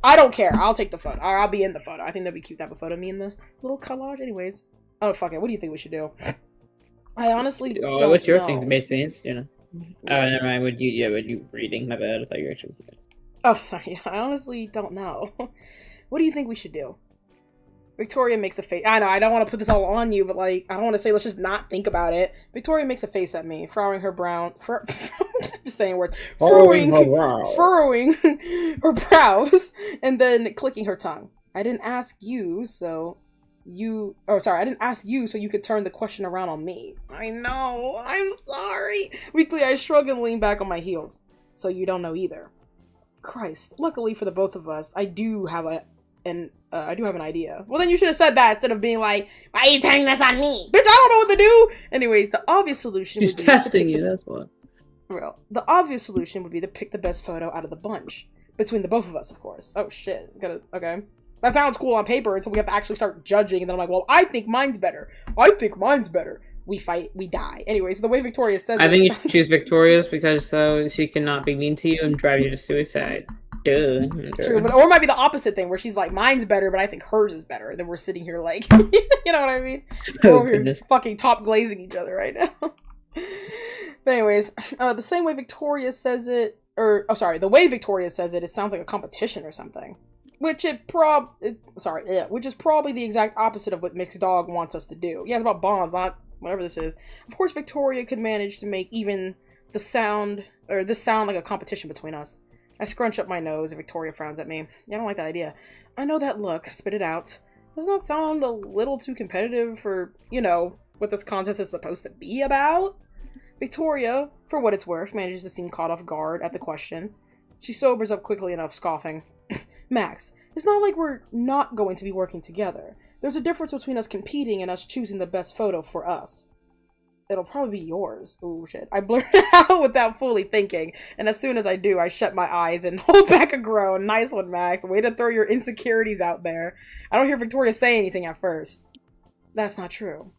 I don't care. I'll take the photo. Or I'll be in the photo. I think that'd be cute to have a photo of me in the little collage. Anyways, oh fuck it. What do you think we should do? I honestly don't what's your know. thing? Makes sense, you know. Oh, never mind. Would you reading? My bad. I thought you were actually. Oh, sorry. I honestly don't know. What do you think we should do? Victoria makes a face. I know, I don't want to put this all on you, but like, I don't want to say let's just not think about it. Victoria makes a face at me, furrowing her brown. Just saying words. Furrowing her brows, and then clicking her tongue. I didn't ask you, so you. Oh, sorry, I didn't ask you, so you could turn the question around on me. I know. I'm sorry. Weakly, I shrug and lean back on my heels. So you don't know either. Christ. Luckily for the both of us, I do have an idea. Well, then you should have said that instead of being like, why are you turning this on me? Bitch, I don't know what to do! Anyways, the obvious solution would be testing you, that's what. Well, the obvious solution would be to pick the best photo out of the bunch. Between the both of us, of course. Oh, shit. Okay. That sounds cool on paper until we have to actually start judging, and then I'm like, well, I think mine's better. We fight, we die. Anyways, the way Victoria says I think you should choose Victoria's because so she cannot be mean to you and drive you to suicide. Duh. True, but or it might be the opposite thing where she's like, mine's better, but I think hers is better. And then we're sitting here like, you know what I mean? We're over here fucking top glazing each other right now. But anyways, the same way Victoria says it, the way Victoria says it, it sounds like a competition or something. Which is probably the exact opposite of what Mixed Dog wants us to do. Yeah, it's about bonds, not whatever this is. Of course, Victoria could manage to make even this sound like a competition between us. I scrunch up my nose and Victoria frowns at me. Yeah, I don't like that idea. I know that look. Spit it out. Doesn't that sound a little too competitive for, you know, what this contest is supposed to be about? Victoria, for what it's worth, manages to seem caught off guard at the question. She sobers up quickly enough, scoffing. Max, it's not like we're not going to be working together. There's a difference between us competing and us choosing the best photo for us. It'll probably be yours. Oh shit. I blurt out without fully thinking, and as soon as I do, I shut my eyes and hold back a groan. Nice one, Max. Way to throw your insecurities out there. I don't hear Victoria say anything at first. That's not true.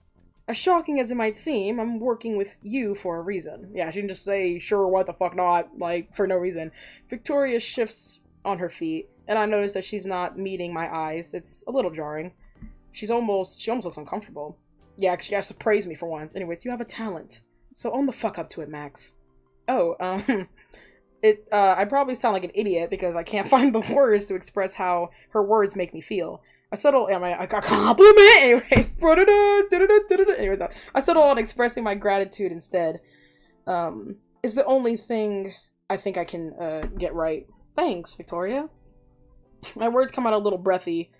As shocking as it might seem, I'm working with you for a reason. Yeah, she can just say, sure, what the fuck not, like, for no reason. Victoria shifts on her feet, and I notice that she's not meeting my eyes. It's a little jarring. She almost looks uncomfortable. Yeah, she has to praise me for once. Anyways, you have a talent. So own the fuck up to it, Max. Oh, I probably sound like an idiot because I can't find the words to express how her words make me feel. I got compliment! Anyways, anyway, I settle on expressing my gratitude instead. It's the only thing I think I can, get right. Thanks, Victoria. My words come out a little breathy.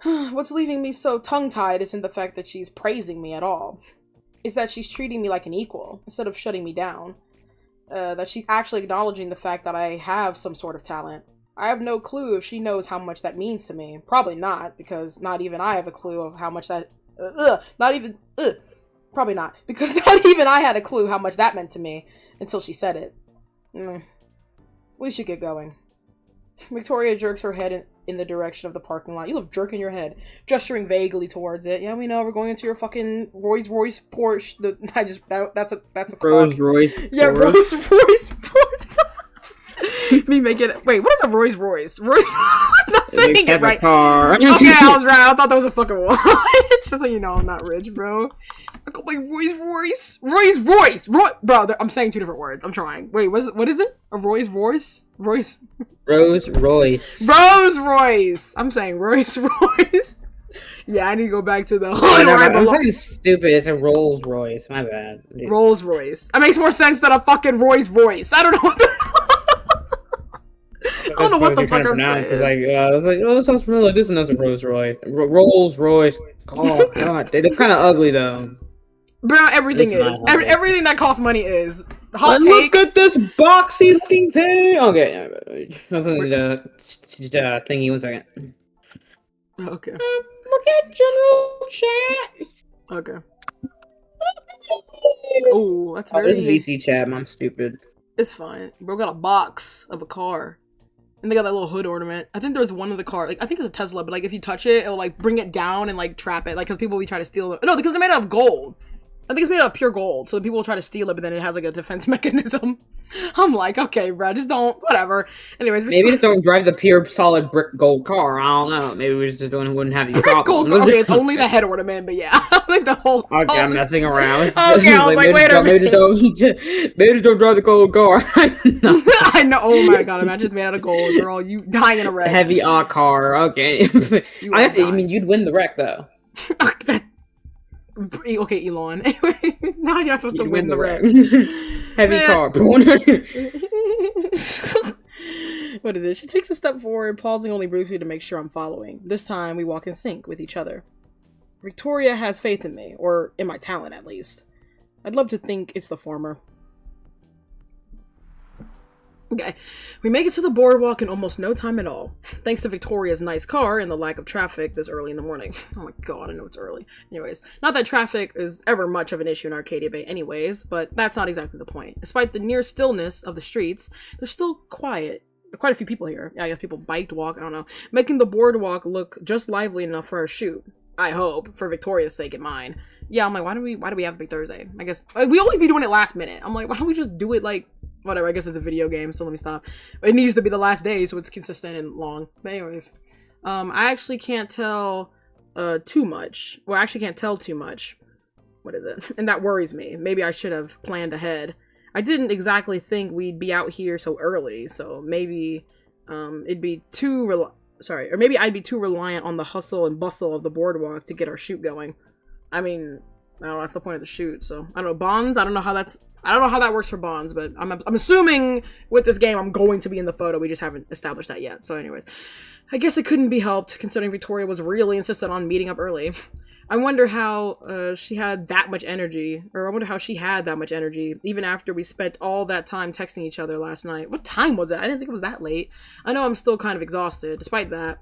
What's leaving me so tongue-tied isn't the fact that she's praising me at all. It's that she's treating me like an equal, instead of shutting me down. That she's actually acknowledging the fact that I have some sort of talent. I have no clue if she knows how much that means to me. Probably not, because not even I have a clue of how much that... Probably not, because not even I had a clue how much that meant to me until she said it. We should get going. Victoria jerks her head in the direction of the parking lot. You love jerking your head, gesturing vaguely towards it. Yeah, we know we're going into your fucking Rolls Royce Porsche. That's a Rolls Royce. Yeah, Rolls Royce Porsche. Me make it. Wait, what is a Rolls Royce? I'm not saying it right. Car. Okay, I was right. I thought that was a fucking watch. Just so you know, I'm not rich, bro. I got my Rolls Royce. Bro, I'm saying two different words. I'm trying. Wait, what is it? A Rolls Royce? Rolls Royce. I'm saying Rolls Royce. Yeah, I need to go back to the Oh, no, I'm fucking stupid. It's a Rolls Royce. My bad. Dude. Rolls Royce. That makes more sense than a fucking Roy's voice. I don't know what the I don't know what the fuck I'm saying. It's like, I was like, oh, that sounds familiar. This is another Rolls Royce. Rolls Royce. Oh, God. They're kind of ugly, though. Bro, everything is. Everything that costs money is. Hot take. Look at this boxy looking thing. Okay. Nothing the thingy. 1 second. Okay. Look at general chat. Okay. Oh, that's very... VC chat, I'm stupid. It's fine. Bro got a box of a car. And they got that little hood ornament. I think there's one of the car. Like, I think it's a Tesla, but like if you touch it, it'll like bring it down and like trap it. Like, because people will try to steal it. No, because they're made out of gold. I think it's made out of pure gold, so people will try to steal it, but then it has like a defense mechanism. I'm like, okay, bro, just don't, whatever. Anyways, maybe just don't drive the pure solid brick gold car. I don't know. Maybe we just wouldn't have these problems. Gold car. Okay, it's only the head ornament, but yeah, like the whole. Okay, solid... I'm messing around. Okay, I was like, wait a minute. Maybe just don't drive the gold car. No. I know. Oh my god, imagine it's made out of gold, girl. You dying in a wreck. Heavy car. Okay. I guess I mean you'd win the wreck though. Okay, Elon. Anyway, now you're supposed to win the wreck. Heavy car. What is it? She takes a step forward, pausing only briefly to make sure I'm following. This time, we walk in sync with each other. Victoria has faith in me, or in my talent at least. I'd love to think it's the former. Okay, we make it to the boardwalk in almost no time at all, thanks to Victoria's nice car and the lack of traffic this early in the morning. Oh my god, I know it's early. Anyways, not that traffic is ever much of an issue in Arcadia Bay anyways, but that's not exactly the point. Despite the near stillness of the streets, there's still quiet. Quite a few people here. Yeah, I guess people biked, walk, I don't know. Making the boardwalk look just lively enough for our shoot. I hope, for Victoria's sake and mine. Yeah, I'm like, why do we have Big Thursday? I guess, like, we always be doing it last minute. I'm like, why don't we just do it, like, whatever, I guess it's a video game, so let me stop. It needs to be the last day, so it's consistent and long. But anyways, I actually can't tell, too much. Well, I actually can't tell too much. What is it? And that worries me. Maybe I should have planned ahead. I didn't exactly think we'd be out here so early, so maybe, it'd be too or maybe I'd be too reliant on the hustle and bustle of the boardwalk to get our shoot going. I mean, no, that's the point of the shoot, so I don't know. Bonds, I don't know how that works for bonds, but I'm assuming with this game I'm going to be in the photo. We just haven't established that yet. So anyways, I guess it couldn't be helped considering Victoria was really insistent on meeting up early. I wonder how she had that much energy, or I wonder how she had that much energy even after we spent all that time texting each other last night. What time was it? I didn't think it was that late. I know I'm still kind of exhausted. Despite that,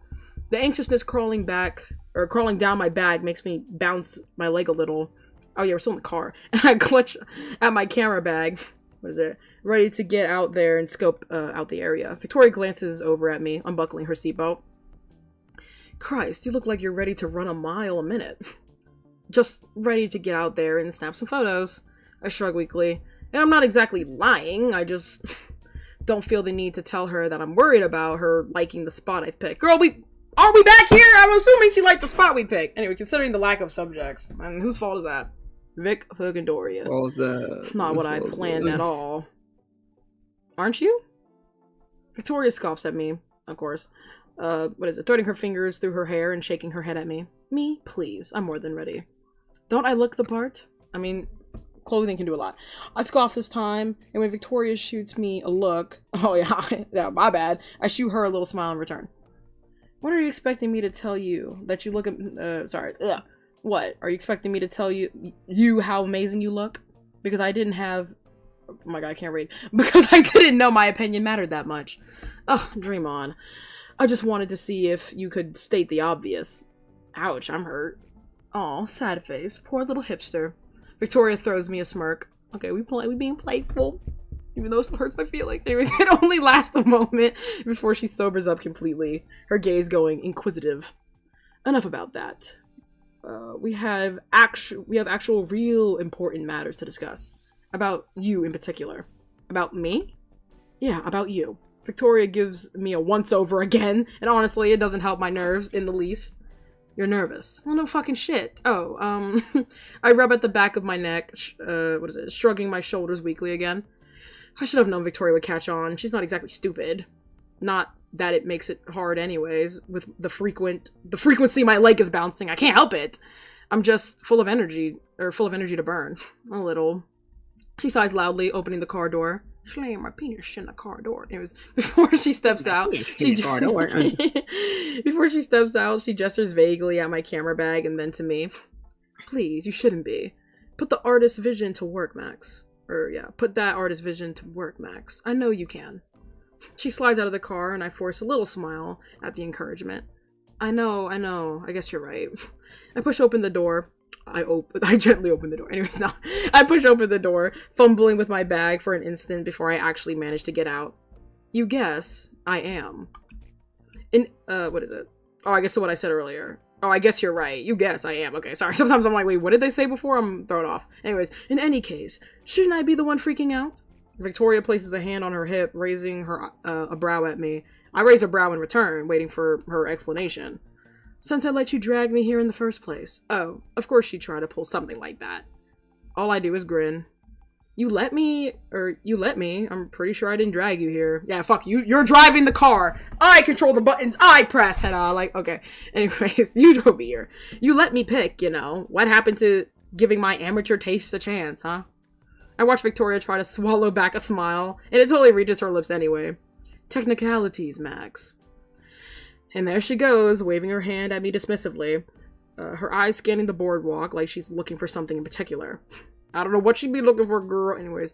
the anxiousness crawling down my back makes me bounce my leg a little. Oh yeah, we're still in the car. And I clutch at my camera bag. What is it? Ready to get out there and scope out the area. Victoria glances over at me, unbuckling her seatbelt. Christ, you look like you're ready to run a mile a minute. Just ready to get out there and snap some photos. I shrug weakly. And I'm not exactly lying, I just don't feel the need to tell her that I'm worried about her liking the spot I've picked. Girl, are we back here? I'm assuming she liked the spot we picked. Anyway, considering the lack of subjects. And whose fault is that? Vic fucking Doria. What was that? Not what I planned at all. Aren't you? Victoria scoffs at me, of course. What is it? Threading her fingers through her hair and shaking her head at me. Me? Please. I'm more than ready. Don't I look the part? I mean, clothing can do a lot. I scoff this time, and when Victoria shoots me a look... Oh yeah, yeah, my bad. I shoot her a little smile in return. What are you expecting me to tell you? That you look at... sorry. Ugh. What? Are you expecting me to tell you how amazing you look? Because I didn't have... Oh my god, I can't read. Because I didn't know my opinion mattered that much. Ugh, dream on. I just wanted to see if you could state the obvious. Ouch, I'm hurt. Aw, sad face. Poor little hipster. Victoria throws me a smirk. Okay, we being playful. Even though it still hurts my feelings. Anyways, it only lasts a moment before she sobers up completely. Her gaze going inquisitive. Enough about that. We have actual real important matters to discuss. About you in particular. About me? Yeah, about you. Victoria gives me a once-over again, and honestly, it doesn't help my nerves in the least. You're nervous. Well, no fucking shit. Oh, I rub at the back of my neck, what is it, shrugging my shoulders weakly again. I should have known Victoria would catch on. She's not exactly stupid. Not that it makes it hard anyways with the frequency my leg is bouncing. I can't help it. I'm just full of energy to burn. A little. She sighs loudly, opening the car door. Slam my penis in the car door. It was before she steps out. Before she steps out, she gestures vaguely at my camera bag and then to me. Please, you shouldn't be. Put the artist's vision to work, Max. Put that artist's vision to work, Max. I know you can. She slides out of the car and I force a little smile at the encouragement. I know. I guess you're right. I push open the door. I gently open the door. Anyways, no. I push open the door, fumbling with my bag for an instant before I actually manage to get out. You guess I am. What is it? Oh, I guess what I said earlier. Oh, I guess you're right. You guess I am. Okay, sorry. Sometimes I'm like, wait, what did they say before? I'm thrown off. Anyways, in any case, shouldn't I be the one freaking out? Victoria places a hand on her hip, raising her a brow at me. I raise a brow in return, waiting for her explanation. Since I let you drag me here in the first place. Oh, of course she'd try to pull something like that. All I do is grin. You let me? I'm pretty sure I didn't drag you here. Yeah, fuck you. You're driving the car. I control the buttons. I press. Okay. Anyways, you drove me here. You let me pick, you know. What happened to giving my amateur tastes a chance, huh? I watch Victoria try to swallow back a smile, and it totally reaches her lips anyway. Technicalities, Max. And there she goes, waving her hand at me dismissively, her eyes scanning the boardwalk like she's looking for something in particular. I don't know what she'd be looking for, girl. Anyways,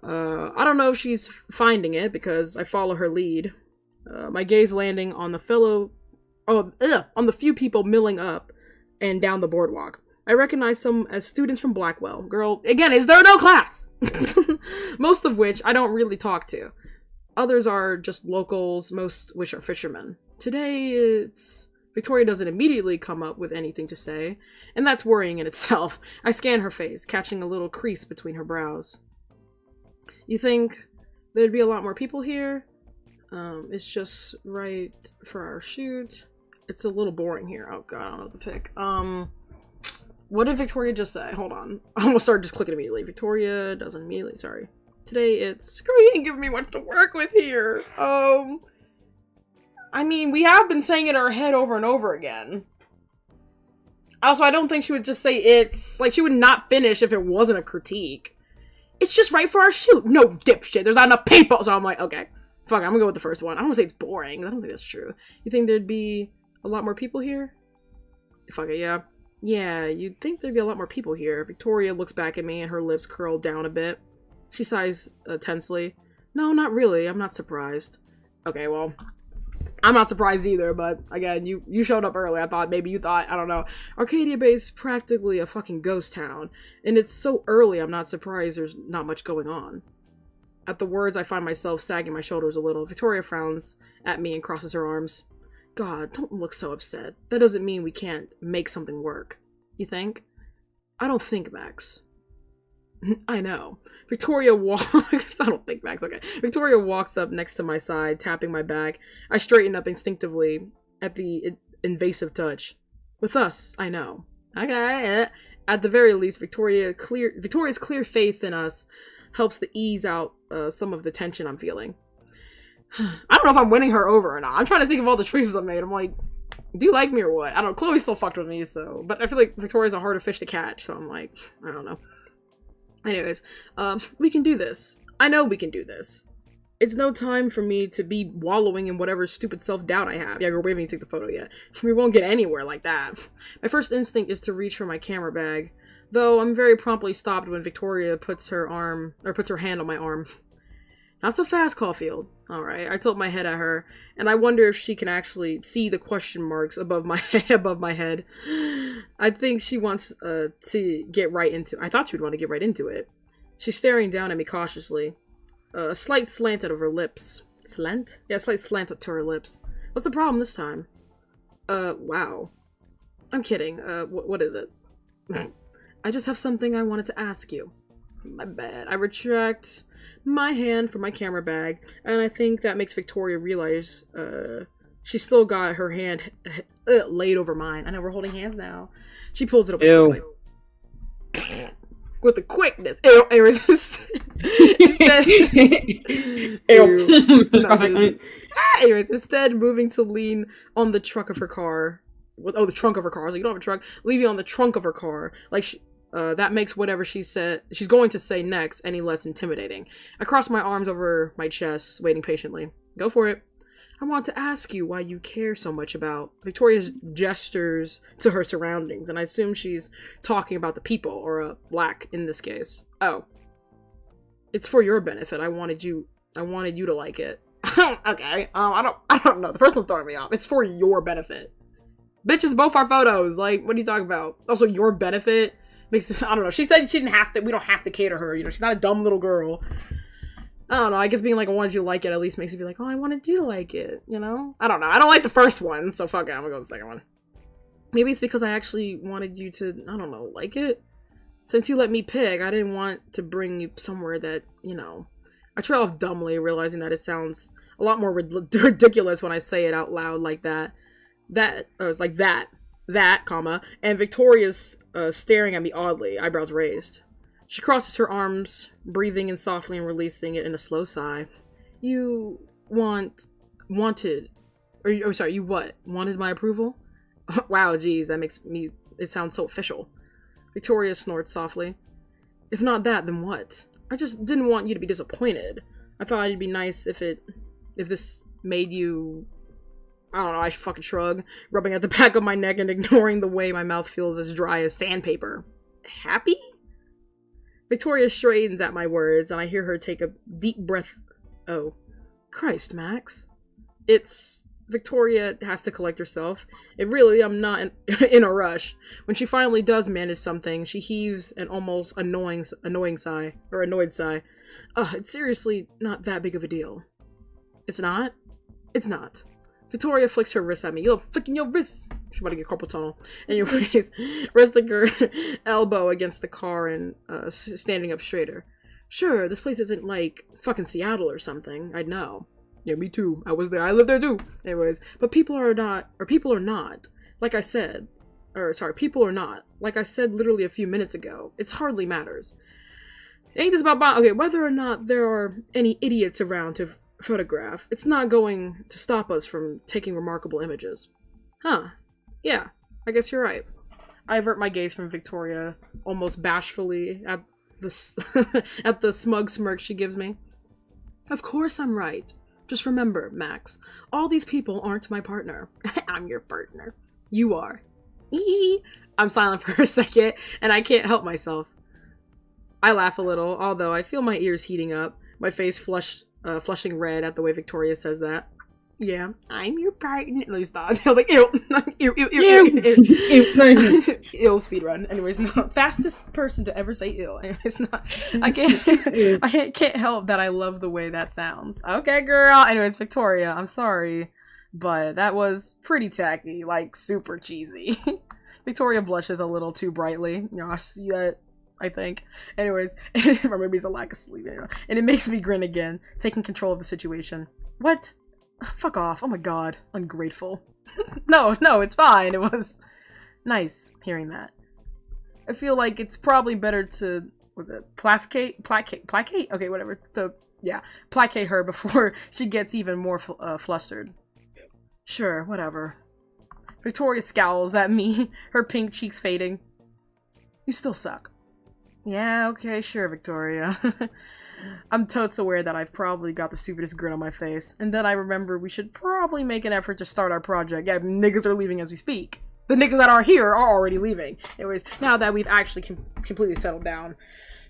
I don't know if she's finding it because I follow her lead. My gaze landing on the few people milling up and down the boardwalk. I recognize some as students from Blackwell. Girl, again, is there no class? Most of which I don't really talk to. Others are just locals, most which are fishermen. Today, Victoria doesn't immediately come up with anything to say, and that's worrying in itself. I scan her face, catching a little crease between her brows. You think there'd be a lot more people here? It's just right for our shoot. It's a little boring here. Oh god, I don't know what to pick. What did Victoria just say? Hold on. I almost started just clicking immediately. Victoria doesn't immediately, sorry. Today it's, screw you ain't giving me much to work with here. I mean, we have been saying it in our head over and over again. Also, I don't think she would just say it's, like, she would not finish if it wasn't a critique. It's just right for our shoot. No, dipshit, there's not enough people. So I'm like, okay, fuck it, I'm gonna go with the first one. I don't want to say it's boring. I don't think that's true. You think there'd be a lot more people here? Fuck it, yeah. Yeah, you'd think there'd be a lot more people here. Victoria looks back at me and her lips curl down a bit. She sighs tensely. No, not really. I'm not surprised. Okay, well, I'm not surprised either, but again, you showed up early. I thought maybe you thought, I don't know. Arcadia Bay is practically a fucking ghost town, and it's so early I'm not surprised there's not much going on. At the words, I find myself sagging my shoulders a little. Victoria frowns at me and crosses her arms. God, don't look so upset. That doesn't mean we can't make something work. You think? I don't think, Max. I know. Victoria walks... I don't think, Max, okay. Victoria walks up next to my side, tapping my back. I straighten up instinctively at the invasive touch. With us, I know. Okay. At the very least, Victoria's clear faith in us helps to ease out some of the tension I'm feeling. I don't know if I'm winning her over or not. I'm trying to think of all the choices I've made. I'm like, do you like me or what? I don't know. Chloe still fucked with me, so... But I feel like Victoria's a harder fish to catch, so I'm like, I don't know. Anyways, we can do this. I know we can do this. It's no time for me to be wallowing in whatever stupid self-doubt I have. Yeah, we're waiting to take the photo yet. We won't get anywhere like that. My first instinct is to reach for my camera bag, though I'm very promptly stopped when Victoria puts her hand on my arm. Not so fast, Caulfield. Alright, I tilt my head at her, and I wonder if she can actually see the question marks above my head. I think she wants to get right into... I thought she would want to get right into it. She's staring down at me cautiously. A slight slant out of her lips. Slant? Yeah, a slight slant to her lips. What's the problem this time? Wow. I'm kidding. What is it? I just have something I wanted to ask you. My bad. I retract my hand from my camera bag, and I think that makes Victoria realize she's still got her hand laid over mine. I know we're holding hands now. She pulls it up with a quickness. Ew, Anyways, instead moving to lean on the trunk of her car. The trunk of her car. I was like, you don't have a trunk. Leaving on the trunk of her car. Like, that makes whatever she's going to say next any less intimidating. I cross my arms over my chest, waiting patiently. Go for it. I want to ask you why you care so much about Victoria's gestures to her surroundings, and I assume she's talking about the people, or Black in this case. Oh. It's for your benefit. I wanted you to like it. Okay. I don't know. The first one's throwing me off. It's for your benefit. Bitches, both our photos. Like, what are you talking about? Also, your benefit makes it, I don't know. She said she didn't have to, we don't have to cater her, you know, she's not a dumb little girl. I don't know, I guess being like, I wanted you to like it at least makes you be like, oh, I wanted you to like it, you know? I don't know. I don't like the first one, so fuck it, I'm gonna go with the second one. Maybe it's because I actually wanted you to, I don't know, like it? Since you let me pick, I didn't want to bring you somewhere that, you know... I trail off dumbly, realizing that it sounds a lot more ridiculous when I say it out loud like that. It's like that, comma, and Victoria's staring at me oddly, eyebrows raised. She crosses her arms, breathing in softly and releasing it in a slow sigh. You wanted my approval? Wow, geez, that makes it sound so official. Victoria snorts softly. If not that, then what? I just didn't want you to be disappointed. I thought it'd be nice if this made you... I don't know, I fucking shrug, rubbing at the back of my neck and ignoring the way my mouth feels as dry as sandpaper. Happy? Victoria straightens at my words, and I hear her take a deep breath. Oh. Christ, Max. Victoria has to collect herself. I'm not in a rush. When she finally does manage something, she heaves an almost annoyed sigh. It's seriously not that big of a deal. It's not? It's not. Victoria flicks her wrist at me. You're flicking your wrist. She's about to get carpal tunnel. Anyways, resting her elbow against the car and standing up straighter. Sure, this place isn't like fucking Seattle or something. I'd know. Yeah, me too. I was there. I lived there too. Anyways, but people are not. Like I said. People are not. Like I said literally a few minutes ago. It hardly matters. Ain't this about... Okay, whether or not there are any idiots around to photograph, it's not going to stop us from taking remarkable images. Huh. Yeah, I guess you're right. I avert my gaze from Victoria, almost bashfully, at the smug smirk she gives me. Of course I'm right. Just remember, Max, all these people aren't my partner. I'm your partner. You are. I'm silent for a second, and I can't help myself. I laugh a little, although I feel my ears heating up, my face flushing red at the way Victoria says that. Yeah, I'm your partner. No, stop. I was like, ew. Ew. Ill speedrun. Anyways, no. Fastest person to ever say ill. Anyways, not. I can't help that I love the way that sounds. Okay, girl. Anyways, Victoria, I'm sorry, but that was pretty tacky, like super cheesy. Victoria blushes a little too brightly. You know, I see that. I think. Anyways, or maybe it's a lack of sleep. You know, and it makes me grin again, taking control of the situation. What? Fuck off. Oh my god. Ungrateful. No, it's fine. It was nice hearing that. I feel like it's probably better to, placate? Okay, whatever. Placate her before she gets even more flustered. Sure, whatever. Victoria scowls at me, her pink cheeks fading. You still suck. Yeah, okay, sure, Victoria. I'm totes aware that I've probably got the stupidest grin on my face, and then I remember we should probably make an effort to start our project. Yeah, niggas are leaving as we speak. The niggas that are here are already leaving. Anyways, now that we've actually completely settled down,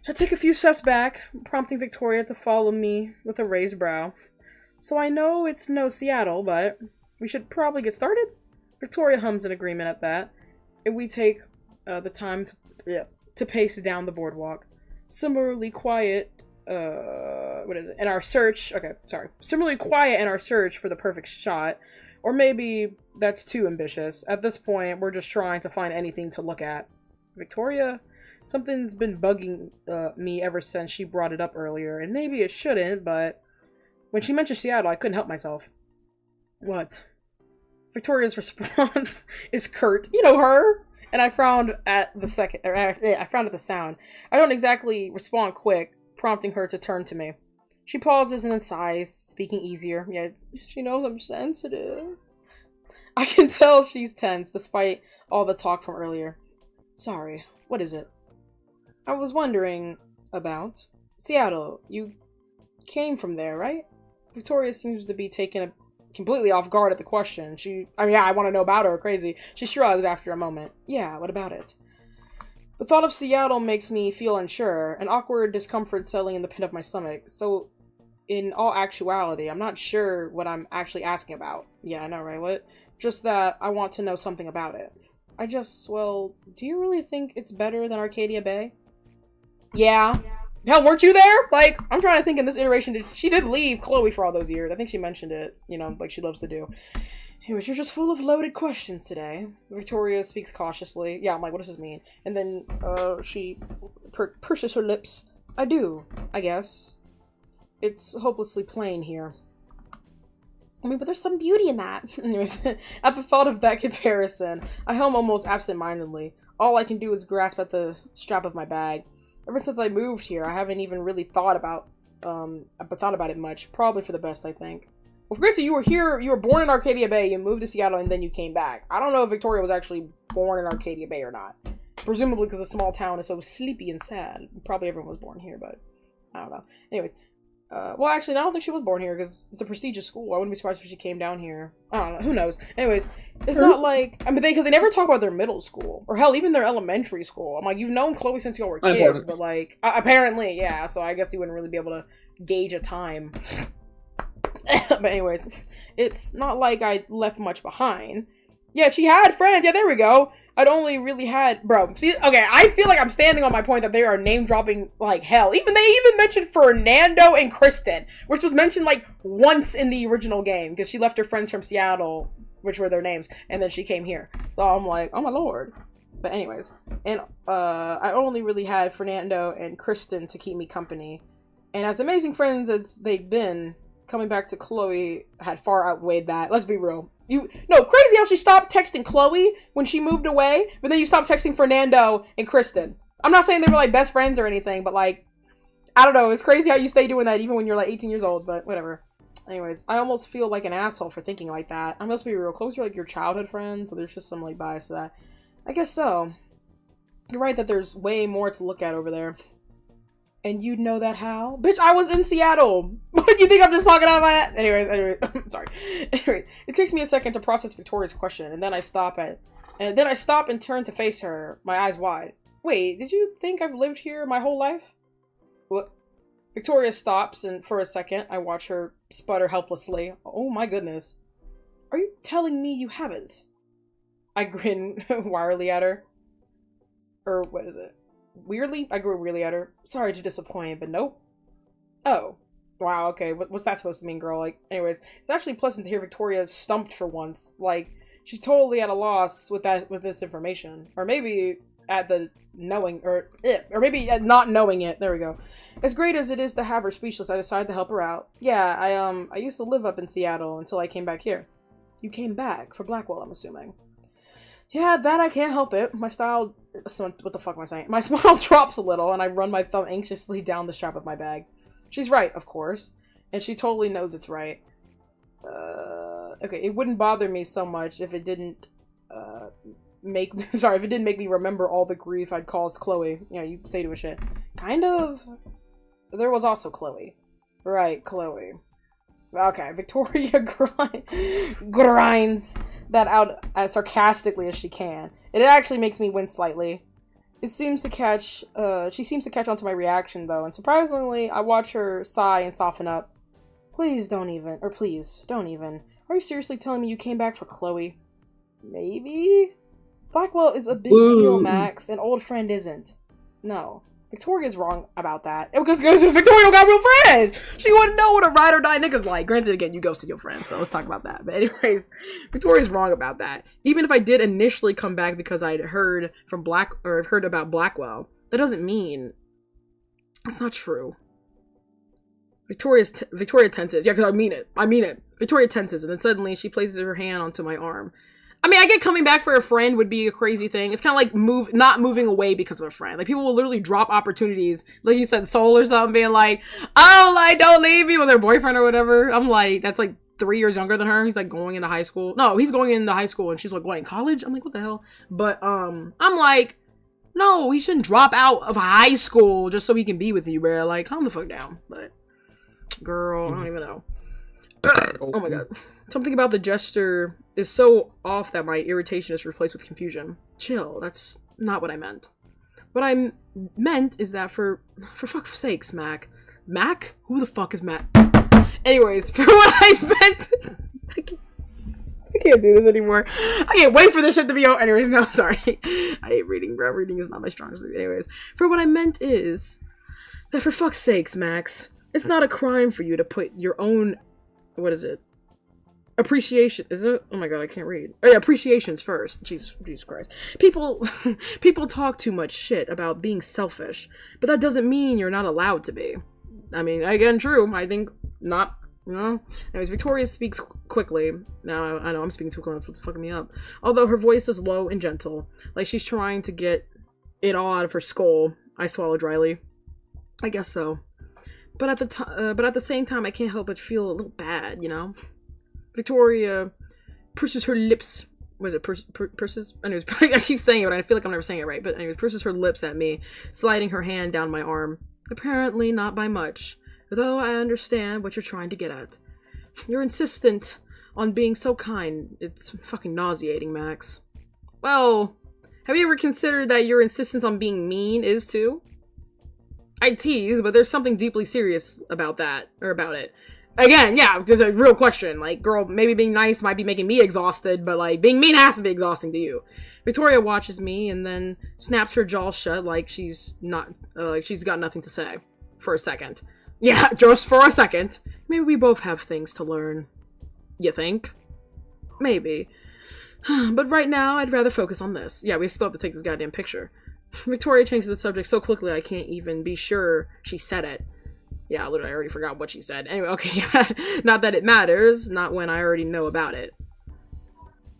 I take a few steps back, prompting Victoria to follow me with a raised brow. So I know it's no Seattle, but we should probably get started? Victoria hums in agreement at that, and we take the time to pace down the boardwalk. Similarly quiet similarly quiet in our search for the perfect shot. Or maybe that's too ambitious. At this point, we're just trying to find anything to look at. Victoria, something's been bugging me ever since she brought it up earlier, and maybe it shouldn't, but when she mentioned Seattle, I couldn't help myself. What? Victoria's response is curt. You know her! And I frowned at the sound. I don't exactly respond quick, prompting her to turn to me. She pauses and then sighs, speaking easier. Yeah, she knows I'm sensitive. I can tell she's tense, despite all the talk from earlier. Sorry, what is it? I was wondering about Seattle. You came from there, right? Victoria seems to be taken completely off guard at the question. I want to know about her, crazy. She shrugs after a moment. Yeah, what about it? The thought of Seattle makes me feel unsure, an awkward discomfort settling in the pit of my stomach. So, in all actuality, I'm not sure what I'm actually asking about. Yeah, I know, right? What? Just that I want to know something about it. Well, do you really think it's better than Arcadia Bay? Yeah. Hell, weren't you there? Like, I'm trying to think in this iteration, she did leave Chloe for all those years. I think she mentioned it, like she loves to do. Anyways, you're just full of loaded questions today. Victoria speaks cautiously. Yeah, I'm like, what does this mean? And then, she purses her lips. I do, I guess. It's hopelessly plain here. I mean, but there's some beauty in that. Anyways, at the thought of that comparison, I hum almost absent-mindedly. All I can do is grasp at the strap of my bag. Ever since I moved here, I haven't even really thought about it much. Probably for the best, I think. Well, granted, you were born in Arcadia Bay, you moved to Seattle, and then you came back. I don't know if Victoria was actually born in Arcadia Bay or not. Presumably because a small town is so sleepy and sad. Probably everyone was born here, but I don't know. Anyways, well, actually, I don't think she was born here because it's a prestigious school. I wouldn't be surprised if she came down here. I don't know. Who knows? Anyways, it's not like... I mean, because they never talk about their middle school. Or hell, even their elementary school. I'm like, you've known Chloe since y'all were kids, but like... apparently, yeah. So I guess you wouldn't really be able to gauge a time. But anyways, it's not like I left much behind. Yeah, she had friends. Yeah, there we go. I'd only really had... Bro, see, okay, I feel like I'm standing on my point that they are name-dropping like hell. They even mentioned Fernando and Kristen, which was mentioned like once in the original game, because she left her friends from Seattle, which were their names, and then she came here. So I'm like, oh my lord. But anyways, and I only really had Fernando and Kristen to keep me company. And as amazing friends as they'd been, coming back to Chloe had far outweighed that. Let's be real. Crazy how she stopped texting Chloe when she moved away, but then you stopped texting Fernando and Kristen. I'm not saying they were like best friends or anything, but like, I don't know. It's crazy how you stay doing that even when you're like 18 years old, but whatever. Anyways, I almost feel like an asshole for thinking like that. I must be real. Chloe's like your childhood friend, so there's just some like bias to that. I guess so. You're right that there's way more to look at over there. And you'd know that how? Bitch, I was in Seattle. What, you think I'm just talking out of my ass? Anyway, sorry. Anyway, it takes me a second to process Victoria's question, and then I stop and turn to face her, my eyes wide. Wait, did you think I've lived here my whole life? What? Victoria stops, and for a second, I watch her sputter helplessly. Oh my goodness. Are you telling me you haven't? I grin wryly at her. Or, what is it? Weirdly? I grew weirdly at her. Sorry to disappoint, but nope. Oh. Wow, okay. What's that supposed to mean, girl? Like, anyways, it's actually pleasant to hear Victoria stumped for once. Like, she's totally at a loss with this information. Or maybe at the knowing, or maybe at not knowing it. There we go. As great as it is to have her speechless, I decided to help her out. Yeah, I used to live up in Seattle until I came back here. You came back for Blackwell, I'm assuming. Yeah, that I can't help it. What the fuck am I saying? My smile drops a little, and I run my thumb anxiously down the strap of my bag. She's right, of course. And she totally knows it's right. Okay, it wouldn't bother me so much if it didn't, make me remember all the grief I'd caused Chloe. Yeah, you say to a shit. Kind of. There was also Chloe. Right, Chloe. Okay, Victoria grinds that out as sarcastically as she can. It actually makes me wince slightly. She seems to catch onto my reaction, though, and surprisingly, I watch her sigh and soften up. Please don't even. Are you seriously telling me you came back for Chloe? Maybe? Blackwell is a big deal, Max. An old friend isn't. No. Victoria's wrong about that. Because Victoria got real friends! She wouldn't know what a ride or die nigga's like. Granted, again, you go see your friends, so let's talk about that. But anyways, Victoria's wrong about that. Even if I did initially come back because I'd heard about Blackwell, that doesn't mean... That's not true. Victoria tenses. Yeah, because I mean it. Victoria tenses, and then suddenly she places her hand onto my arm. I mean, I get coming back for a friend would be a crazy thing. It's kind of like not moving away because of a friend. Like, people will literally drop opportunities, like you said, Soul or something, being like, oh, like, don't leave me with their boyfriend or whatever. I'm like, that's like 3 years younger than her. He's like going into high school. No, he's going into high school and she's like, what, in college? I'm like, what the hell? But I'm like, no, he shouldn't drop out of high school just so he can be with you, bro. Like, calm the fuck down. But, girl, I don't even know. Oh my god. Something about the gesture is so off that my irritation is replaced with confusion. Chill, that's not what I meant. What I meant is that for fuck's sakes, Mac. Mac? Who the fuck is Mac? Anyways, for what I meant... I can't do this anymore. I can't wait for this shit to be over. Anyways, no, sorry. I hate reading, bro. Reading is not my strongest suit. Anyways, for what I meant is that for fuck's sakes, Max, it's not a crime for you to put your own... What is it? Appreciation, is it? Oh my god, I can't read. Oh yeah, appreciations first. Jesus Christ. People talk too much shit about being selfish, but that doesn't mean you're not allowed to be. I mean, again, true. I think not, you know? Anyways, Victoria speaks quickly. Now, I know I'm speaking too quickly, that's what's fucking me up. Although her voice is low and gentle, like she's trying to get it all out of her skull. I swallow dryly. I guess so. But at the same time, I can't help but feel a little bad, you know? Victoria purses her lips. What is it? Purses? Anyways, I keep saying it, but I feel like I'm never saying it right. But anyways, purses her lips at me, sliding her hand down my arm. Apparently not by much, though I understand what you're trying to get at. You're insistent on being so kind. It's fucking nauseating, Max. Well, have you ever considered that your insistence on being mean is too? I tease, but there's something deeply serious about that, or about it. Again, yeah, there's a real question. Like, girl, maybe being nice might be making me exhausted, but, like, being mean has to be exhausting to you. Victoria watches me and then snaps her jaw shut like she's got nothing to say. For a second. Yeah, just for a second. Maybe we both have things to learn. You think? Maybe. But right now, I'd rather focus on this. Yeah, we still have to take this goddamn picture. Victoria changes the subject so quickly I can't even be sure she said it. Yeah, literally, I already forgot what she said. Anyway, okay, yeah. Not that it matters, not when I already know about it.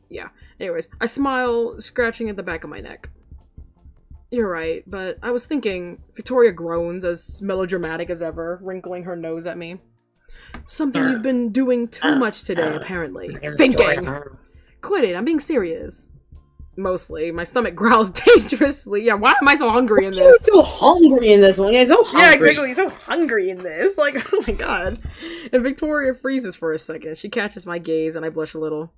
Yeah. Anyways, I smile, scratching at the back of my neck. You're right, but I was thinking... Victoria groans, as melodramatic as ever, wrinkling her nose at me. Something you've been doing too much today, apparently. Thinking! Quit it, I'm being serious. Mostly. My stomach growls dangerously. Yeah, why am I so hungry in this? You're so hungry in this one. You're so hungry. Yeah, exactly. You're so hungry in this. Like, oh my god. And Victoria freezes for a second. She catches my gaze and I blush a little.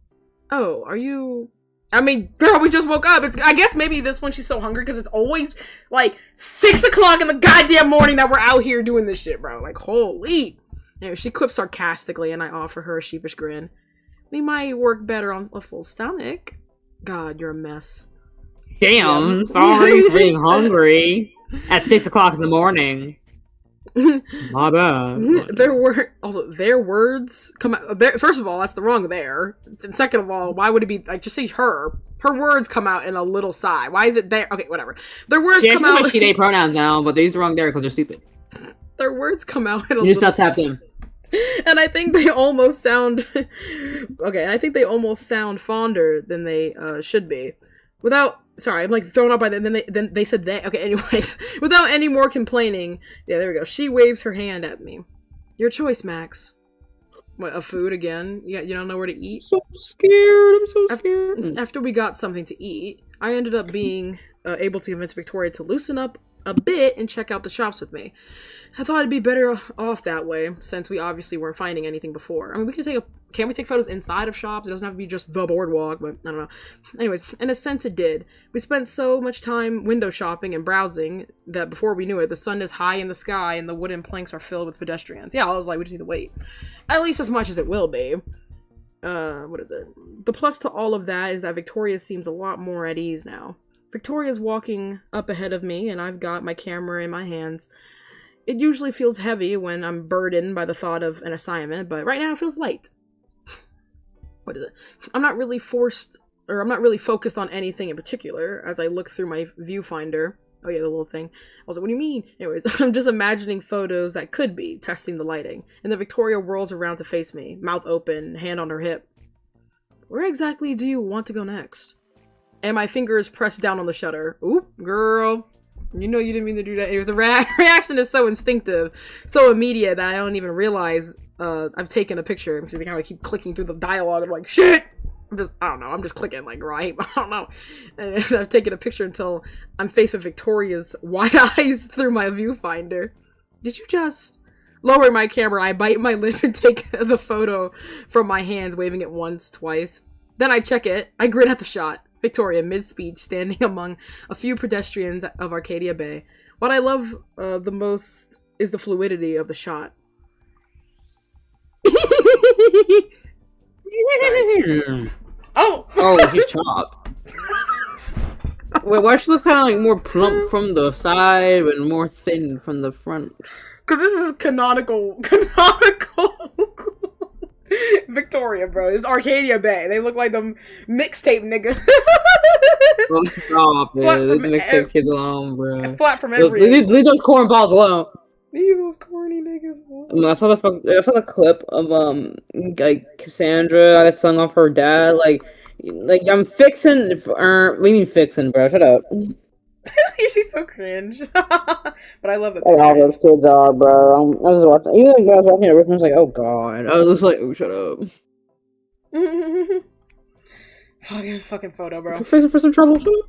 Oh, are you... I mean, girl, we just woke up. I guess maybe this one she's so hungry because it's always, like, 6 o'clock in the goddamn morning that we're out here doing this shit, bro. Like, holy. Anyway, she quips sarcastically and I offer her a sheepish grin. We might work better on a full stomach. God, you're a mess. Damn, sorry for being hungry at 6 o'clock in the morning. My bad. Their words come out. First of all, that's the wrong there. And second of all, why would it be like just say her? Her words come out in a little sigh. Why is it there? Okay, whatever. Their words come out. She they pronouns now, but they use the wrong there because they're stupid. Their words come out in a you little. just tap them. And I think they almost sound okay. And I think they almost sound fonder than they should be. Sorry, I'm like thrown up by that. Then they said they. Okay, anyways, without any more complaining. Yeah, there we go. She waves her hand at me. Your choice, Max. What, a food again? Yeah, you don't know where to eat? So scared. I'm so scared. After we got something to eat, I ended up being able to convince Victoria to loosen up a bit and check out the shops with me. I thought it'd be better off that way, since we obviously weren't finding anything before. I mean, can we take photos inside of shops? It doesn't have to be just the boardwalk, but I don't know. Anyways, in a sense it did. We spent so much time window shopping and browsing that before we knew it, the sun is high in the sky and the wooden planks are filled with pedestrians. Yeah, I was like, we just need to wait. At least as much as it will be. What is it? The plus to all of that is that Victoria seems a lot more at ease now. Victoria's walking up ahead of me, and I've got my camera in my hands. It usually feels heavy when I'm burdened by the thought of an assignment, but right now it feels light. What is it? I'm not really focused on anything in particular as I look through my viewfinder. Oh yeah, the little thing. I was like, what do you mean? Anyways, I'm just imagining photos that could be, testing the lighting. And then Victoria whirls around to face me, mouth open, hand on her hip. Where exactly do you want to go next? And my finger is pressed down on the shutter. Oop, girl. You know you didn't mean to do that. The reaction is so instinctive, so immediate that I don't even realize I've taken a picture. So I keep clicking through the dialogue and I'm like, shit! I'm just clicking like, right? I don't know. And I've taken a picture until I'm faced with Victoria's wide eyes through my viewfinder. Did you just... Lowering my camera, I bite my lip and take the photo from my hands, waving it once, twice. Then I check it. I grin at the shot. Victoria, mid-speech, standing among a few pedestrians of Arcadia Bay. What I love the most is the fluidity of the shot. Oh, he's chopped. Wait, why she look kind of like more plump from the side and more thin from the front? Because this is canonical Victoria, bro. It's Arcadia Bay. They look like them mixtape niggas. Oh, stop, man. Leave the mixtape kids alone, bro. Flat from every... Leave those cornballs alone. Leave those corny niggas alone. I saw the clip of like Cassandra. I sung off her dad. Like I'm fixing. What do you mean fixing, bro? Shut up. She's so cringe. But I love it. All those kids are, bro. I was watching. Even when I was watching it, I was like, oh god. I was just like, oh, shut up. fucking photo, bro. For some trouble, too.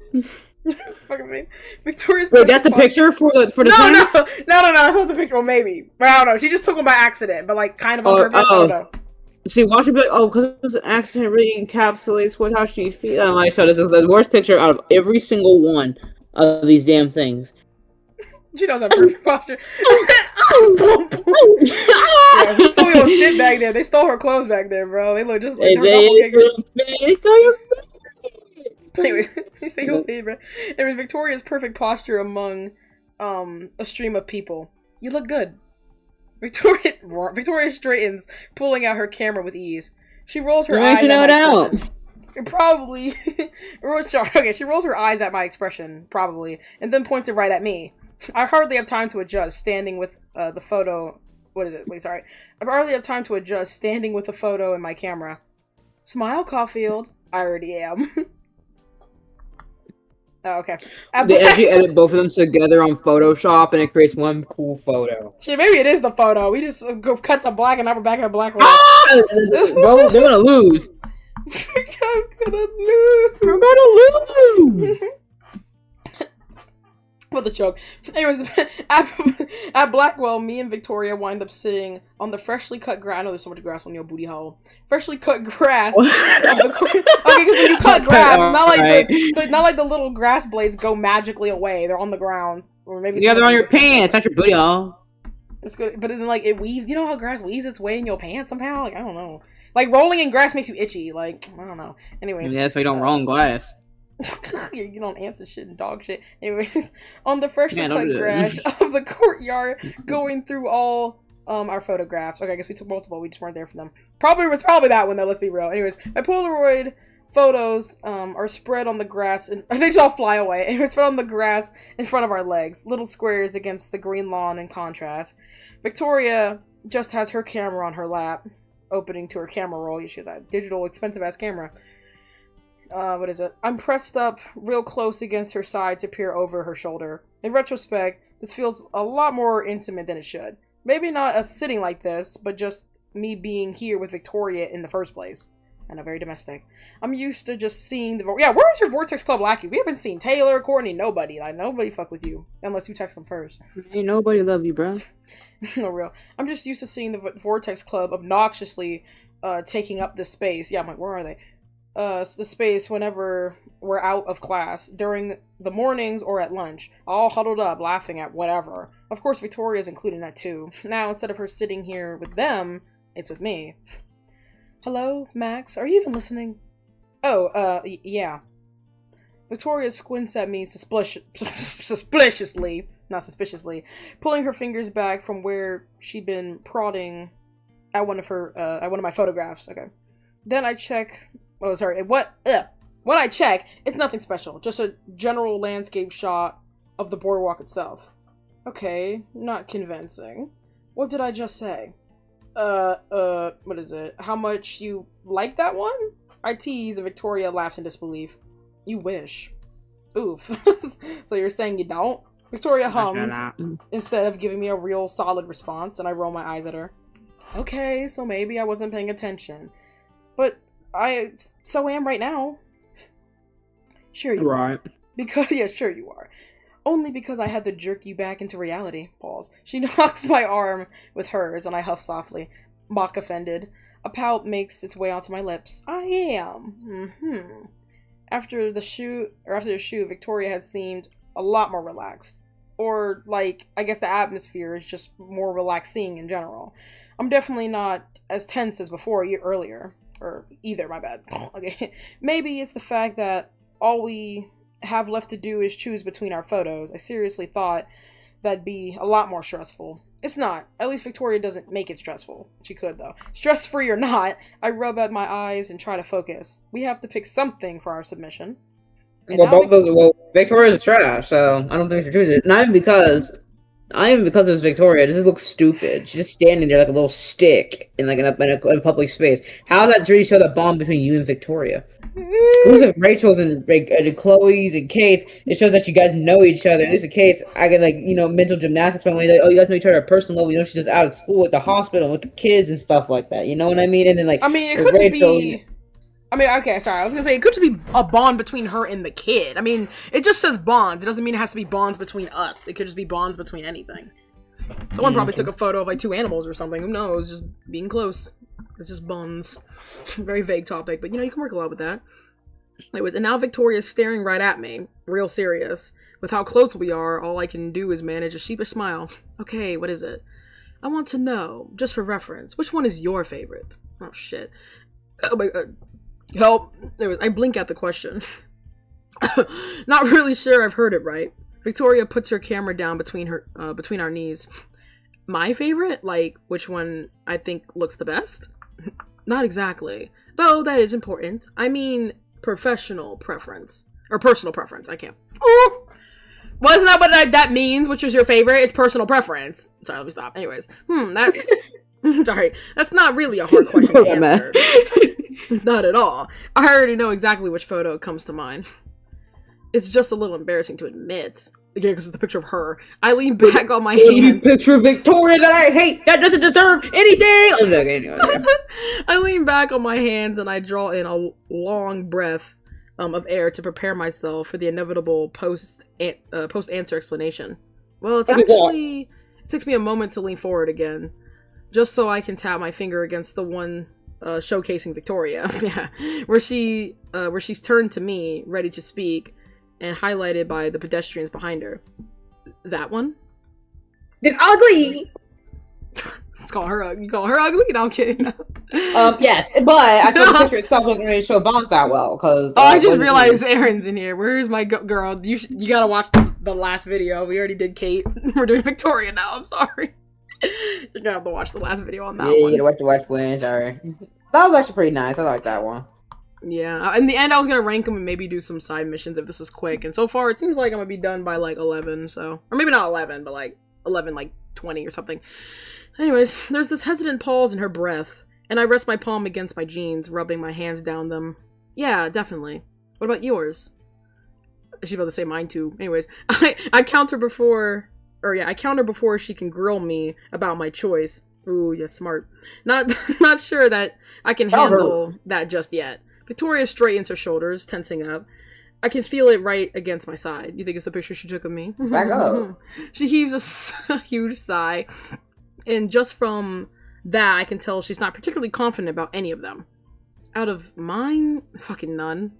Fucking me. Victoria's. Wait, that's the picture for the No. That's not the picture. Well, maybe. But I don't know. She just took one by accident, but like kind of on purpose. I don't know. She watched it, be like, oh, because it was an accident, really encapsulates how she feels. I'm like, so this is the worst picture out of every single one of these damn things. She knows that perfect posture. Yeah, she stole your shit back there. They stole her clothes back there, bro. They look just like they stole your Anyways, they stole your feed, bro. Anyway, Victoria's perfect posture among a stream of people. You look good. Victoria straightens, pulling out her camera with ease. She rolls her eyes at my expression. Probably. Okay, she rolls her eyes at my expression, probably, and then points it right at me. I hardly have time to adjust, standing with the photo... What is it? Wait, sorry. I hardly have time to adjust, standing with the photo in my camera. Smile, Caulfield. I already am. Oh, okay. They actually edit both of them together on Photoshop, and it creates one cool photo. Shit, maybe it is the photo. We just go cut the black and upper back of black. Bro, they're gonna lose. We're gonna lose. What the joke. Anyways, at Blackwell, me and Victoria wind up sitting on the freshly cut grass. I know there's so much grass on your booty hole. Freshly cut grass. Okay, because when you cut grass, it's not like the little grass blades go magically away. They're on the ground, or maybe they're on your pants. Not your booty hole. It's good, but then like it weaves. You know how grass weaves its way in your pants somehow? Like I don't know. Like rolling in grass makes you itchy. Like I don't know. Anyways, yeah, that's why you don't roll in glass. You don't answer shit and dog shit. Anyways, on the freshly cut grass of the courtyard, going through all our photographs. Okay, I guess we took multiple. We just weren't there for them. It's probably that one though. Let's be real. Anyways, my Polaroid photos are spread on the grass, and they just all fly away. And it's spread on the grass in front of our legs, little squares against the green lawn in contrast. Victoria just has her camera on her lap, opening to her camera roll. She has that digital, expensive ass camera. What is it? I'm pressed up real close against her side to peer over her shoulder. In retrospect, this feels a lot more intimate than it should. Maybe not us sitting like this, but just me being here with Victoria in the first place. I know, very domestic. I'm used to just seeing the... Yeah, where's your Vortex Club lackeys? We haven't seen Taylor, Courtney, nobody. Like, nobody fuck with you. Unless you text them first. Ain't nobody love you, bro. No, real. I'm just used to seeing the Vortex Club obnoxiously taking up this space. Yeah, I'm like, where are they? The space whenever we're out of class, during the mornings or at lunch, all huddled up, laughing at whatever. Of course, Victoria's included in that too. Now, instead of her sitting here with them, it's with me. Hello, Max? Are you even listening? Oh, yeah. Victoria squints at me suspiciously, not suspiciously, pulling her fingers back from where she'd been prodding at one of my photographs. Okay. Then I check... Oh, sorry. When I check, it's nothing special. Just a general landscape shot of the boardwalk itself. Okay, not convincing. What did I just say? What is it? How much you like that one? I teased, and Victoria laughed in disbelief. You wish. Oof. So you're saying you don't? Victoria hums, instead of giving me a real solid response, and I roll my eyes at her. Okay, so maybe I wasn't paying attention. But I so am right now. Sure you are. Because, yeah, sure you are. Only because I had to jerk you back into reality. Pause. She knocks my arm with hers, and I huff softly, mock offended. A pout makes its way onto my lips. I am. After the shoot, Victoria had seemed a lot more relaxed. Or, like, I guess the atmosphere is just more relaxing in general. I'm definitely not as tense as before earlier. Or either, my bad. Okay. Maybe it's the fact that all we have left to do is choose between our photos. I seriously thought that'd be a lot more stressful. It's not. At least Victoria doesn't make it stressful. She could, though. Stress-free or not, I rub at my eyes and try to focus. We have to pick something for our submission. And Victoria's trash, so I don't think we should choose it. Not even because it's Victoria. It just looks stupid. She's just standing there like a little stick in like in a public space. How does that really show the bond between you and Victoria? Inclusive Rachel's and Chloe's and Kate's, it shows that you guys know each other. At least with Kate's, I get mental gymnastics from like, oh, you guys know each other at a personal level. She's just out of school at the hospital with the kids and stuff like that. You know what I mean? And then it could Rachel, just be. Okay, sorry. I was gonna say it could just be a bond between her and the kid. It just says bonds. It doesn't mean it has to be bonds between us. It could just be bonds between anything. Someone probably took a photo of like two animals or something. Who knows? Just being close. It's just bonds. Very vague topic, but you can work a lot with that. Anyways, and now Victoria's staring right at me, real serious. With how close we are, all I can do is manage a sheepish smile. Okay, what is it? I want to know, just for reference, which one is your favorite? Oh shit. Oh my god. Help. Anyways, I blink at the question. Not really sure I've heard it right. Victoria puts her camera down between our knees. My favorite? Like, which one I think looks the best? Not exactly. Though that is important. I mean, professional preference. Or personal preference. I can't. Ooh! Well, isn't that what that means? Which is your favorite? It's personal preference. Sorry, let me stop. Anyways. That's... Sorry. That's not really a hard question to answer. Not at all. I already know exactly which photo comes to mind. It's just a little embarrassing to admit. Yeah, because it's the picture of her. I lean back on my hand. Picture of Victoria that I hate. That doesn't deserve anything. I lean back on my hands and I draw in a long breath of air to prepare myself for the inevitable post-answer explanation. Well, it's actually... It takes me a moment to lean forward again, just so I can tap my finger against the one showcasing Victoria. Yeah, where she's turned to me, ready to speak, and highlighted by the pedestrians behind her. That one? It's ugly! You call her ugly? No, I'm kidding. Yes, but I thought the picture itself doesn't really show bonds that well, because... I just realized Aaron's in here. Where's my girl? You gotta watch the last video. We already did Kate. We're doing Victoria now, I'm sorry. You're gonna have to watch the last video on that one. Yeah, you gotta watch when, sorry. That was actually pretty nice. I like that one. Yeah, in the end, I was gonna rank them and maybe do some side missions if this is quick. And so far, it seems like I'm gonna be done by like 11. So, or maybe not 11, but like 11, like 20 or something. Anyways, there's this hesitant pause in her breath, and I rest my palm against my jeans, rubbing my hands down them. Yeah, definitely. What about yours? She's about to say mine too. Anyways, I counter before she can grill me about my choice. Ooh, yeah, smart. Not sure that I can handle that just yet. Victoria straightens her shoulders, tensing up. I can feel it right against my side. You think it's the picture she took of me? Back up. She heaves a huge sigh. And just from that, I can tell she's not particularly confident about any of them. Out of mine? Fucking none.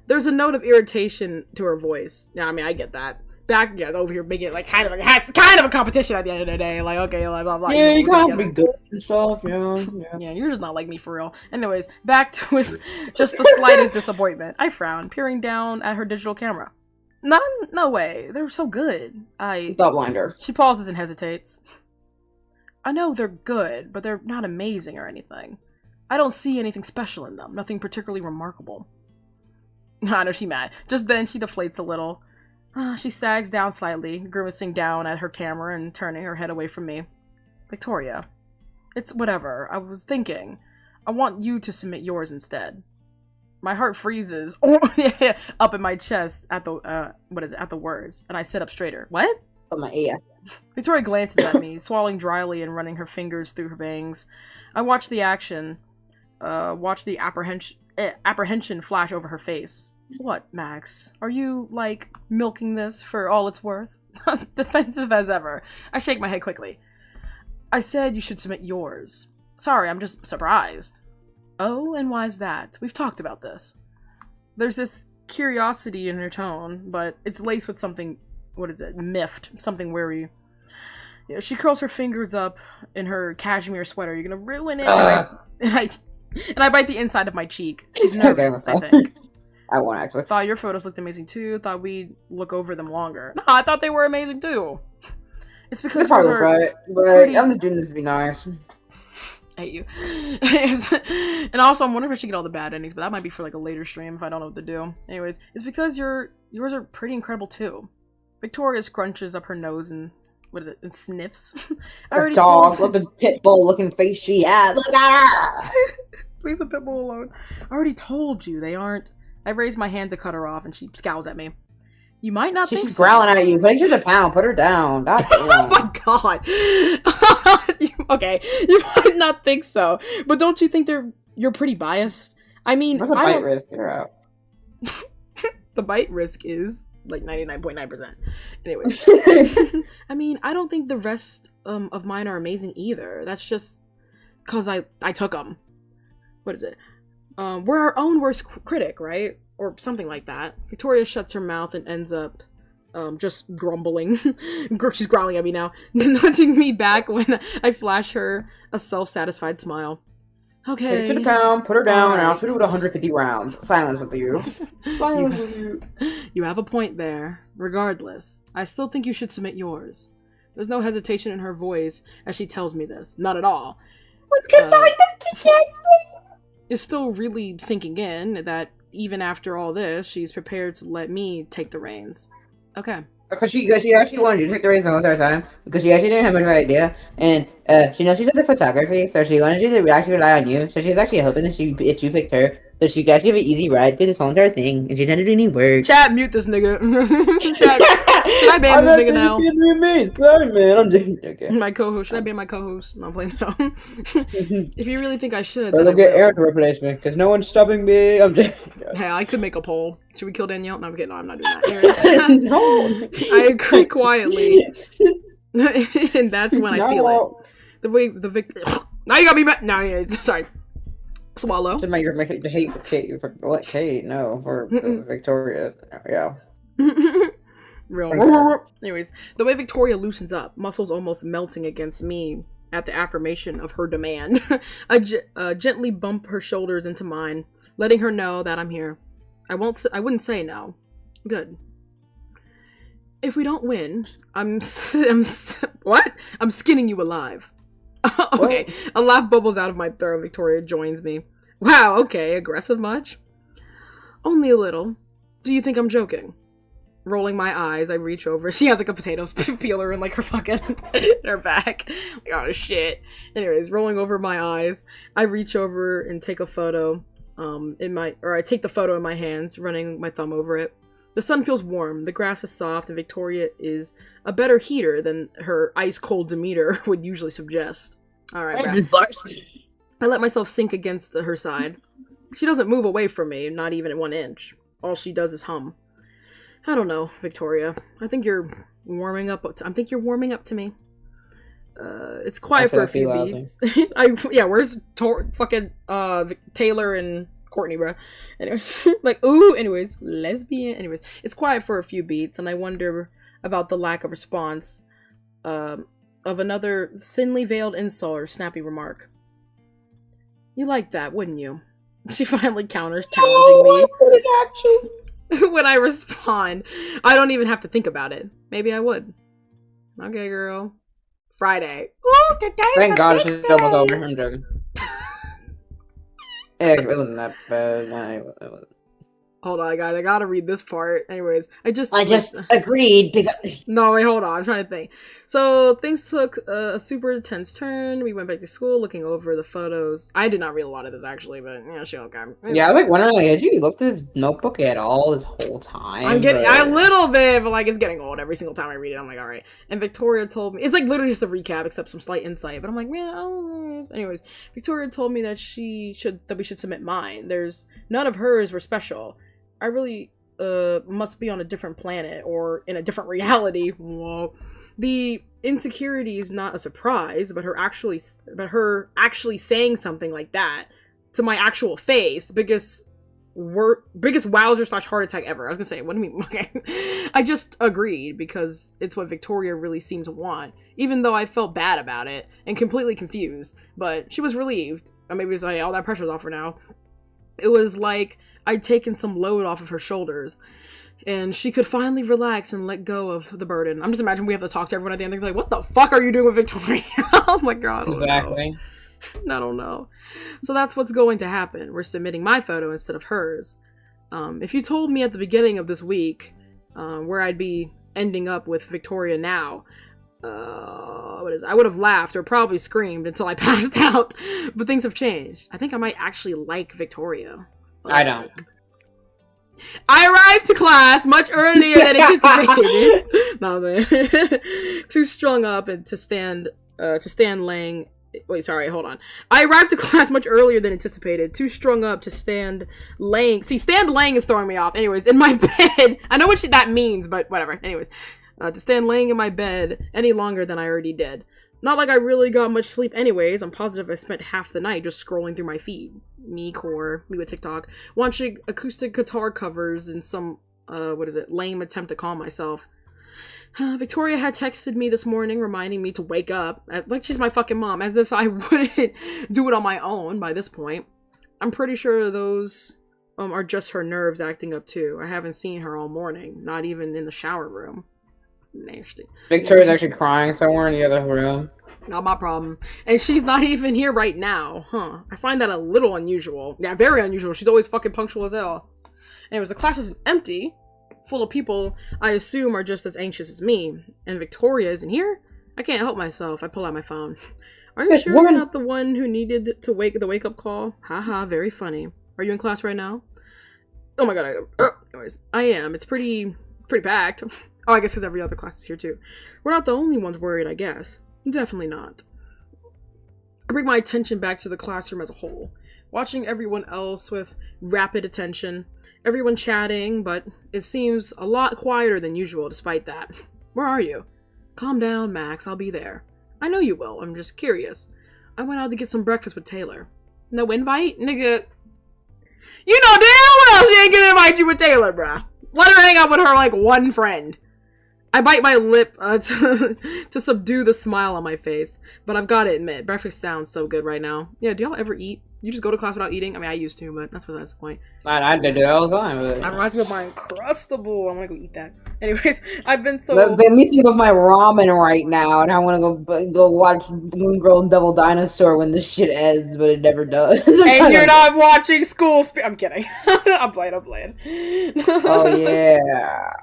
There's a note of irritation to her voice. Yeah, I mean, I get that. Over here making it like kind of a competition at the end of the day. Like, okay, blah blah blah. Yeah, you gotta be good and stuff. Yeah, you're just not like me for real. Anyways, back to with just the slightest disappointment. I frown, peering down at her digital camera. No way. They were so good. Stop blinder. She pauses and hesitates. I know they're good, but they're not amazing or anything. I don't see anything special in them. Nothing particularly remarkable. I know she's mad. Just then she deflates a little. She sags down slightly, grimacing down at her camera and turning her head away from me. Victoria, it's whatever. I was thinking. I want you to submit yours instead. My heart freezes up in my chest at the at the words, and I sit up straighter. What? On my ass. Victoria glances at me, swallowing dryly and running her fingers through her bangs. I watch the action, watch the apprehension flash over her face. What, Max? Are you, like, milking this for all it's worth? Defensive as ever. I shake my head quickly. I said you should submit yours. Sorry, I'm just surprised. Oh, and why's that? We've talked about this. There's this curiosity in her tone, but it's laced with something, what is it, miffed, something weary. You know, she curls her fingers up in her cashmere sweater. You're gonna ruin it. And I bite the inside of my cheek. She's nervous, I think. I won't actually. Thought your photos looked amazing too. Thought we'd look over them longer. No, I thought they were amazing too. It's because yours are right, but pretty... I'm just doing this to be nice. I hate you. And also, I'm wondering if I should get all the bad endings, but that might be for like a later stream if I don't know what to do. Anyways, it's because yours are pretty incredible too. Victoria scrunches up her nose and and sniffs. I already dog, look at the pit bull looking face she has. Look at her. Leave the pit bull alone. I already told you they aren't. I raise my hand to cut her off, and she scowls at me. You might not think so. She's growling at you. Put her down. Put her down. Oh my god. Okay, you might not think so, but don't you think you're pretty biased? I mean, what's a bite risk? Get her out. The bite risk is like 99.9%. Anyways, I mean, I don't think the rest of mine are amazing either. That's just because I took them. What is it? We're our own worst critic, right? Or something like that. Victoria shuts her mouth and ends up just grumbling. She's growling at me now, nudging me back when I flash her a self-satisfied smile. Okay. Take her to the pound, put her down, and I'll shoot her with 150 rounds. Silence with you. Silence with you. You have a point there. Regardless, I still think you should submit yours. There's no hesitation in her voice as she tells me this. Not at all. Let's combine them together! It's still really sinking in that even after all this, she's prepared to let me take the reins. Okay. Because she actually wanted you to take the reins the whole entire time. Because she actually didn't have much of an idea. And she knows she's into photography, so she wanted you to actually rely on you. So she was actually hoping that you picked her. So she got to give an easy ride through this whole entire thing. And she didn't do any work. Chat, mute this nigga. Chat, should I ban this nigga now? Me. Sorry, man. I'm just okay. My co-host. Should I ban my co-host? No, I'm playing now. If you really think I should, then I'll get Eric to replace me, because no one's stopping me. I'm just... Hey, I could make a poll. Should we kill Danielle? No, I'm kidding. No, I'm not doing that. No. I agree quietly. And that's when I feel it. The way the victim... Now you got me mad. No, yeah, sorry. Swallow. You're making the hate for Kate. For what? Kate? No, for Victoria. Yeah. Real. Anyways, the way Victoria loosens up, muscles almost melting against me at the affirmation of her demand. I gently bump her shoulders into mine, letting her know that I'm here. I wouldn't say no. Good. If we don't win, what? I'm skinning you alive. Okay, a laugh bubbles out of my throat. Victoria joins me. Wow, okay, aggressive much? Only a little. Do you think I'm joking? Rolling my eyes, I reach over. She has like a potato peeler in like her fucking in her back. Like, oh shit. Anyways, rolling over my eyes, I reach over and take a photo. I take the photo in my hands, running my thumb over it. The sun feels warm, the grass is soft, and Victoria is a better heater than her ice-cold demeanor would usually suggest. Alright, I let myself sink against her side. She doesn't move away from me, not even 1 inch. All she does is hum. I don't know, Victoria. I think you're warming up to me. It's quiet for a few beats. Where's fucking Taylor and Courtney, bro? Anyways, like, ooh, anyways, lesbian. Anyways, it's quiet for a few beats, and I wonder about the lack of response of another thinly veiled insult or snappy remark. You like that, wouldn't you? She finally counters, challenging me. When I respond, I don't even have to think about it. Maybe I would. Okay, girl. Friday. Ooh, thank God it's almost over. I'm joking. Yeah, it wasn't that bad. Hold on, guys. I gotta read this part. Anyways, I just agreed because No, wait, hold on. I'm trying to think. So things took a super tense turn. We went back to school, looking over the photos. I did not read a lot of this actually, but yeah, she okay. yeah, I was like wondering, like, had you looked at this notebook at all this whole time? I'm getting a little bit, but like it's getting old every single time I read it. I'm like, all right. And Victoria told me it's like literally just a recap, except some slight insight. But I'm like, man, oh. Anyways, Victoria told me that we should submit mine. There's none of hers were special. I really must be on a different planet or in a different reality. Whoa. The insecurity is not a surprise, but her actually saying something like that to my actual face, biggest wowzer / heart attack ever. I was gonna say, what do you mean? Okay. I just agreed because it's what Victoria really seemed to want, even though I felt bad about it and completely confused. But she was relieved. Or maybe it's like, all that pressure's off her now. It was like I'd taken some load off of her shoulders, and she could finally relax and let go of the burden. I'm just imagining we have to talk to everyone at the end. They're like, what the fuck are you doing with Victoria? Oh my god. Exactly. I don't know. So that's what's going to happen. We're submitting my photo instead of hers. If you told me at the beginning of this week where I'd be ending up with Victoria now, I would have laughed or probably screamed until I passed out. But things have changed. I think I might actually like Victoria. I don't. I arrived to class much earlier than anticipated. No, man. Too strung up and to stand laying. Wait, sorry, hold on. I arrived to class much earlier than anticipated. Too strung up to stand laying. See, stand laying is throwing me off. Anyways, in my bed. I know what that means, but whatever. Anyways, to stand laying in my bed any longer than I already did. Not like I really got much sleep anyways. I'm positive I spent half the night just scrolling through my feed. Me with TikTok. Watching acoustic guitar covers and some, lame attempt to calm myself. Victoria had texted me this morning reminding me to wake up. Like she's my fucking mom. As if I wouldn't do it on my own by this point. I'm pretty sure those are just her nerves acting up too. I haven't seen her all morning. Not even in the shower room. Nasty. Victoria's actually crying somewhere in the other room. Not my problem. And she's not even here right now. Huh. I find that a little unusual. Yeah, very unusual. She's always fucking punctual as hell. Anyways, the class isn't empty. Full of people I assume are just as anxious as me. And Victoria isn't here? I can't help myself. I pull out my phone. Are you sure you're not the one who needed to the wake-up call? Haha, very funny. Are you in class right now? Oh my god, anyways, I am. It's pretty packed. Oh, I guess because every other class is here too. We're not the only ones worried, I guess. Definitely not. I bring my attention back to the classroom as a whole, watching everyone else with rapid attention. Everyone chatting, but it seems a lot quieter than usual despite that. Where are you? Calm down, Max. I'll be there. I know you will. I'm just curious. I went out to get some breakfast with Taylor. No invite? Nigga. You know damn well she ain't gonna invite you with Taylor, bruh. Let her hang out with her like one friend. I bite my lip to subdue the smile on my face, but I've got to admit, breakfast sounds so good right now. Yeah, do y'all ever eat? You just go to class without eating? I mean, I used to, but that's the point. I do that all the time. But... That reminds me of my Uncrustable. I want to go eat that. Anyways, I've been so... Let me think of my ramen right now, and I want to go watch Moon Girl and Devil Dinosaur when this shit ends, but it never does. And you're not watching School I'm kidding. I'm playing. Oh, yeah.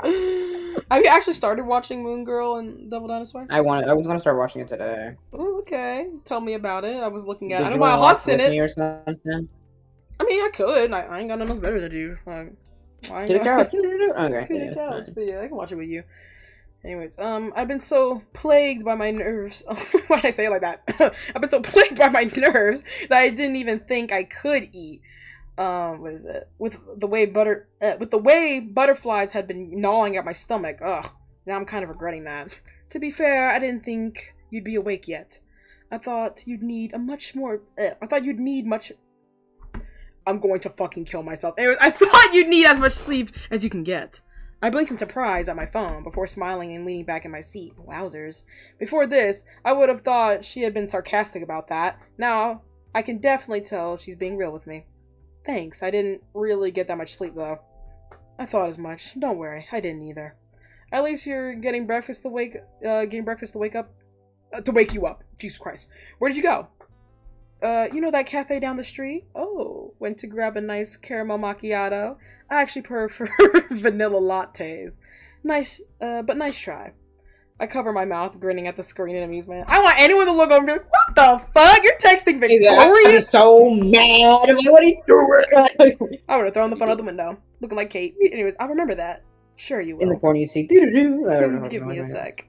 Have you actually started watching Moon Girl and Devil Dinosaur? I was going to start watching it today. Oh, okay. Tell me about it. I was looking at it. I know my Hawk's in it. Or something? I mean, I could. I ain't got nothing else better to do. To the couch. Okay. To the couch. But yeah, I can watch it with you. Anyways, I've been so plagued by my nerves. Why did I say it like that? I've been so plagued by my nerves that I didn't even think I could eat. What is it? With the way butterflies had been gnawing at my stomach. Ugh. Now I'm kind of regretting that. To be fair, I didn't think you'd be awake yet. I thought you'd need much. I'm going to fucking kill myself. Anyways, I thought you'd need as much sleep as you can get. I blinked in surprise at my phone before smiling and leaning back in my seat. Wowzers. Before this, I would have thought she had been sarcastic about that. Now, I can definitely tell she's being real with me. Thanks, I didn't really get that much sleep though. I thought as much. Don't worry, I didn't either. At least you're getting breakfast to wake you up. Jesus Christ. Where did you go? You know that cafe down the street? Oh, went to grab a nice caramel macchiato. I actually prefer vanilla lattes. Nice, but nice try. I cover my mouth, grinning at the screen in amusement. I want anyone to look over and be like, what the fuck? You're texting Victoria? I'm so mad. I'm like, what are you doing? I would have thrown the phone out the window, looking like Kate. Anyways, I'll remember that. Sure you will. In the corner you see, doo-doo-doo. I don't know what's Give me going a on. sec.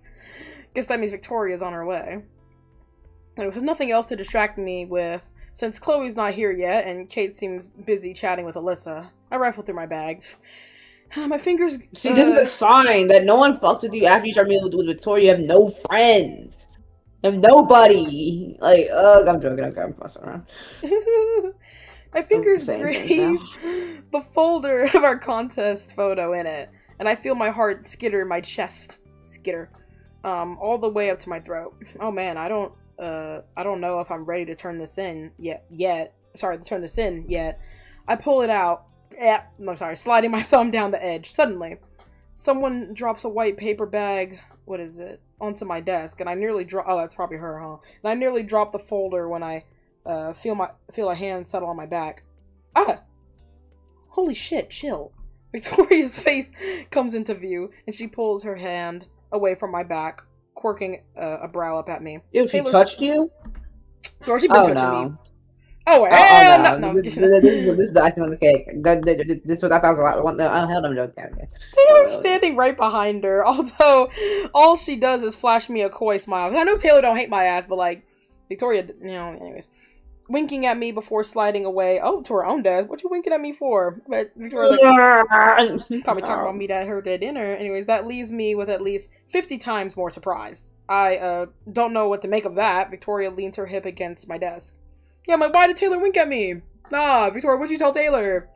Guess that means Victoria's on her way. And with nothing else to distract me with, since Chloe's not here yet and Kate seems busy chatting with Alyssa, I rifle through my bag. My fingers... See, this is a sign that no one fucks with you after you start meeting with Victoria. You have no friends. You have nobody. Like, ugh, I'm joking. Okay, I'm fussing around. My fingers saying graze things the folder of our contest photo in it, and I feel my heart skitter in my chest. Skitter. All the way up to my throat. Oh man, I don't know if I'm ready to turn this in yet. Sorry, to turn this in yet. I pull it out. I'm sorry, sliding my thumb down the edge. Suddenly, someone drops a white paper bag, what is it, onto my desk, and I nearly drop. Oh, that's probably her, huh? And I nearly drop the folder when I feel a hand settle on my back. Ah! Holy shit! Chill. Victoria's face comes into view, and she pulls her hand away from my back, quirking a brow up at me. Ew, she touched you? Or she been touching no. me. Oh, hell no! No, This is the icing on the cake. This was, I thought was a lot. Oh, hell, I'm joking. Okay. Taylor's standing right behind her, although all she does is flash me a coy smile. I know Taylor don't hate my ass, but like, Victoria, you know, anyways. Winking at me before sliding away. Oh, to her own desk. What you winking at me for? But Victoria, like, probably talking about me at her dinner. Anyways, that leaves me with at least 50 times more surprised. I don't know what to make of that. Victoria leans her hip against my desk. Yeah, I'm like, why did Taylor wink at me? Nah, Victoria, what'd you tell Taylor?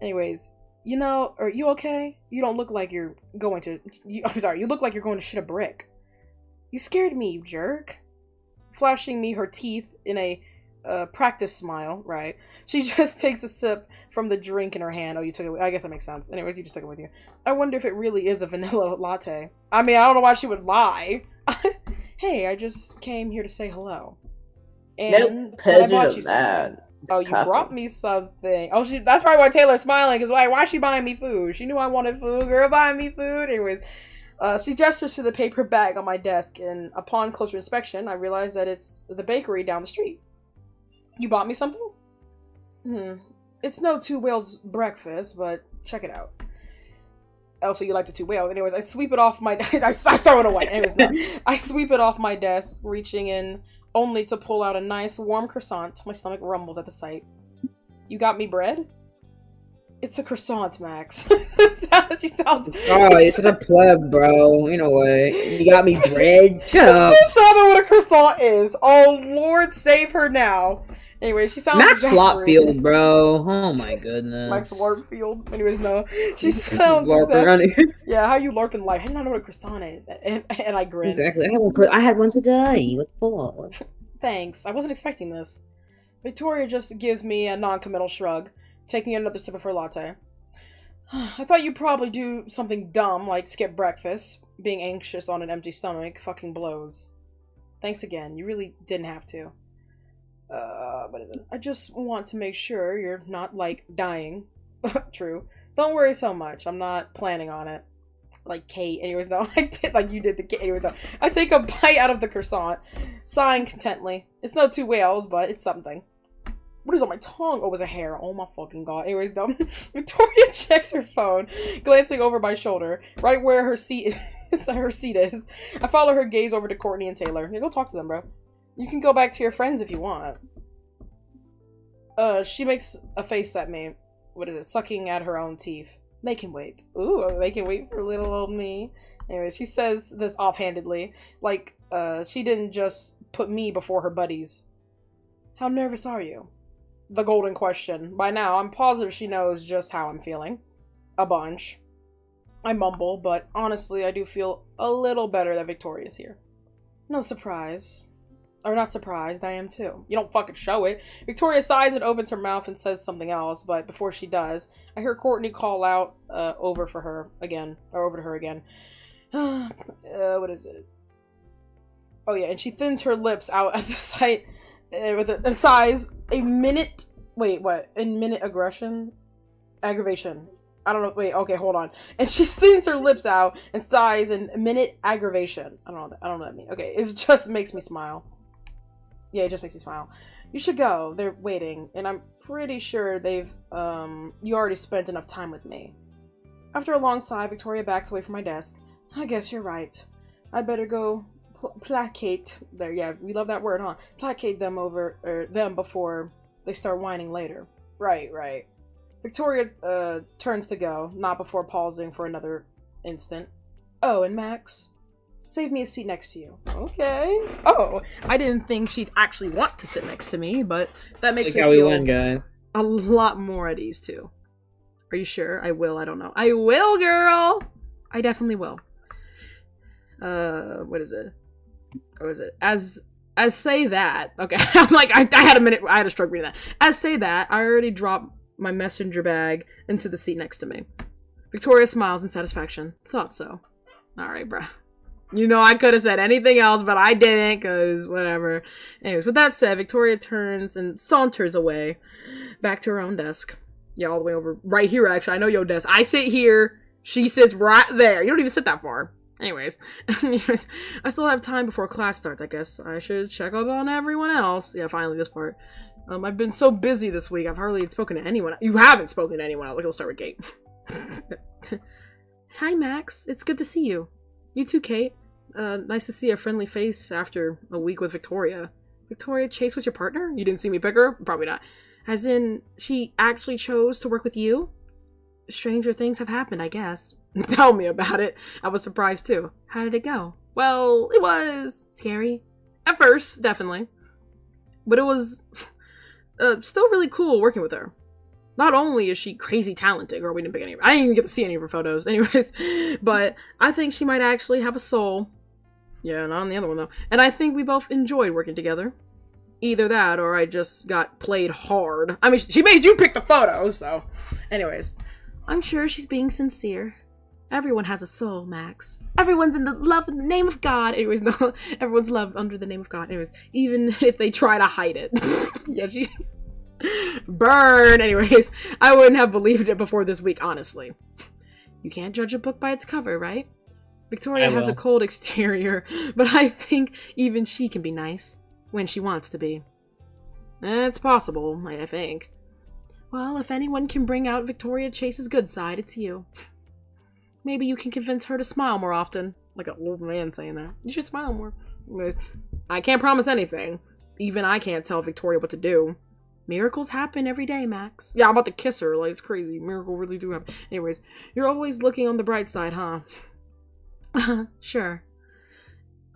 Anyways, you know, are you okay? You don't look like you're going to... I'm sorry, you look like you're going to shit a brick. You scared me, you jerk. Flashing me her teeth in a practice smile, right? She just takes a sip from the drink in her hand. Oh, you took it. I guess that makes sense. Anyways, you just took it with you. I wonder if it really is a vanilla latte. I mean, I don't know why she would lie. Hey, I just came here to say hello. And Nope, I bought you that. something. Oh, you Coffee. brought me something. Oh, that's probably why Taylor's smiling, because why is she buying me food? She knew I wanted food. Girl, buying me food. Anyways, she gestures to the paper bag on my desk, and upon closer inspection, I realize that it's the bakery down the street. You bought me something? It's no two whales breakfast, but check it out. Oh, so you like the two whales. Anyways, I sweep it off my I throw it away. Anyways, no. I sweep it off my desk, reaching in only to pull out a nice warm croissant. My stomach rumbles at the sight. You got me bread? It's a croissant, Max. She sounds... Oh, you're such a pleb, bro. You know what? You got me bread? Shut up. That's not know what a croissant is. Oh, Lord, save her now. Anyway, she sounds Max exasperated. Flopfield, bro. Oh my goodness. Max Larpfield. Anyways, no. She sounds Yeah, how you LARPing life? I don't know what a croissant is. And I grin. Exactly. I had one today. What for? Thanks. I wasn't expecting this. Victoria just gives me a non-committal shrug, taking another sip of her latte. I thought you'd probably do something dumb, like skip breakfast. Being anxious on an empty stomach fucking blows. Thanks again. You really didn't have to. What is it? I just want to make sure you're not, like, dying. True. Don't worry so much. I'm not planning on it. Like Kate. Anyways, no. I did like you did the Kate. Anyways, no. I take a bite out of the croissant, sighing contently. It's no two whales, but it's something. What is on my tongue? Oh, it was a hair. Oh my fucking god. Anyways, no. Victoria checks her phone, glancing over my shoulder, right where her seat is. Her seat is. I follow her gaze over to Courtney and Taylor. Yeah, go talk to them, bro. You can go back to your friends if you want. She makes a face at me. What is it? Sucking at her own teeth. They can wait. Ooh, they can wait for little old me. Anyway, she says this offhandedly. Like, she didn't just put me before her buddies. How nervous are you? The golden question. By now, I'm positive she knows just how I'm feeling. A bunch. I mumble, but honestly, I do feel a little better that Victoria's here. No surprise. Or not surprised, I am too. You don't fucking show it. Victoria sighs and opens her mouth and says something else, but before she does, I hear Courtney call out over to her again. What is it? Oh yeah, and she thins her lips out at the sight with a sighs. A minute. Wait, what? A minute aggression? Aggravation. I don't know. Wait, okay, hold on. And she thins her lips out and sighs in minute aggravation. I don't know what that means. Okay, it just makes me smile. Yeah, it just makes me smile. You should go. They're waiting, and I'm pretty sure they've, you already spent enough time with me. After a long sigh, Victoria backs away from my desk. I guess you're right. I'd better go placate. There, yeah, we love that word, huh? Placate them them before they start whining later. Right. Victoria, turns to go, not before pausing for another instant. Oh, and Max? Save me a seat next to you. Okay. Oh, I didn't think she'd actually want to sit next to me, but that makes me feel guys. a lot more at ease, too. Are you sure? I will, I don't know. I will, girl! I definitely will. What is it? What is it? As say that, okay, I'm like, I had a minute, I had a stroke reading that. As say that, I already dropped my messenger bag into the seat next to me. Victoria smiles in satisfaction. Thought so. Alright, bruh. You know, I could have said anything else, but I didn't, because whatever. Anyways, with that said, Victoria turns and saunters away, back to her own desk. Yeah, all the way over, right here, actually. I know your desk. I sit here, she sits right there. You don't even sit that far. Anyways, I still have time before class starts, I guess. I should check up on everyone else. Yeah, finally, this part. I've been so busy this week, I've hardly spoken to anyone. You haven't spoken to anyone else. Like, we'll start with Kate. Hi, Max. It's good to see you. You too, Kate. Nice to see a friendly face after a week with Victoria. Victoria Chase was your partner? You didn't see me pick her? Probably not. As in, she actually chose to work with you? Stranger things have happened, I guess. Tell me about it. I was surprised too. How did it go? Well, it was scary. At first, definitely. But it was still really cool working with her. Not only is she crazy talented, girl, we didn't pick any of her. I didn't even get to see any of her photos, anyways. But I think she might actually have a soul. Yeah, not on the other one though. And I think we both enjoyed working together. Either that, or I just got played hard. I mean, she made you pick the photos, so. Anyways. I'm sure she's being sincere. Everyone has a soul, Max. Everyone's in the love in the name of God. Anyways, no. Everyone's loved under the name of God. Anyways, even if they try to hide it. Yeah, she... Burn! Anyways, I wouldn't have believed it before this week, honestly. You can't judge a book by its cover, right? Victoria has a cold exterior, but I think even she can be nice. When she wants to be. It's possible, I think. Well, if anyone can bring out Victoria Chase's good side, it's you. Maybe you can convince her to smile more often. Like an old man saying that. You should smile more. I can't promise anything. Even I can't tell Victoria what to do. Miracles happen every day, Max. Yeah, I'm about to kiss her. Like, it's crazy. Miracles really do happen. Anyways, you're always looking on the bright side, huh? Sure.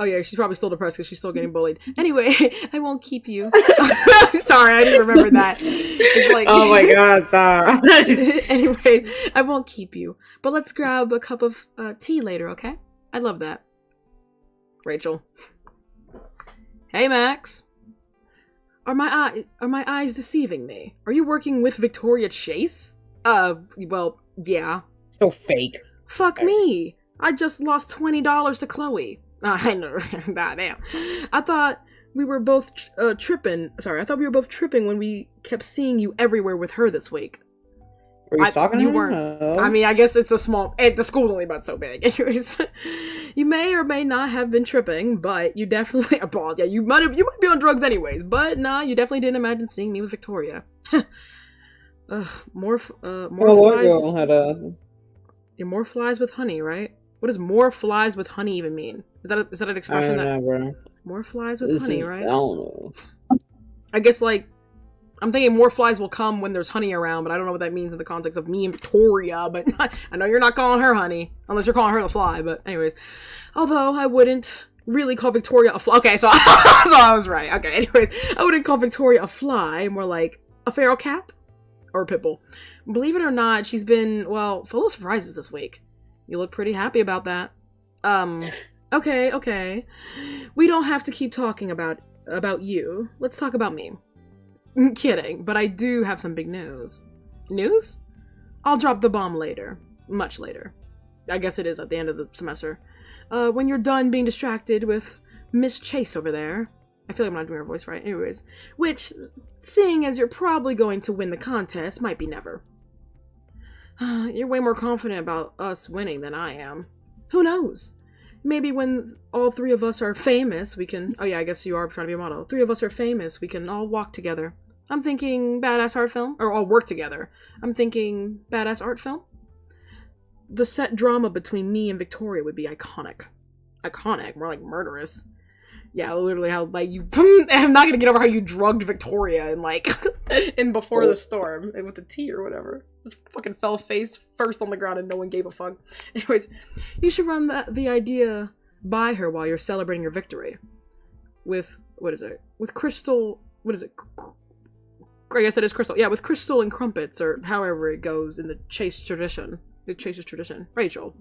Oh yeah, she's probably still depressed because she's still getting bullied. Anyway, I won't keep you. Sorry, I didn't remember that. It's like, oh my god, stop. Anyway, I won't keep you. But let's grab a cup of tea later, okay? I love that. Rachel. Hey, Max. Are my eyes deceiving me? Are you working with Victoria Chase? Well, yeah. So fake. Fuck me. I just lost $20 to Chloe. I know that. Damn. I thought we were both tripping. Sorry, I thought we were both tripping when we kept seeing you everywhere with her this week. Were you stalking her? You weren't. No. I mean, I guess it's a small. The school's only about so big. Anyways, you may or may not have been tripping, but you definitely. Well, yeah, you might be on drugs anyways. But nah, you definitely didn't imagine seeing me with Victoria. More flies. Yeah, more flies with honey, right? What does more flies with honey even mean? Is that an expression I don't know, bro. More flies with honey, right? I don't know. I guess, like, I'm thinking more flies will come when there's honey around, but I don't know what that means in the context of me and Victoria, but I know you're not calling her honey, unless you're calling her the fly, but anyways. Although, I wouldn't really call Victoria a fly. Okay, so I was right. Okay, anyways. I wouldn't call Victoria a fly, more like a feral cat? Or a pit bull. Believe it or not, she's been, well, full of surprises this week. You look pretty happy about that. Okay. We don't have to keep talking about you. Let's talk about me. Kidding, but I do have some big news. News? I'll drop the bomb later. Much later. I guess it is at the end of the semester. When you're done being distracted with Miss Chase over there. I feel like I'm not doing her voice right. Anyways. Which, seeing as you're probably going to win the contest, might be never. You're way more confident about us winning than I am. Who knows? Maybe when all three of us are famous, we can... Oh yeah, I guess you are trying to be a model. Three of us are famous, we can all walk together. I'm thinking badass art film. Or all work together. I'm thinking badass art film. The set drama between me and Victoria would be iconic. Iconic? More like murderous. Yeah, literally how, like, you... I'm not gonna get over how you drugged Victoria in, like... in Before the Storm. With the tea or whatever. Just fucking fell face first on the ground and no one gave a fuck. Anyways, you should run the idea by her while you're celebrating your victory. With... What is it? With Crystal... What is it? I guess it is Crystal. Yeah, with Crystal and Crumpets, or however it goes in the Chase tradition. The Chase's tradition. Rachel.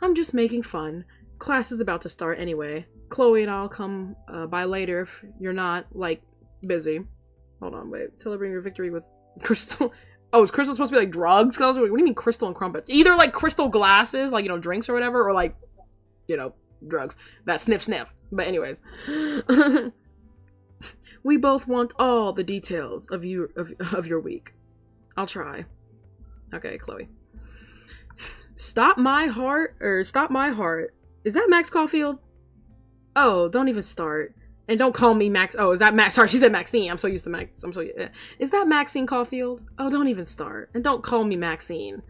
I'm just making fun. Class is about to start anyway. Chloe and I'll come by later if you're not, like, busy. Hold on, wait. Celebrating your victory with Crystal. Oh, is Crystal supposed to be, like, drugs? What do you mean Crystal and Crumpets? Either, like, crystal glasses, like, you know, drinks or whatever, or, like, you know, drugs. That sniff. But anyways. We both want all the details of your week. I'll try. Okay, Chloe. Stop my heart. Is that Max Caulfield? Oh, don't even start. And don't call me Max. Oh, is that Max? Sorry, she said Maxine. I'm so used to Max. Is that Maxine Caulfield? Oh, don't even start. And don't call me Maxine.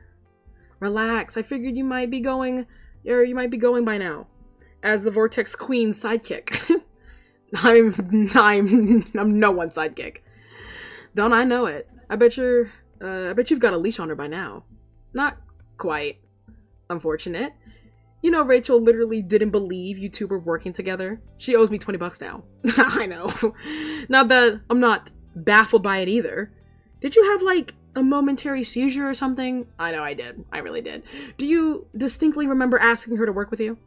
Relax. I figured you might be going by now. As the Vortex Queen's sidekick. I'm no one's sidekick. Don't I know it? I bet you've got a leash on her by now. Not quite. Unfortunate. You know, Rachel literally didn't believe you two were working together. She owes me $20 now. I know. Not that I'm not baffled by it either. Did you have, like, a momentary seizure or something? I know I did. I really did. Do you distinctly remember asking her to work with you?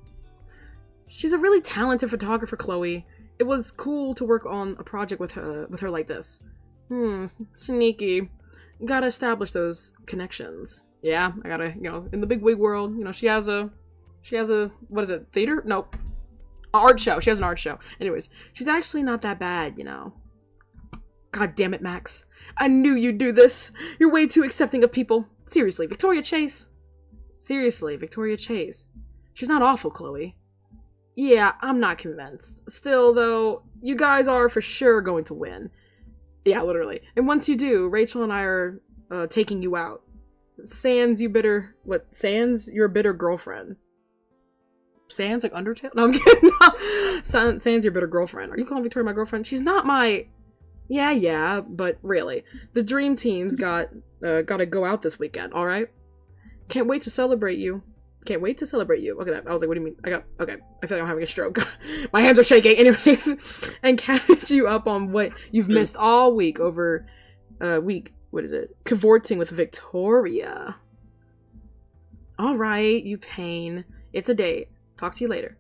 She's a really talented photographer, Chloe. It was cool to work on a project with her like this. Sneaky. Gotta establish those connections. Yeah, I gotta, you know, in the big wig world, you know, she has a, what is it, theater? Nope. Art show. She has an art show. Anyways, she's actually not that bad, you know. God damn it, Max. I knew you'd do this. You're way too accepting of people. Seriously, Victoria Chase. She's not awful, Chloe. Yeah, I'm not convinced. Still, though, you guys are for sure going to win. Yeah, literally. And once you do, Rachel and I are taking you out. Sans, you're a bitter girlfriend. Sans, like Undertale? No, I'm kidding. Sans, your bitter girlfriend. Are you calling Victoria my girlfriend? She's not my... Yeah, but really. The dream team's gotta go out this weekend, alright? Can't wait to celebrate you. Look at that. I was like, what do you mean? Okay. I feel like I'm having a stroke. My hands are shaking. Anyways. And catch you up on what you've missed all week over, what is it? Cavorting with Victoria. Alright, you pain. It's a date. Talk to you later.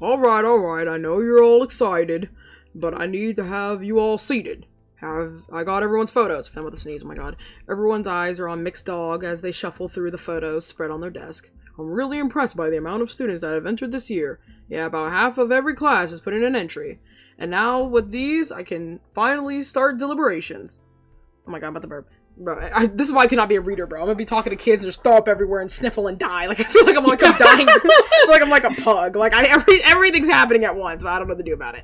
Alright. I know you're all excited, but I need to have you all seated. I got everyone's photos. Found with a sneeze, oh my god. Everyone's eyes are on Mixed Dog as they shuffle through the photos spread on their desk. I'm really impressed by the amount of students that have entered this year. Yeah, about half of every class has put in an entry. And now, with these, I can finally start deliberations. Oh my god, I'm about to burp. Bro, this is why I cannot be a reader, bro. I'm gonna be talking to kids and just throw up everywhere and sniffle and die. Like, I feel like I'm dying. I feel like I'm like a pug. Like, everything's happening at once, so I don't know what to do about it.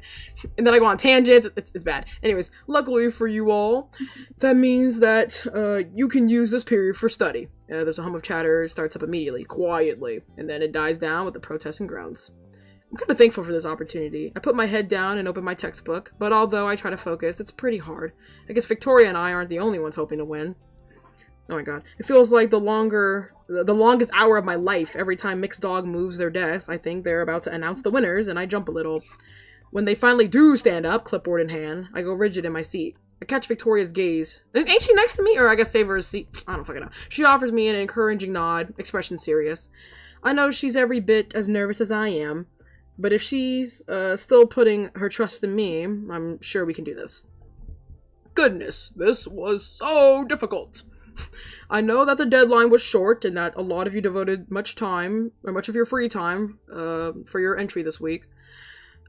And then I go on tangents. It's bad. Anyways, luckily for you all, that means that you can use this period for study. There's a hum of chatter. It starts up immediately, quietly, and then it dies down with the protests and groans. I'm kind of thankful for this opportunity. I put my head down and open my textbook, but although I try to focus, it's pretty hard. I guess Victoria and I aren't the only ones hoping to win. Oh my god. It feels like the longest hour of my life. Every time Mixed Dog moves their desk, I think they're about to announce the winners, and I jump a little. When they finally do stand up, clipboard in hand, I go rigid in my seat. I catch Victoria's gaze. Ain't she next to me? Or I guess save her a seat. I don't fucking know. She offers me an encouraging nod, expression serious. I know she's every bit as nervous as I am. But if she's still putting her trust in me, I'm sure we can do this. Goodness, this was so difficult. I know that the deadline was short and that a lot of you devoted much of your free time for your entry this week.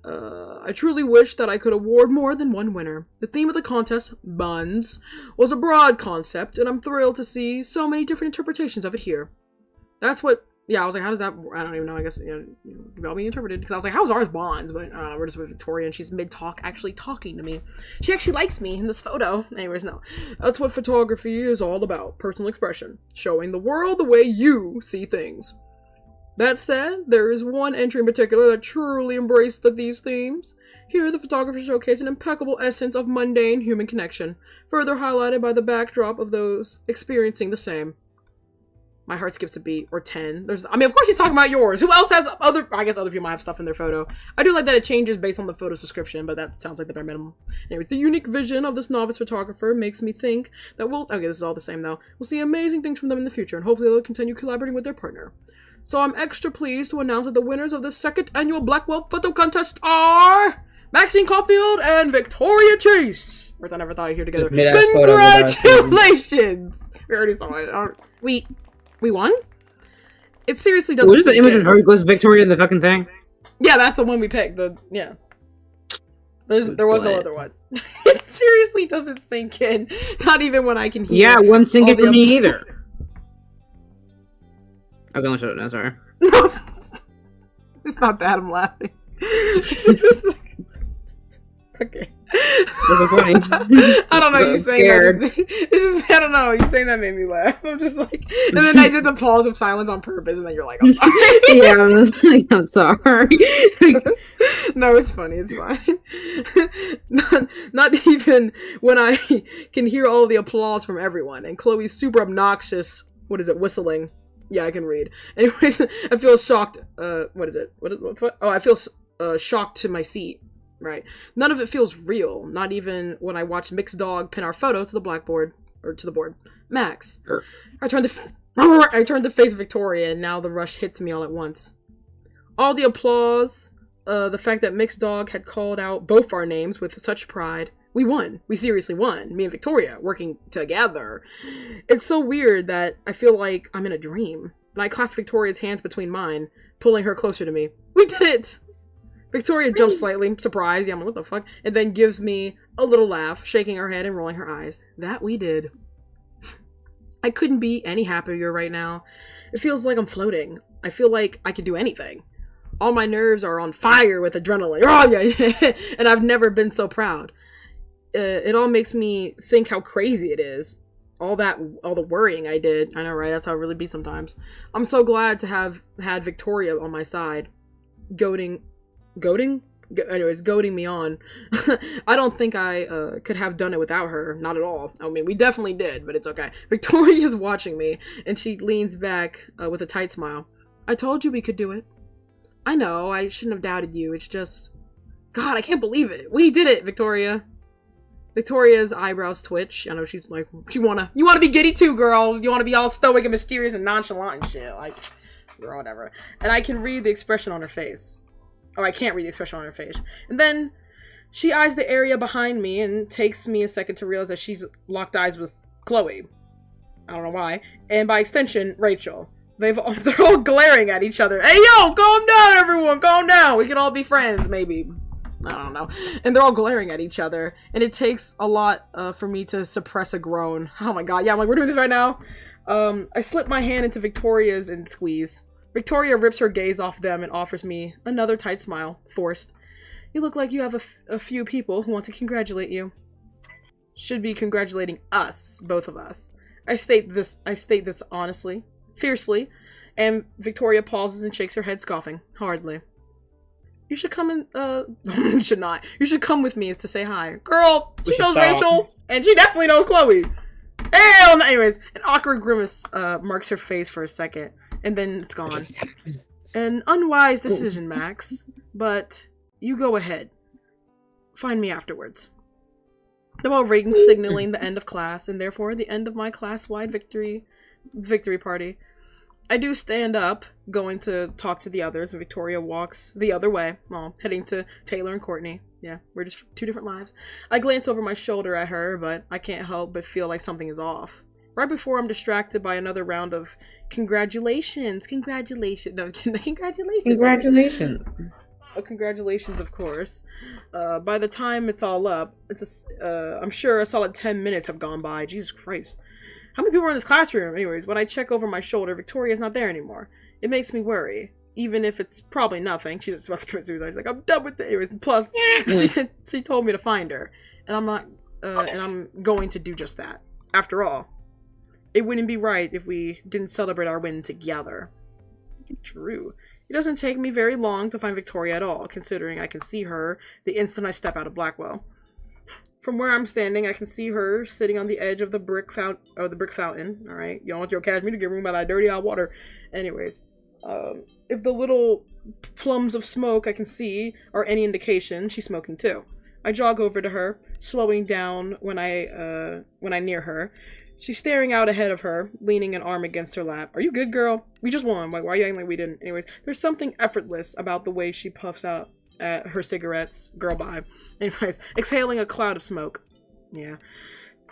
I truly wish that I could award more than one winner. The theme of the contest, buns, was a broad concept, and I'm thrilled to see so many different interpretations of it here. That's what, yeah, I was like, how does that, I don't even know, I guess, about being interpreted, because I was like, how's ours bonds? But we're just with Victoria, and she's mid-talk actually talking to me. She actually likes me in this photo. Anyways, no. That's what photography is all about, personal expression, showing the world the way you see things. That said, there is one entry in particular that truly embraced these themes. Here, the photographer showcased an impeccable essence of mundane human connection, further highlighted by the backdrop of those experiencing the same. My heart skips a beat, or 10. Of course he's talking about yours. Who else has I guess other people might have stuff in their photo. I do like that it changes based on the photo's description, but that sounds like the bare minimum. Anyway, the unique vision of this novice photographer makes me think that okay, this is all the same though. We'll see amazing things from them in the future, and hopefully they'll continue collaborating with their partner. So I'm extra pleased to announce that the winners of the second annual Blackwell Photo Contest are Maxine Caulfield and Victoria Chase. Words I never thought I'd hear together. Congratulations! We already saw it. We won? It seriously doesn't. What is the image of her goes Victoria in the fucking thing? Yeah, that's the one we picked. There was no other one. It seriously doesn't sink in. Not even when I can hear. Yeah, it wouldn't sink in for me either. Okay, I'll shut it now, sorry. No, it's not that I'm laughing. Okay. This is funny. I don't know, you saying that. I don't know, you saying that made me laugh. I'm just like, and then I did the pause of silence on purpose, and then you're like, I'm sorry. Yeah, I'm just like, I'm sorry. No, it's funny, it's fine. Not even when I can hear all the applause from everyone, and Chloe's super obnoxious, whistling. Yeah, I can read. Anyways, I feel shocked. What is it? What? Oh, I feel shocked to my seat. Right. None of it feels real. Not even when I watch Mixed Dog pin our photo to the blackboard or to the board. Max. I turned to face Victoria, and now the rush hits me all at once. All the applause, the fact that Mixed Dog had called out both our names with such pride. We won. We seriously won. Me and Victoria, working together. It's so weird that I feel like I'm in a dream. And I clasp Victoria's hands between mine, pulling her closer to me. We did it! Victoria jumps slightly, surprised, yeah, I'm like, what the fuck? And then gives me a little laugh, shaking her head and rolling her eyes. That we did. I couldn't be any happier right now. It feels like I'm floating. I feel like I can do anything. All my nerves are on fire with adrenaline. Oh, yeah. And I've never been so proud. It all makes me think how crazy it is. All the worrying I did. I know, right? That's how it really be sometimes. I'm so glad to have had Victoria on my side. Goading me on. I don't think I could have done it without her. Not at all. I mean, we definitely did, but it's okay. Victoria's watching me, and she leans back with a tight smile. I told you we could do it. I know, I shouldn't have doubted you. It's just... God, I can't believe it. We did it, Victoria. Victoria's eyebrows twitch. I know she's like, you wanna be giddy too, girl. You wanna be all stoic and mysterious and nonchalant and shit. Like, or whatever. And I can read the expression on her face. Oh, I can't read the expression on her face. And then she eyes the area behind me and takes me a second to realize that she's locked eyes with Chloe. I don't know why. And by extension, Rachel. They're all glaring at each other. Hey, yo, calm down, everyone. Calm down. We can all be friends, maybe. I don't know. And they're all glaring at each other. And it takes a lot for me to suppress a groan. Oh my god. Yeah, I'm like, we're doing this right now. I slip my hand into Victoria's and squeeze. Victoria rips her gaze off them and offers me another tight smile, forced. You look like you have a few people who want to congratulate you. Should be congratulating us, both of us. I state this honestly, fiercely, and Victoria pauses and shakes her head, scoffing, hardly. You should come and, you should not. You should come with me to say hi. Girl, she knows Rachel, and she definitely knows Chloe. Hell no. Anyways, an awkward grimace marks her face for a second, and then it's gone. An unwise decision, Max, but you go ahead. Find me afterwards. The bell rings, signaling the end of class, and therefore the end of my class-wide victory party. I do stand up, going to talk to the others, and Victoria walks the other way, well, heading to Taylor and Courtney. Yeah, we're just two different lives. I glance over my shoulder at her, but I can't help but feel like something is off. Right before I'm distracted by another round of congratulations. No, congratulations. Congratulations. Congratulations, of course. By the time it's all up, I'm sure a solid 10 minutes have gone by. Jesus Christ. How many people are in this classroom? Anyways, when I check over my shoulder, Victoria's not there anymore. It makes me worry. Even if it's probably nothing. She's about to commit suicide. She's like, I'm done with it. Anyways, plus, she told me to find her. And I'm not, and I'm going to do just that. After all, it wouldn't be right if we didn't celebrate our win together. True. It doesn't take me very long to find Victoria at all, considering I can see her the instant I step out of Blackwell. From where I'm standing, I can see her sitting on the edge of the brick fountain. Alright, y'all want your catch me to get room by that dirty hot water. Anyways, if the little plums of smoke I can see are any indication, she's smoking too. I jog over to her, slowing down when I near her. She's staring out ahead of her, leaning an arm against her lap. Are you good, girl? We just won. Why are you acting like we didn't? Anyway, there's something effortless about the way she puffs out at her cigarettes. Girl, bye. Anyways, exhaling a cloud of smoke. Yeah.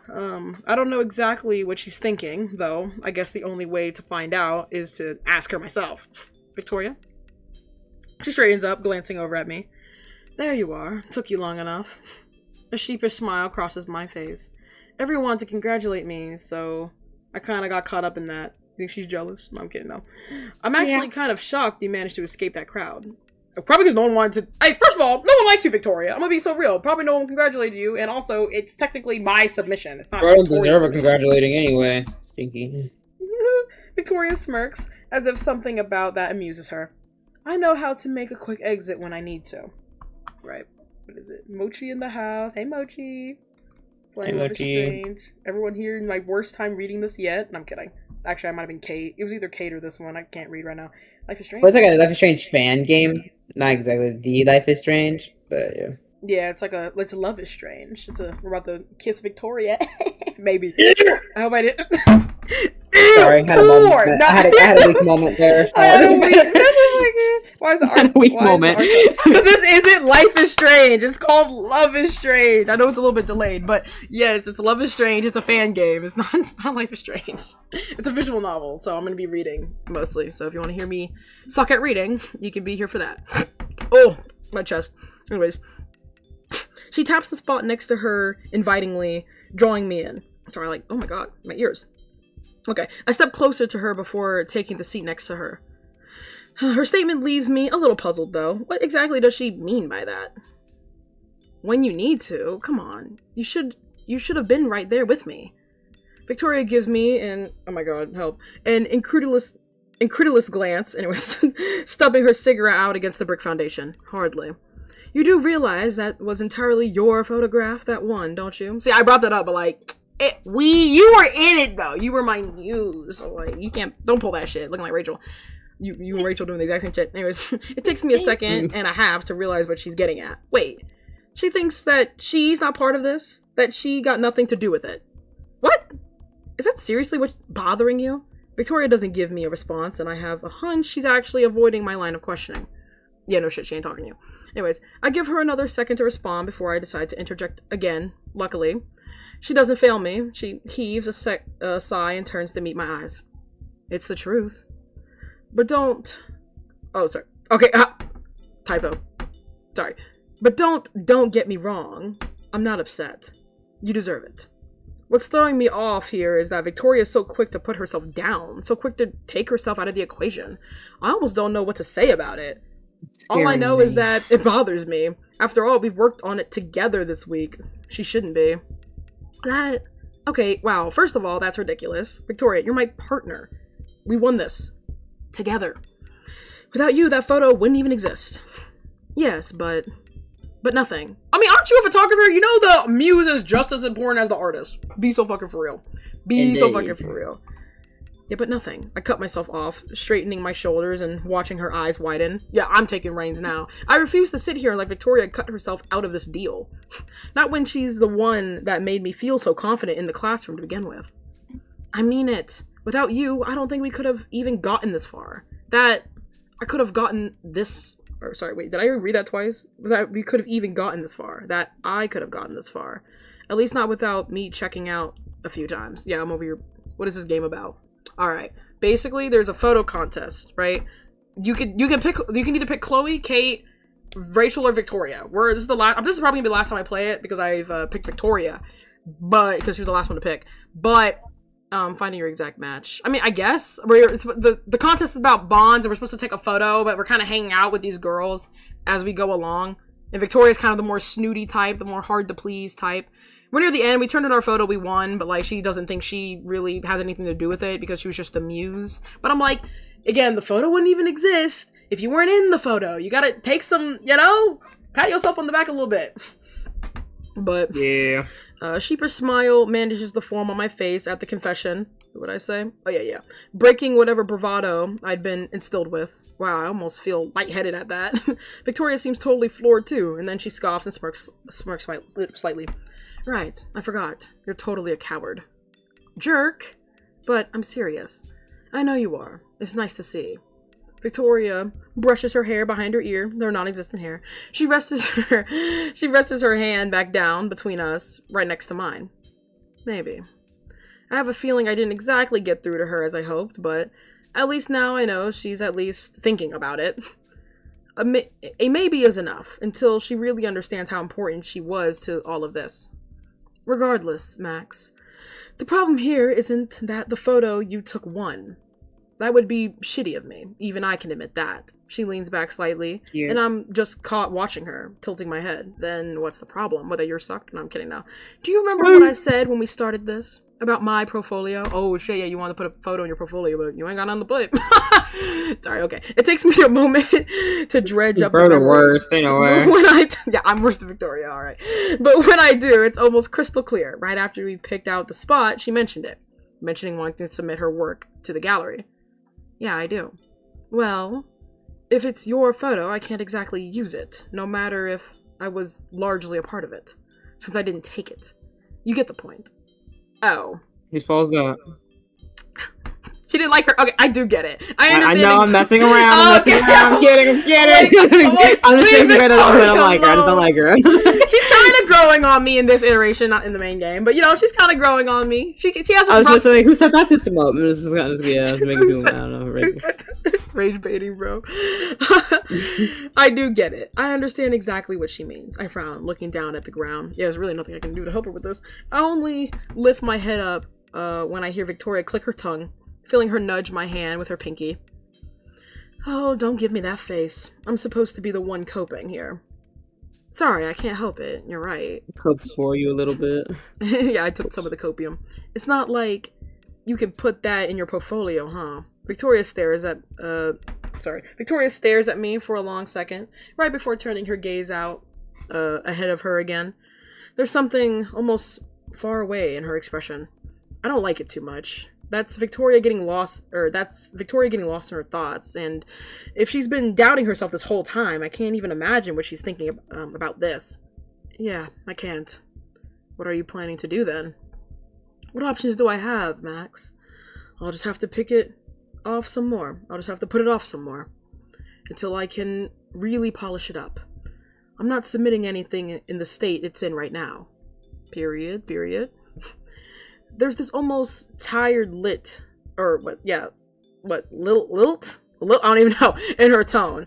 I don't know exactly what she's thinking, though. I guess the only way to find out is to ask her myself. Victoria? She straightens up, glancing over at me. There you are. Took you long enough. A sheepish smile crosses my face. Everyone wanted to congratulate me, so I kind of got caught up in that. Think she's jealous? No, I'm kidding, no. I'm actually kind of shocked you managed to escape that crowd. Probably because no one wanted to... Hey, first of all, no one likes you, Victoria. I'm gonna be so real. Probably no one congratulated you, and also, it's technically my submission. It's not... I don't deserve a congratulating anyway. Stinky. Victoria smirks, as if something about that amuses her. I know how to make a quick exit when I need to. Right. What is it? Mochi in the house. Hey, Mochi. Playing Life is Strange. Everyone here in my worst time reading this yet? No, I'm kidding. Actually, I might have been Kate. It was either Kate or this one. I can't read right now. Life is Strange. Well, it's like a Life is Strange fan game. Not exactly the Life is Strange, but yeah. Yeah, it's like it's Love is Strange. We're about to kiss Victoria. Maybe. I hope I didn't. Sorry, had a moment. I had a weak moment there. Sorry. Why is it a weak moment? Because this isn't Life is Strange. It's called Love is Strange. I know it's a little bit delayed, but yes, it's Love is Strange. It's a fan game. It's not Life is Strange. It's a visual novel, so I'm going to be reading mostly. So if you want to hear me suck at reading, you can be here for that. Oh, my chest. Anyways, she taps the spot next to her invitingly, drawing me in. Sorry, like, oh my god, my ears. Okay, I step closer to her before taking the seat next to her. Her statement leaves me a little puzzled, though. What exactly does she mean by that? When you need to? Come on. You should have been right there with me. Victoria gives me oh my god, help, an incredulous glance, and it was stubbing her cigarette out against the brick foundation. Hardly. You do realize that was entirely your photograph that won, don't you? See, I brought that up, but like... you were in it though. You were my muse. So like, don't pull that shit. Looking like Rachel. You and Rachel doing the exact same shit. Anyways, it takes me a second and a half to realize what she's getting at. Wait, she thinks that she's not part of this? That she got nothing to do with it? What? Is that seriously what's bothering you? Victoria doesn't give me a response, and I have a hunch she's actually avoiding my line of questioning. Yeah, no shit, she ain't talking to you. Anyways, I give her another second to respond before I decide to interject again, luckily. She doesn't fail me. She heaves a sigh and turns to meet my eyes. It's the truth. But don't... Oh, sorry. Okay, typo. Sorry. But don't get me wrong. I'm not upset. You deserve it. What's throwing me off here is that Victoria is so quick to put herself down, so quick to take herself out of the equation. I almost don't know what to say about it. All I know is that it bothers me. After all, we've worked on it together this week. She shouldn't be. Okay, wow, first of all, that's ridiculous. Victoria, you're my partner. We won this. Together. Without you, that photo wouldn't even exist. Yes, but nothing. I mean, aren't you a photographer? You know the muse is just as important as the artist. Be so fucking for real. So fucking for real. Yeah, but nothing. I cut myself off, straightening my shoulders and watching her eyes widen. Yeah, I'm taking reins now. I refuse to sit here and let Victoria cut herself out of this deal. Not when she's the one that made me feel so confident in the classroom to begin with. I mean it. Without you, I don't think we could have even gotten this far. That I could have gotten this... Or, sorry, wait, did I read that twice? That we could have even gotten this far. That I could have gotten this far. At least not without me checking out a few times. Yeah, I'm over here. What is this game about? Alright. Basically, there's a photo contest, right? You can either pick Chloe, Kate, Rachel or Victoria. This is probably gonna be the last time I play it because I've picked Victoria, but because she was the last one to pick. But finding your exact match. I mean, I guess the contest is about bonds, and we're supposed to take a photo, but we're kind of hanging out with these girls as we go along. And Victoria's kind of the more snooty type, the more hard to please type. We're near the end. We turned in our photo. We won, but like she doesn't think she really has anything to do with it because she was just the muse. But I'm like, again, the photo wouldn't even exist if you weren't in the photo. You gotta take some, pat yourself on the back a little bit. But yeah. Sheepish smile manages the form on my face at the confession. What would I say? Oh, yeah. Breaking whatever bravado I'd been instilled with. Wow, I almost feel lightheaded at that. Victoria seems totally floored, too, and then she scoffs and smirks slightly. Right, I forgot. You're totally a coward. Jerk. But I'm serious. I know you are. It's nice to see. Victoria brushes her hair behind her ear, their non-existent hair. She rests her hand back down between us, right next to mine. Maybe. I have a feeling I didn't exactly get through to her as I hoped, but at least now I know she's at least thinking about it. A maybe is enough, until she really understands how important she was to all of this. Regardless, Max, the problem here isn't that the photo you took won. That would be shitty of me. Even I can admit that. She leans back slightly, and I'm just caught watching her, tilting my head. Then what's the problem? Whether you're sucked? No, I'm kidding now. Do you remember what I said when we started this? About my portfolio? Oh, shit, yeah, you want to put a photo in your portfolio, but you ain't got nothing to put. Sorry, okay. It takes me a moment to dredge up the worst, anyway. I'm worse than Victoria, alright. But when I do, it's almost crystal clear. Right after we picked out the spot, she mentioned it. Mentioning wanting to submit her work to the gallery. Yeah, I do. Well, if it's your photo, I can't exactly use it, no matter if I was largely a part of it, since I didn't take it. You get the point. Oh. He falls down. She didn't like her. Okay, I do get it. I know, I'm messing around. I'm kidding. I'm just saying I don't like her. I just don't like her. She's kind of growing on me in this iteration, not in the main game, but she's kind of growing on me. She has a I was just saying, who set that system up? This is making me, I don't know. Rage baiting, bro. I do get it. I understand exactly what she means. I frown, looking down at the ground. Yeah, there's really nothing I can do to help her with this. I only lift my head up when I hear Victoria click her tongue, feeling her nudge my hand with her pinky. Oh, don't give me that face. I'm supposed to be the one coping here. Sorry, I can't help it. You're right. Copes for you a little bit. Yeah, I took some of the copium. It's not like you can put that in your portfolio, huh? Victoria stares at me for a long second, right before turning her gaze out ahead of her again. There's something almost far away in her expression. I don't like it too much. That's Victoria getting lost in her thoughts, and if she's been doubting herself this whole time, I can't even imagine what she's thinking about this. Yeah, I can't. What are you planning to do then? What options do I have, Max? I'll just have to pick it off some more. I'll just have to put it off some more. Until I can really polish it up. I'm not submitting anything in the state it's in right now. Period. There's this almost tired lilt, I don't even know, in her tone.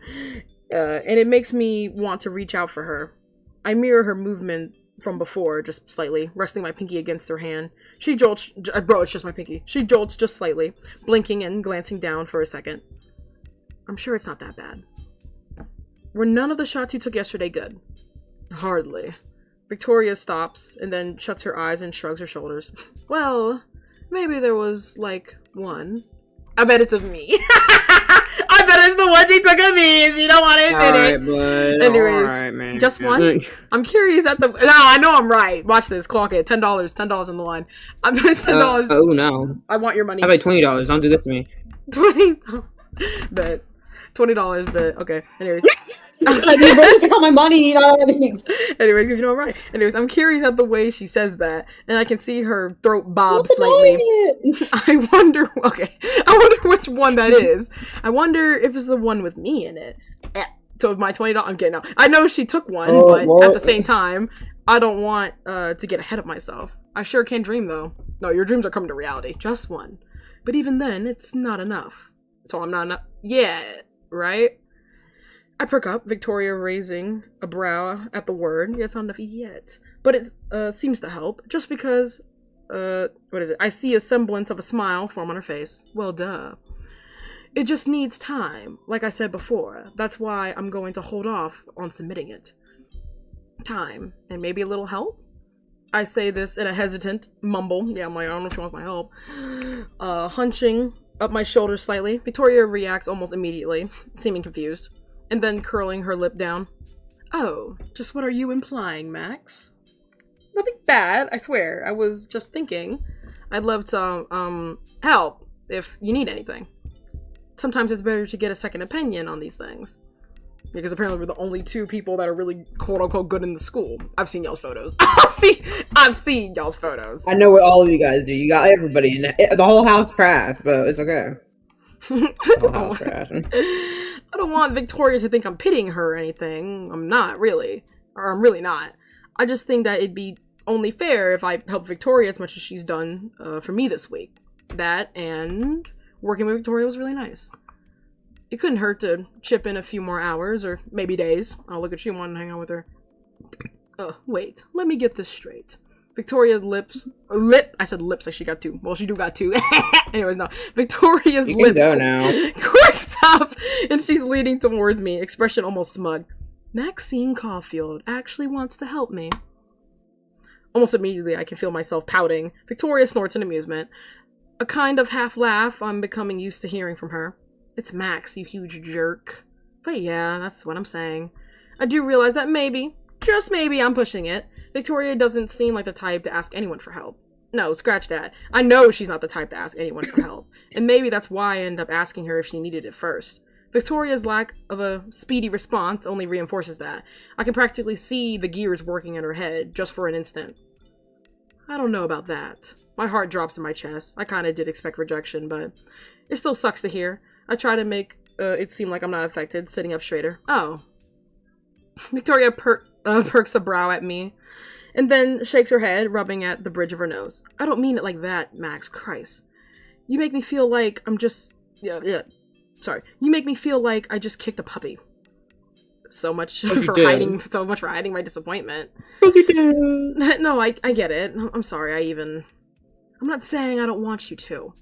And it makes me want to reach out for her. I mirror her movement from before, just slightly, resting my pinky against her hand. She jolts, it's just my pinky. She jolts just slightly, blinking and glancing down for a second. I'm sure it's not that bad. Were none of the shots you took yesterday good? Hardly. Victoria stops, and then shuts her eyes and shrugs her shoulders. Well, maybe there was, one. I bet it's of me. I bet it's the one she took of me, and you don't want to admit it. Anyways, man. Just one? I'm curious at the... No, I know I'm right. Watch this. Clock it. $10. $10 on the line. I'm doing $10. Oh, no. I want your money. How about $20? Don't do this to me. $20. Bet. $20, but okay. Anyways. You better take all my money, Anyways, you know I'm right. Anyways, I'm curious at the way she says that, and I can see her throat bob slightly. I wonder which one that is. I wonder if it's the one with me in it. So my $20, I'm kidding. No, I know she took one, but at the same time, I don't want to get ahead of myself. I sure can dream though. No, your dreams are coming to reality. Just one. But even then, it's not enough. So I'm not enough. Yeah, right? I perk up, Victoria raising a brow at the word. Yeah, it's not enough yet. But it seems to help, just because, what is it? I see a semblance of a smile form on her face. Well, duh. It just needs time, like I said before. That's why I'm going to hold off on submitting it. Time, and maybe a little help? I say this in a hesitant mumble. Yeah, I'm like, I don't know if she wants my help. Hunching up my shoulders slightly. Victoria reacts almost immediately, seeming confused, and then curling her lip down. Oh, just what are you implying, Max? Nothing bad, I swear. I was just thinking. I'd love to, help if you need anything. Sometimes it's better to get a second opinion on these things. Because apparently we're the only two people that are really quote-unquote good in the school. I've seen y'all's photos. I've seen y'all's photos. I know what all of you guys do. You got everybody in it. The whole house trash, but it's okay. The whole house trash. I don't want Victoria to think I'm pitying her or anything. I'm not, really. Or I'm really not. I just think that it'd be only fair if I help Victoria as much as she's done for me this week. That, and working with Victoria was really nice. It couldn't hurt to chip in a few more hours, or maybe days. I'll look at you wanting to hang out with her. Wait, let me get this straight. Victoria's I said lips like she got two. Well, she do got two. Anyways, no. Victoria's You lip can go now. quirks up, and she's leaning towards me, expression almost smug. Maxine Caulfield actually wants to help me. Almost immediately, I can feel myself pouting. Victoria snorts in amusement. A kind of half laugh I'm becoming used to hearing from her. It's Max, you huge jerk. But yeah, that's what I'm saying. I do realize that maybe, just maybe, I'm pushing it. Victoria doesn't seem like the type to ask anyone for help. No, scratch that. I know she's not the type to ask anyone for help. And maybe that's why I ended up asking her if she needed it first. Victoria's lack of a speedy response only reinforces that. I can practically see the gears working in her head, just for an instant. I don't know about that. My heart drops in my chest. I kinda did expect rejection, but it still sucks to hear. I try to make it seem like I'm not affected, sitting up straighter. Oh. Victoria perks a brow at me, and then shakes her head, rubbing at the bridge of her nose. I don't mean it like that, Max. Christ. You make me feel like I'm just... Sorry. You make me feel like I just kicked a puppy. So much for hiding my disappointment. No, I get it. I'm sorry, I'm not saying I don't want you to.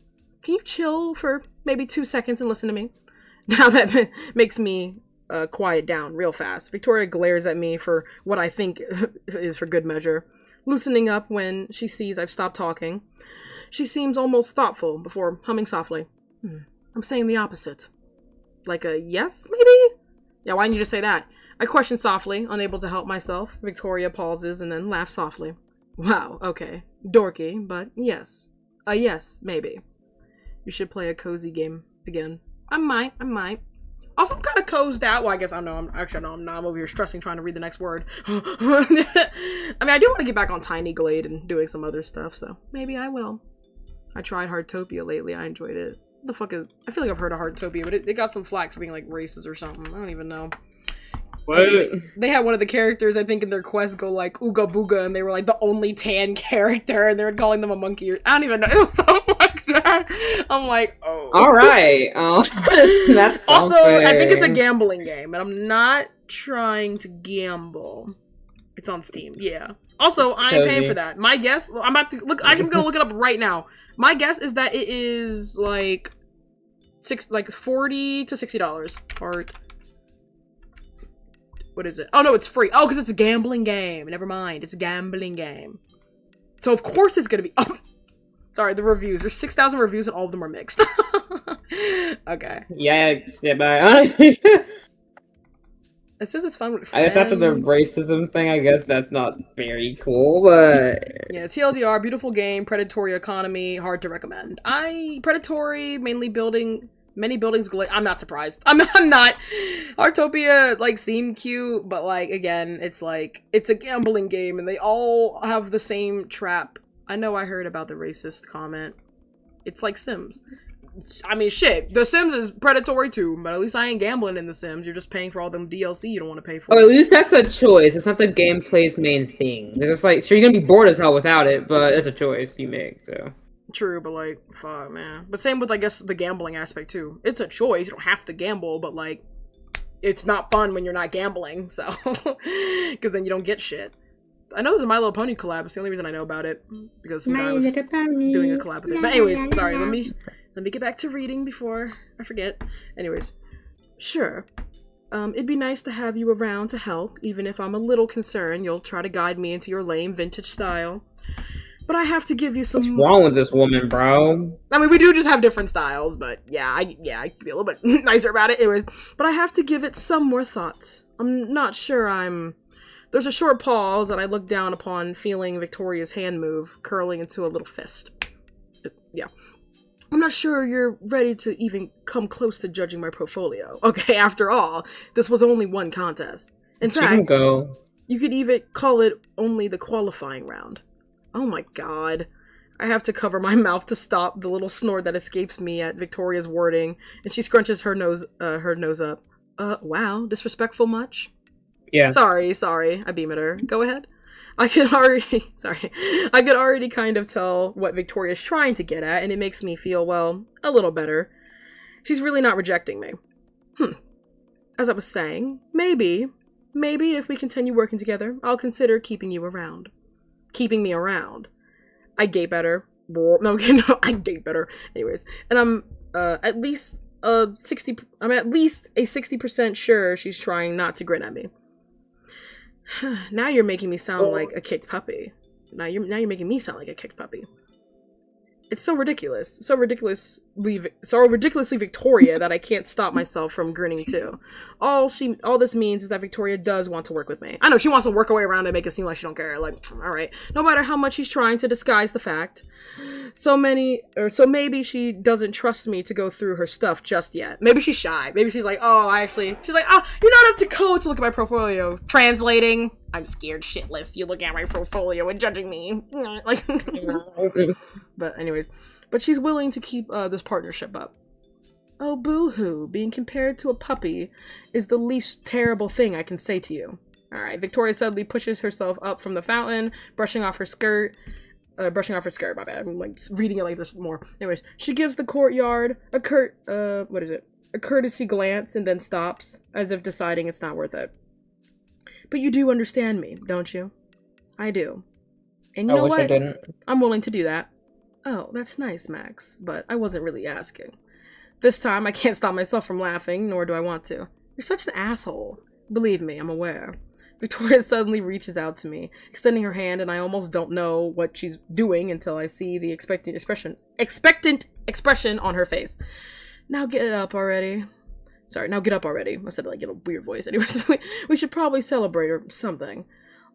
Can you chill for maybe 2 seconds and listen to me? Now that makes me quiet down real fast. Victoria glares at me for what I think is for good measure, loosening up when she sees I've stopped talking. She seems almost thoughtful before humming softly. I'm saying the opposite. Like a yes, maybe? Yeah, why didn't you just say that? I question softly, unable to help myself. Victoria pauses and then laughs softly. Wow, okay. Dorky, but yes. A yes, maybe. You should play a cozy game again. I might. Also, I'm kind of cozed out. Well, I guess I know. I'm not. I'm over here stressing trying to read the next word. I mean, I do want to get back on Tiny Glade and doing some other stuff, so maybe I will. I tried Heartopia lately. I enjoyed it. What the fuck is... I feel like I've heard of Heartopia, but it got some flack for being, like, racist or something. I don't even know. What? They had one of the characters, I think, in their quest go, like, Ooga Booga, and they were, like, the only tan character, and they were calling them a monkey. I don't even know. It was something like that. I'm like, oh. Alright. That's also, fair. I think it's a gambling game, and I'm not trying to gamble. It's on Steam, yeah. Also, I ain't paying for that. My guess, I'm gonna look it up right now. My guess is that it is, like, $40 to $60. Or... What is it? Oh, no, it's free. Oh, because it's a gambling game. Never mind. It's a gambling game. So, of course it's going to be... Oh, sorry, the reviews. There's 6,000 reviews and all of them are mixed. Okay. Yikes. Yeah, bye. It says it's fun with friends. I guess after the racism thing, I guess that's not very cool, but... Yeah, TLDR, beautiful game, predatory economy, hard to recommend. Predatory, mainly building... Many buildings I'm not surprised. I'm not. Heartopia, like, seemed cute, but, like, again, it's like, it's a gambling game, and they all have the same trap. I know I heard about the racist comment. It's like Sims. I mean, shit, The Sims is predatory too, but at least I ain't gambling in The Sims. You're just paying for all them DLC you don't want to pay for. Oh, at least that's a choice. It's not the gameplay's main thing. It's just like, sure, you're gonna be bored as hell without it, but it's a choice you make, so... True, but like, fuck, man. But same with, I guess, the gambling aspect, too. It's a choice. You don't have to gamble, but like, it's not fun when you're not gambling, so because then you don't get shit. I know there's a My Little Pony collab. It's the only reason I know about it because some guy was doing a collab with it. But anyways, sorry. Let me get back to reading before I forget. Anyways, sure. It'd be nice to have you around to help, even if I'm a little concerned you'll try to guide me into your lame vintage style. But I have to give you some. What's wrong with this woman, bro? I mean, we do just have different styles, but yeah, I could be a little bit nicer about it. Anyways, but I have to give it some more thoughts. I'm not sure I'm. There's a short pause, and I look down upon feeling Victoria's hand move, curling into a little fist. Yeah. I'm not sure you're ready to even come close to judging my portfolio. Okay, after all, this was only one contest. In fact, you could even call it only the qualifying round. Oh my god. I have to cover my mouth to stop the little snort that escapes me at Victoria's wording, and she scrunches her nose up. Wow, disrespectful much? Yeah. Sorry, I beam at her. Go ahead. I could already kind of tell what Victoria's trying to get at, and it makes me feel, well, a little better. She's really not rejecting me. As I was saying, maybe if we continue working together, I'll consider keeping you around. Keeping me around. I gape at her. No, I gape at her. Anyways, and I'm at least a 60% sure she's trying not to grin at me. Now you're making me sound like a kicked puppy. Now you're making me sound like a kicked puppy. It's so ridiculous. So ridiculously Victoria that I can't stop myself from grinning too. All this means is that Victoria does want to work with me. I know she wants to work her way around and make it seem like she don't care. Like, alright. No matter how much she's trying to disguise the fact. So maybe she doesn't trust me to go through her stuff just yet. Maybe she's shy. Maybe she's like, you're not up to code to look at my portfolio. Translating. I'm scared shitless. You look at my portfolio and judging me. Like, but anyways, she's willing to keep this partnership up. Oh, boo-hoo. Being compared to a puppy is the least terrible thing I can say to you. Alright, Victoria suddenly pushes herself up from the fountain, brushing off her skirt, my bad. I'm like reading it like this more. Anyways, she gives the courtyard a courtesy glance and then stops, as if deciding it's not worth it. But you do understand me, don't you? I do. And you know what? I didn't. I'm willing to do that. Oh, that's nice, Max, but I wasn't really asking. This time, I can't stop myself from laughing, nor do I want to. You're such an asshole. Believe me, I'm aware. Victoria suddenly reaches out to me, extending her hand, and I almost don't know what she's doing until I see the expectant expression on her face. Now get up already. Now get up already. I said it like in a weird voice. Anyways, we should probably celebrate or something.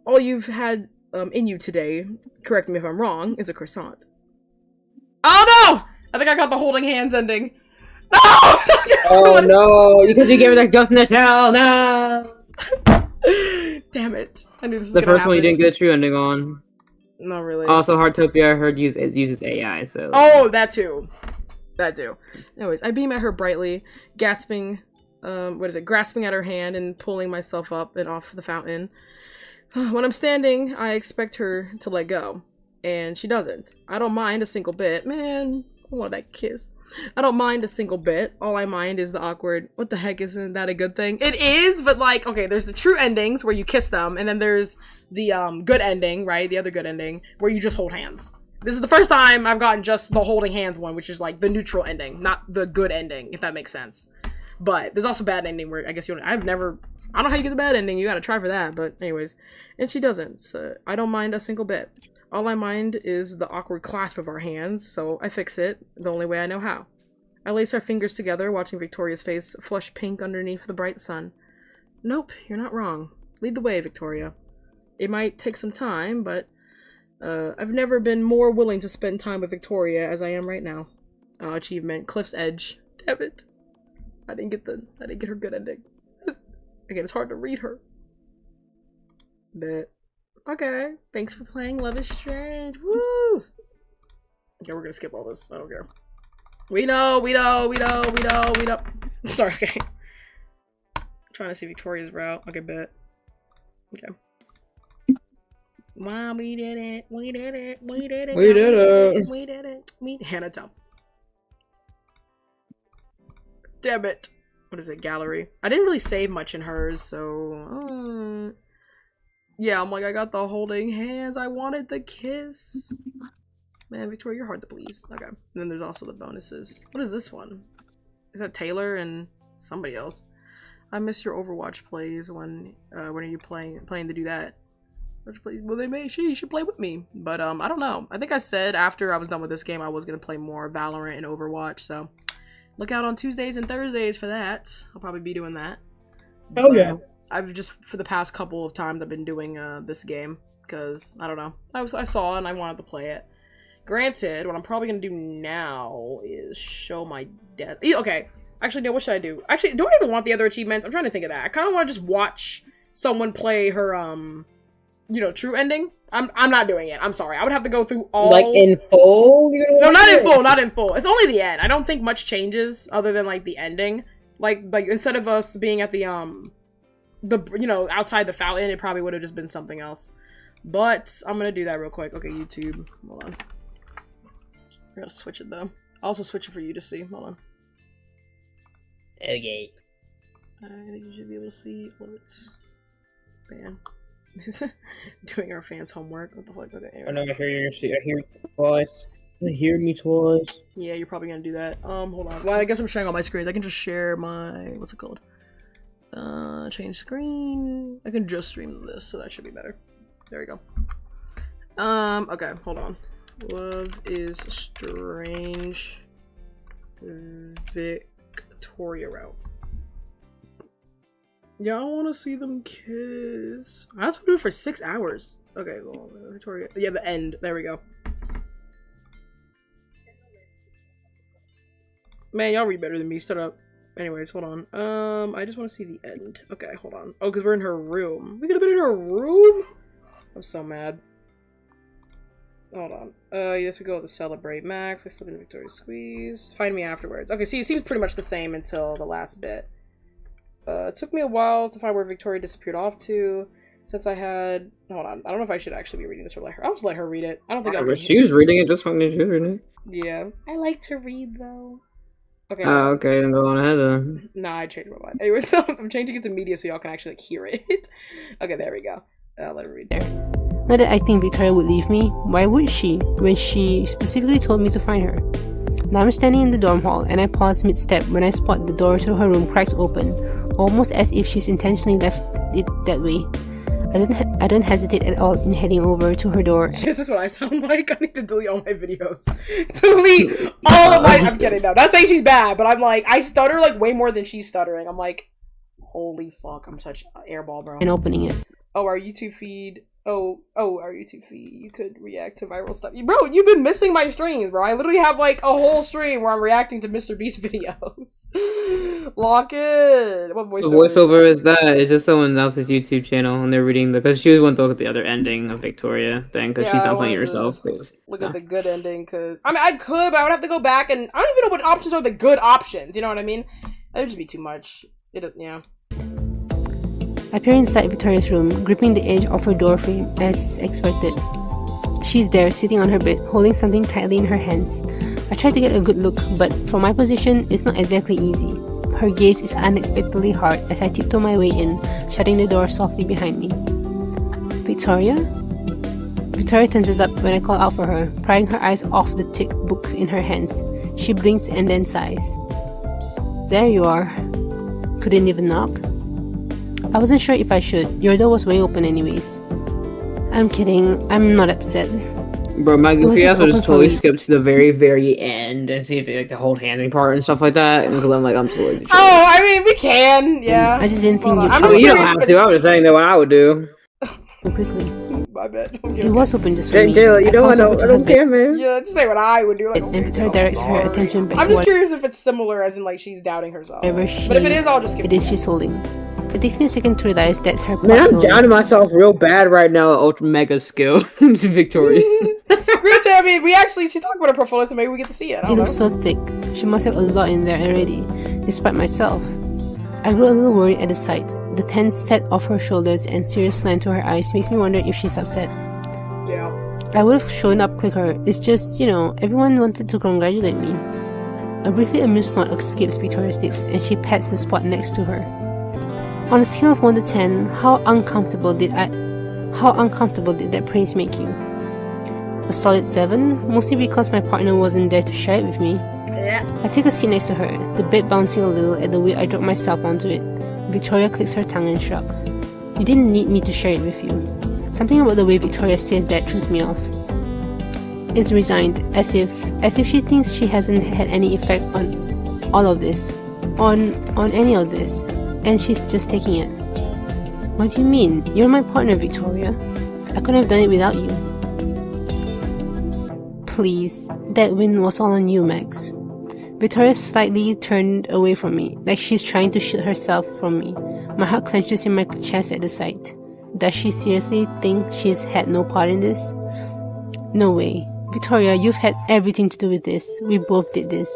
All you've had in you today, correct me if I'm wrong, is a croissant. Oh no! I think I got the holding hands ending. No! Oh no! Because you gave her that ghost in the shell. No! Damn it! I knew this was the first happen. one you didn't get a true ending on. Not really. Also, Heartopia I heard uses AI. So. Oh, that too. Anyways, I beam at her brightly, grasping at her hand and pulling myself up and off the fountain. When I'm standing, I expect her to let go, and she doesn't. I don't mind a single bit. Man, I want that kiss. I don't mind a single bit. All I mind is the awkward, what the heck, isn't that a good thing? It is, but like, okay, there's the true endings where you kiss them, and then there's the good ending, right? The other good ending, where you just hold hands. This is the first time I've gotten just the holding hands one, which is like the neutral ending, not the good ending, if that makes sense. But there's also bad ending where I guess I don't know how you get the bad ending, you gotta try for that, but anyways. And she doesn't, so I don't mind a single bit. All I mind is the awkward clasp of our hands, so I fix it the only way I know how. I lace our fingers together, watching Victoria's face flush pink underneath the bright sun. Nope, you're not wrong. Lead the way, Victoria. It might take some time, but I've never been more willing to spend time with Victoria as I am right now. Achievement, Cliff's Edge. Damn it. I didn't get her good ending. Again, it's hard to read her. But okay. Thanks for playing Love is Strange. Woo! Okay, we're gonna skip all this. I don't care. We know. Sorry, okay. I'm trying to see Victoria's route. Okay, bet. Okay. Wow, we did it. Hannah Tom. Damn it. what is it, gallery. I didn't really save much in hers, so yeah, I'm like, I got the holding hands. I wanted the kiss. Man, Victoria, you're hard to please. Okay. And then there's also the bonuses. What is this one? Is that Taylor and somebody else? I miss your Overwatch plays. When are you playing to do that? Well, she should play with me. But I don't know. I think I said after I was done with this game I was gonna play more Valorant and Overwatch, so look out on Tuesdays and Thursdays for that. I'll probably be doing that. Oh yeah. I've just, for the past couple of times, I've been doing this game because I don't know. I saw it and I wanted to play it. Granted, what I'm probably gonna do now is show my death. Okay, actually, no. What should I do? Actually, do I even want the other achievements? I'm trying to think of that. I kind of want to just watch someone play her true ending. I'm not doing it. I'm sorry. I would have to go through all, like, in full. No, not in full. Not in full. It's only the end. I don't think much changes other than like the ending. Like instead of us being at the outside the fountain, it probably would have just been something else. But I'm gonna do that real quick. Okay, YouTube. Hold on. I'm gonna switch it though. I'll also switch it for you to see. Hold on. Okay. I think you should be able to see what it's. Man. Doing our fans' homework. What the fuck? Okay. I know. I hear you twice. I hear me twice. Yeah, you're probably gonna do that. Hold on. Well, I guess I'm sharing all my screens. I can just share my, what's it called? Change screen. I can just stream this, so that should be better. There we go. Okay, hold on. Love is Strange Victoria route. Yeah, I want to see them kiss. I have to do it for 6 hours. Okay, well, Victoria. Yeah, the end. There we go. Man, y'all read better than me. Shut up. Anyways, hold on. I just want to see the end. Okay, hold on. Oh, because we're in her room. We could have been in her room? I'm so mad. Hold on. Yes, we go to Celebrate Max. I slip into Victoria's Squeeze. Find me afterwards. Okay, see, it seems pretty much the same until the last bit. It took me a while to find where Victoria disappeared off to. Since I had... Hold on. I don't know if I should actually be reading this or let her... I'll just let her read it. I don't think I she was reading it just when she was reading it. Yeah. I like to read, though. Okay. Oh, okay. Then go on ahead, then. Nah, I changed my mind. Anyway, so I'm changing it to media so y'all can actually like, hear it. Okay, there we go. I'll let her read there. Not that I think Victoria would leave me. Why would she, when she specifically told me to find her? Now I'm standing in the dorm hall, and I pause mid-step when I spot the door to her room cracks open, almost as if she's intentionally left it that way. I don't hesitate at all in heading over to her door. This is what I sound like. I need to delete all my videos. Delete all of my... I'm kidding, no. Not saying she's bad, but I'm like, I stutter like way more than she's stuttering. I'm like, holy fuck, I'm such airball, bro. And opening it. Oh, our YouTube feed... Oh, our YouTube feed. You could react to viral stuff. Bro, you've been missing my streams, bro. I literally have like a whole stream where I'm reacting to Mr. Beast videos. Lock it. What voiceover? The voiceover is that. It's just someone else's YouTube channel, and they're reading because she wanted to look at the other ending of Victoria thing because she's not playing it herself. Look at the good ending because I mean I could, but I would have to go back and I don't even know what options are the good options. You know what I mean? That would just be too much. Yeah. I peer inside Victoria's room, gripping the edge of her door frame as expected. She's there, sitting on her bed, holding something tightly in her hands. I try to get a good look, but from my position, it's not exactly easy. Her gaze is unexpectedly hard as I tiptoe my way in, shutting the door softly behind me. Victoria? Victoria tenses up when I call out for her, prying her eyes off the thick book in her hands. She blinks and then sighs. There you are. Couldn't even knock? I wasn't sure if I should. Your door was way open anyways. I'm kidding. I'm not upset. Bro, my goofy ass would just totally skip to the very, very end and see if they like the whole handing part and stuff like that. Because I'm like, I'm totally. Oh, I mean, we can, yeah. I just didn't think you. I mean, you don't have to. I was just saying that what I would do. Quickly. My bad. It was open just for me. Jayla, you know what? I don't care, man. Yeah, just say what I would do. Like, and Victoria directs her attention back. I'm just curious if it's similar, as in like she's doubting herself. But if it is, I'll just skip. It is she's holding. It takes me a second to realize that's her. Man, I'm doubting myself real bad right now at Ultra Mega Skill. Victorious. Granted, I mean, she's talking about her portfolio, so maybe we get to see it. It looks so thick. She must have a lot in there already, despite myself. I grew a little worried at the sight. The tense set of her shoulders and serious slant to her eyes makes me wonder if she's upset. Yeah. I would have shown up quicker. It's just, everyone wanted to congratulate me. A briefly amused snort escapes Victoria's lips, and she pats the spot next to her. On a scale of 1 to 10, how uncomfortable did that praise make you? A solid 7, mostly because my partner wasn't there to share it with me. I take a seat next to her, the bed bouncing a little at the way I drop myself onto it. Victoria clicks her tongue and shrugs. You didn't need me to share it with you. Something about the way Victoria says that throws me off. It's resigned, as if she thinks she hasn't had any effect on all of this, on any of this, and she's just taking it. What do you mean? You're my partner, Victoria. I couldn't have done it without you. Please, that win was all on you, Max. Victoria slightly turned away from me, like she's trying to shield herself from me. My heart clenches in my chest at the sight. Does she seriously think she's had no part in this? No way. Victoria, you've had everything to do with this. We both did this.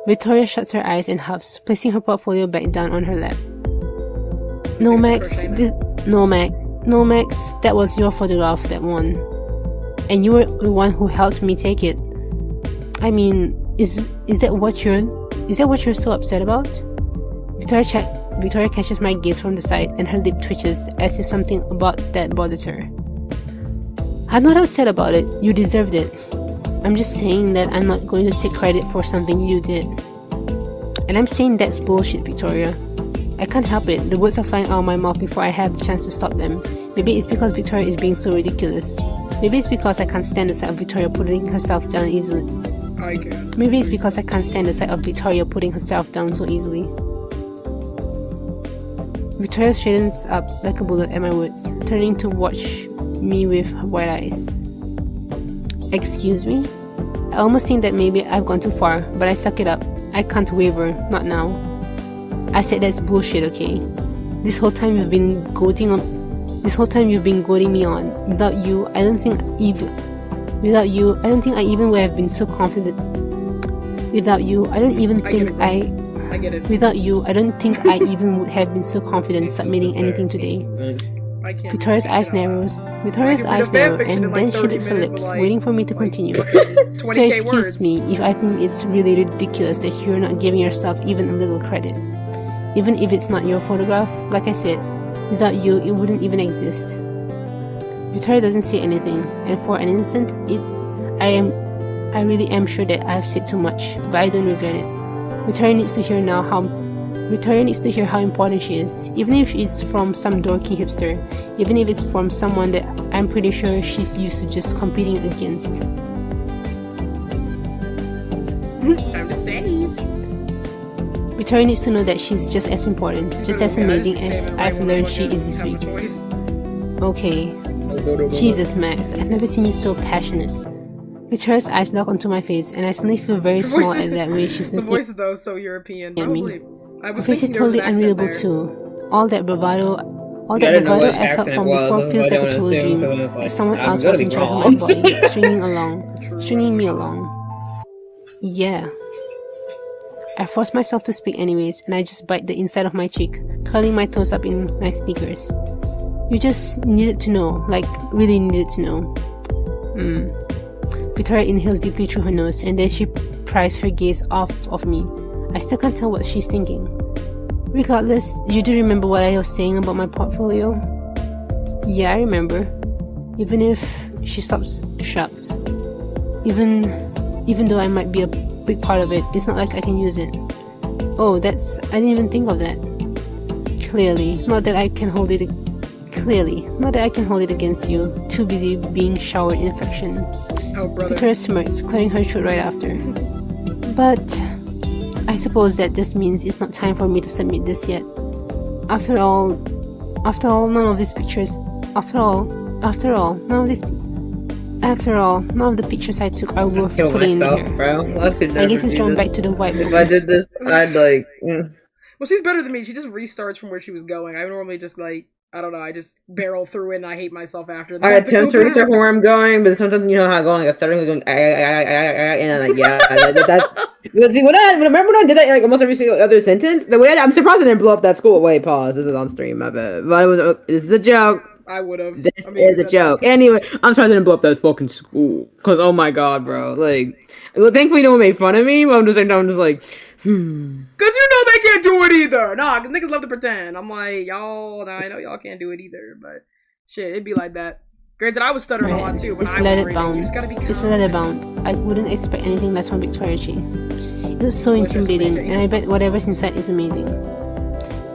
Victoria shuts her eyes and huffs, placing her portfolio back down on her lap. No, Max. No, Max. That was your photograph that won. And you were the one who helped me take it. I mean, is that what you're so upset about? Victoria catches my gaze from the side, and her lip twitches as if something about that bothers her. I'm not upset about it. You deserved it. I'm just saying that I'm not going to take credit for something you did. And I'm saying that's bullshit, Victoria. I can't help it. The words are flying out of my mouth before I have the chance to stop them. Maybe it's because Victoria is being so ridiculous. Maybe it's because I can't stand the sight of Victoria putting herself down easily. I can. Maybe it's because I can't stand the sight of Victoria putting herself down so easily. Victoria straightens up like a bullet at my words, turning to watch me with wide eyes. Excuse me? I almost think that maybe I've gone too far, but I suck it up. I can't waver, not now. I said that's bullshit, okay? This whole time you've been goading me on. Without you, I don't think I even would have been so confident. Without you, I don't even think I get it. Without you, I don't think I even would have been so confident submitting anything today. I can't. Victoria's eyes narrow, and then she licks her lips, waiting for me to continue. So 20K excuse words. me if I think it's really ridiculous that you're not giving yourself even a little credit. Even if it's not your photograph, like I said, without you, it wouldn't even exist. Victoria doesn't say anything, and for an instant, I really am sure that I've said too much, but I don't regret it. Victoria needs to hear how important she is, even if it's from some dorky hipster, even if it's from someone that I'm pretty sure she's used to just competing against. Time to save. Victoria needs to know that she's just as important, just as amazing as I've learned she is this week. Okay. Jesus, Max, I've never seen you so passionate. Victoria's eyes lock onto my face, and I suddenly feel very small at that way she's The looking voice though is so European. at me. Probably. I Her was face is thinking there was totally an accent unreadable there. too. All that bravado I didn't know what I felt accent from it was, before so feels I like a don't total assume, dream. because it's Like like, someone I'm else gonna was be in charge of wrong. my body, stringing me along. Yeah. I force myself to speak anyways, and I just bite the inside of my cheek, curling my toes up in my sneakers. You just needed to know, like really needed to know. Victoria inhales deeply through her nose, and then she pries her gaze off of me. I still can't tell what she's thinking. Regardless, you do remember what I was saying about my portfolio? Yeah, I remember. Even if she stops, shrugs. Even though I might be a big part of it, it's not like I can use it. Oh, I didn't even think of that. Clearly, not that I can hold it against you. Too busy being showered in affection. Oh, brother. Victoria smirks, clearing her throat right after. But I suppose that just means it's not time for me to submit this yet. After all, none of the pictures I took are worth Kill putting myself, in here. bro. I could I never guess it's do drawn this. back to the white If book. I did this, I'd like. Well, she's better than me. She just restarts from where she was going. I normally just like, I don't know, I just barrel through it and I hate myself after. I attempt to restart from where I'm going, but sometimes you know how I'm going. I'm starting going, and I'm like, yeah, see, remember when I did that like almost every single other sentence? The way I'm surprised I didn't blow up that school. Wait, pause. This is on stream, my bad. But this is a joke. I would have. This is a joke. Anyway, I'm sorry I didn't blow up that fucking school. Cause oh my god, bro, like Well, thankfully, no one made fun of me. But I'm just like, Cause you know they can't do it either. Nah, cause niggas love to pretend. I'm like, y'all, nah, I know y'all can't do it either, but shit, it'd be like that. Granted, I was stuttering a lot too when It's I was leather reading. bound. You just gotta be calm. It's leather bound. I wouldn't expect anything less from Victoria Chase. It looks so intimidating, and I bet whatever's inside is amazing.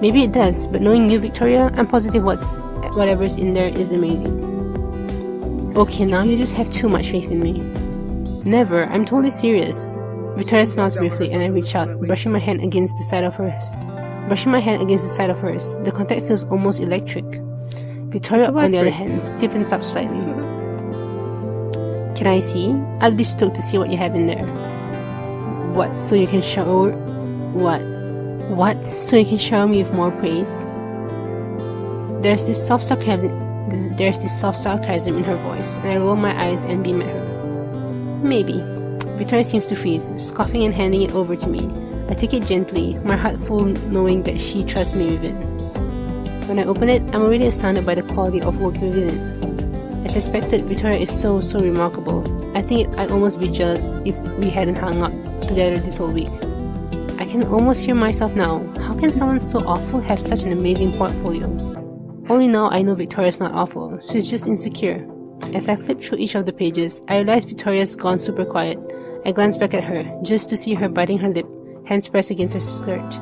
Maybe it does, but knowing you, Victoria, I'm positive whatever's in there is amazing. Okay, now you just have too much faith in me. Never, I'm totally serious. Victoria smiles briefly, and I reach out, brushing my hand against the side of hers. The contact feels almost electric. Victoria, on the other hand, stiffens up slightly. Can I see? I'll be stoked to see what you have in there. What? So you can shower? What? What? So you can shower me with more praise? There's this soft sarcasm in her voice, and I roll my eyes and beam at her. Maybe. Victoria seems to freeze, scoffing and handing it over to me. I take it gently, my heart full knowing that she trusts me with it. When I open it, I'm already astounded by the quality of work within it. As expected, Victoria is so remarkable. I think I'd almost be jealous if we hadn't hung out together this whole week. I can almost hear myself now. How can someone so awful have such an amazing portfolio? Only now I know Victoria's not awful, she's just insecure. As I flip through each of the pages, I realize Victoria's gone super quiet. I glance back at her, just to see her biting her lip, hands pressed against her skirt.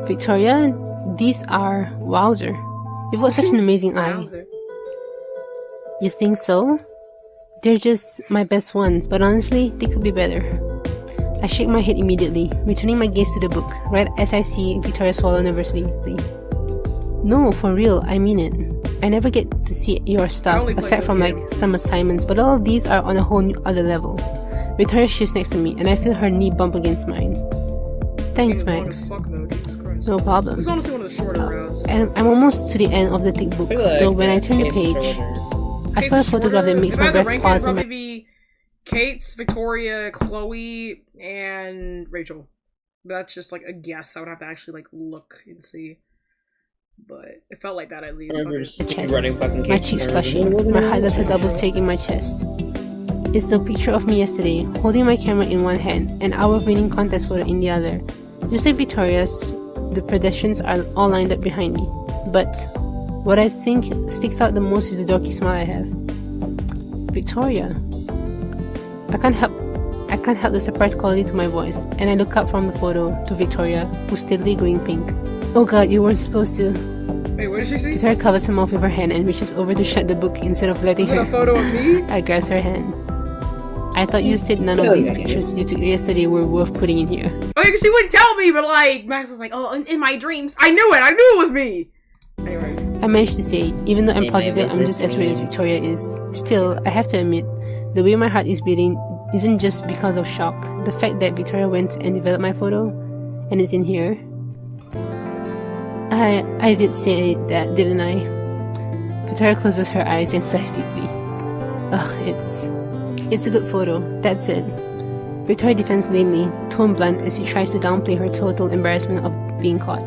Victoria, these are... wowzer. You've got such an amazing eye. You think so? They're just my best ones, but honestly, they could be better. I shake my head immediately, returning my gaze to the book, right as I see Victoria swallow nervously. No, for real, I mean it. I never get to see your stuff, aside from like some assignments, but all of these are on a whole new other level. Victoria shifts next to me, and I feel her knee bump against mine. Thanks, Max. No problem. It's honestly one of the shorter rows. And I'm almost to the end of the thick book, though when I turn the page, I spot a photograph that makes my breath pause in my... Be Kate's, Victoria, Chloe, and Rachel. That's just like a guess. I would have to actually like look and see. But it felt like that at least. My cheeks flushing. My heart does a double take in my chest. It's the picture of me yesterday, holding my camera in one hand and our winning contest photo in the other. Just like Victoria's, the pedestrians are all lined up behind me. But what I think sticks out the most is the dorky smile I have. Victoria. I can't help the surprised quality to my voice, and I look up from the photo to Victoria, who's steadily going pink. Oh god, you weren't supposed to. Wait, what did she see? Victoria covers her mouth with her hand and reaches over to shut the book instead of letting her. Is it a photo of me? I grasp her hand. I thought you said none of these pictures you took yesterday were worth putting in here. Oh, yeah, 'cause she wouldn't tell me, but like, Max was like, oh, in my dreams. I knew it was me! Anyways. I managed to say, even though I'm positive I'm just as ready as Victoria is. Still, I have to admit, the way my heart is beating isn't just because of shock. The fact that Victoria went and developed my photo, and it's in here. I did say that, didn't I? Victoria closes her eyes and sighs deeply. Ugh, it's a good photo, that's it. Victoria defends lamely, tone blunt as she tries to downplay her total embarrassment of being caught.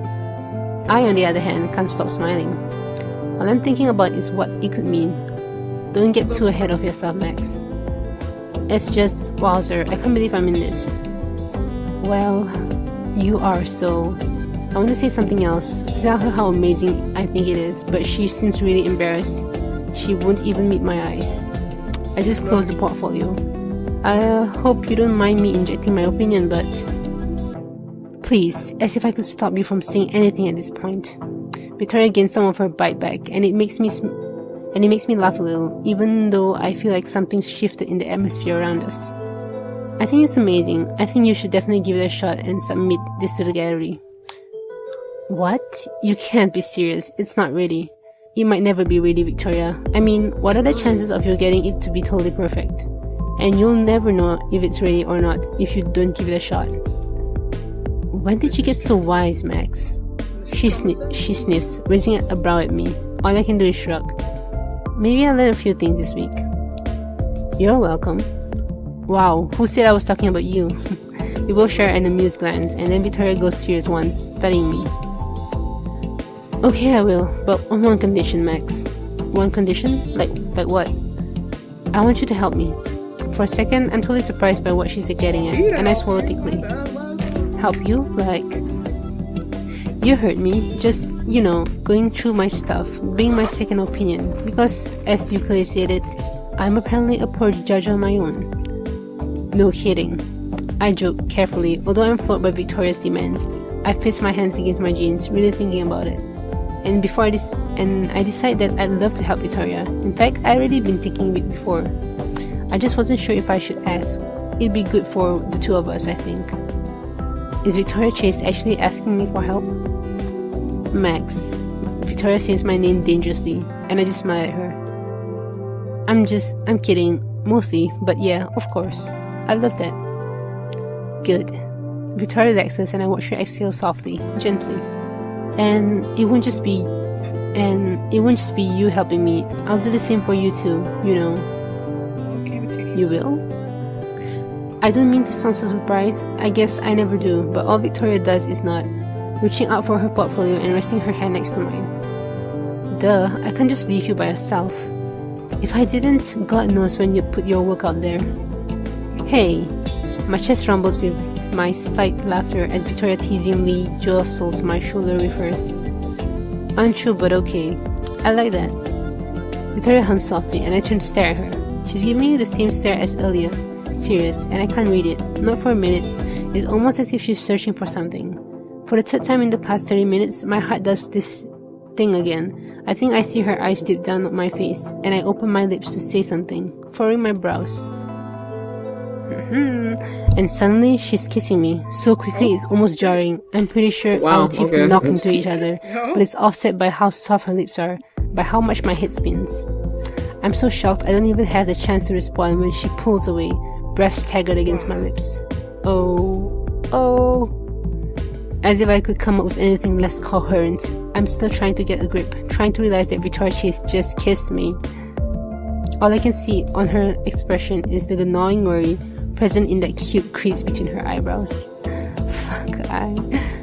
I, on the other hand, can't stop smiling. All I'm thinking about is what it could mean. Don't get too ahead of yourself, Max. It's just, wowzer, I can't believe I'm in this. Well, you are so... I want to say something else, to tell her how amazing I think it is, but she seems really embarrassed. She won't even meet my eyes. I just closed the portfolio. I hope you don't mind me injecting my opinion, but... Please, as if I could stop you from saying anything at this point. Victoria gains some of her bite back, and it makes me laugh a little, even though I feel like something's shifted in the atmosphere around us. I think it's amazing. I think you should definitely give it a shot and submit this to the gallery. What? You can't be serious. It's not ready. It might never be ready, Victoria. I mean, what are the chances of you getting it to be totally perfect? And you'll never know if it's ready or not if you don't give it a shot. When did you get so wise, Max? She sniffs, raising a brow at me. All I can do is shrug. Maybe I learned a few things this week. You're welcome. Wow, who said I was talking about you? We both share an amused glance, and then Victoria goes serious once, studying me. Okay, I will, but on one condition, Max. One condition? Like what? I want you to help me. For a second, I'm totally surprised by what she's getting at, and I swallow thickly. Help you? Like, you heard me, just, going through my stuff, being my second opinion, because, as you clearly stated, I'm apparently a poor judge on my own. No kidding. I joke carefully, although I'm floored by Victoria's demands. I fist my hands against my jeans, really thinking about it. And I decide that I'd love to help Victoria. In fact, I'd already been thinking it before. I just wasn't sure if I should ask. It'd be good for the two of us, I think. Is Victoria Chase actually asking me for help? Max. Victoria says my name dangerously, and I just smile at her. I'm kidding, mostly, but yeah, of course. I love that. Good. Victoria relaxes and I watch her exhale softly, gently. And it won't just be you helping me. I'll do the same for you too, You will? I don't mean to sound so surprised. I guess I never do, but all Victoria does is nod, reaching out for her portfolio and resting her hand next to mine. Duh, I can't just leave you by yourself. If I didn't, God knows when you put your work out there. Hey. My chest rumbles with my slight laughter as Victoria teasingly jostles my shoulder with hers. Untrue, but okay. I like that. Victoria hums softly, and I turn to stare at her. She's giving me the same stare as earlier. Serious, and I can't read it. Not for a minute. It's almost as if she's searching for something. For the third time in the past 30 minutes, my heart does this thing again. I think I see her eyes dip down my face, and I open my lips to say something, furrowing my brows. And suddenly, she's kissing me. So quickly, it's almost jarring. I'm pretty sure our teeth knock into each other, but it's offset by how soft her lips are, by how much my head spins. I'm so shocked I don't even have the chance to respond when she pulls away, breath staggered against my lips. Oh. As if I could come up with anything less coherent. I'm still trying to get a grip, trying to realize that Victoria Chase just kissed me. All I can see on her expression is the gnawing worry present in that cute crease between her eyebrows.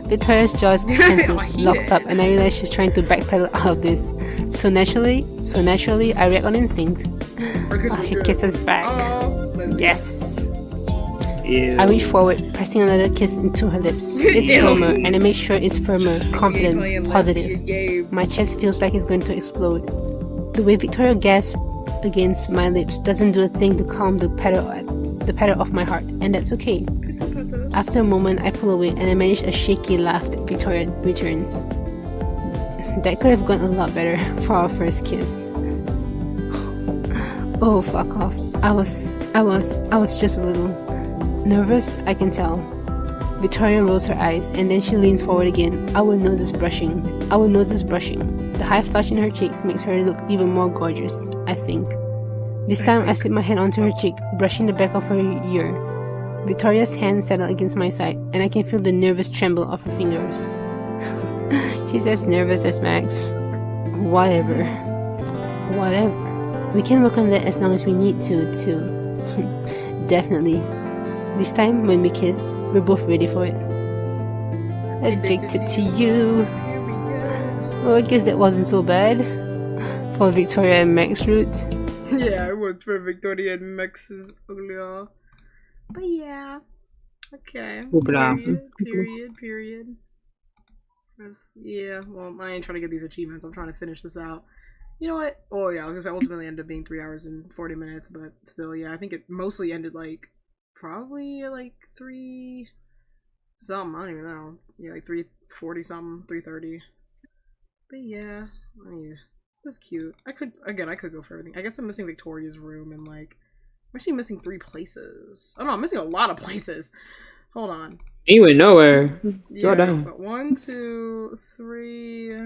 Victoria's jaws tenses, locks up, and I realize she's trying to backpedal out of this. So naturally, I react on instinct. She kisses back. Yes. Ew. I reach forward, pressing another kiss into her lips. It's firmer, and I make sure it's firmer, confident, positive. My chest feels like it's going to explode. The way Victoria gasps against my lips doesn't do a thing to calm the patter of my heart, and that's okay. After a moment, I pull away and I manage a shaky laugh that Victoria returns. That could have gone a lot better for our first kiss. Oh, fuck off. I was just a little nervous, I can tell. Victoria rolls her eyes and then she leans forward again, our noses brushing. The high flush in her cheeks makes her look even more gorgeous, I think. This time I slip my hand onto her cheek, brushing the back of her ear. Victoria's hand settled against my side, and I can feel the nervous tremble of her fingers. She's as nervous as Max. Whatever. We can work on that as long as we need to, too. Definitely. This time, when we kiss, we're both ready for it. Addicted to you. Well, I guess that wasn't so bad. For Victoria and Max route. Yeah, I went for Victoria and Max's earlier. But yeah. Okay. Period. Yeah, well, I ain't trying to get these achievements. I'm trying to finish this out. You know what? Oh, yeah, I was gonna say ultimately ended up being 3 hours and 40 minutes, but still, yeah, I think it mostly ended probably 3 something. I don't even know. Yeah, 340 something, 330. But yeah, I mean, that's cute. I could go for everything. I guess I'm missing Victoria's room and I'm actually missing 3 places. Oh no, I'm missing a lot of places. Hold on. You went nowhere. Yeah, but 1, 2, 3,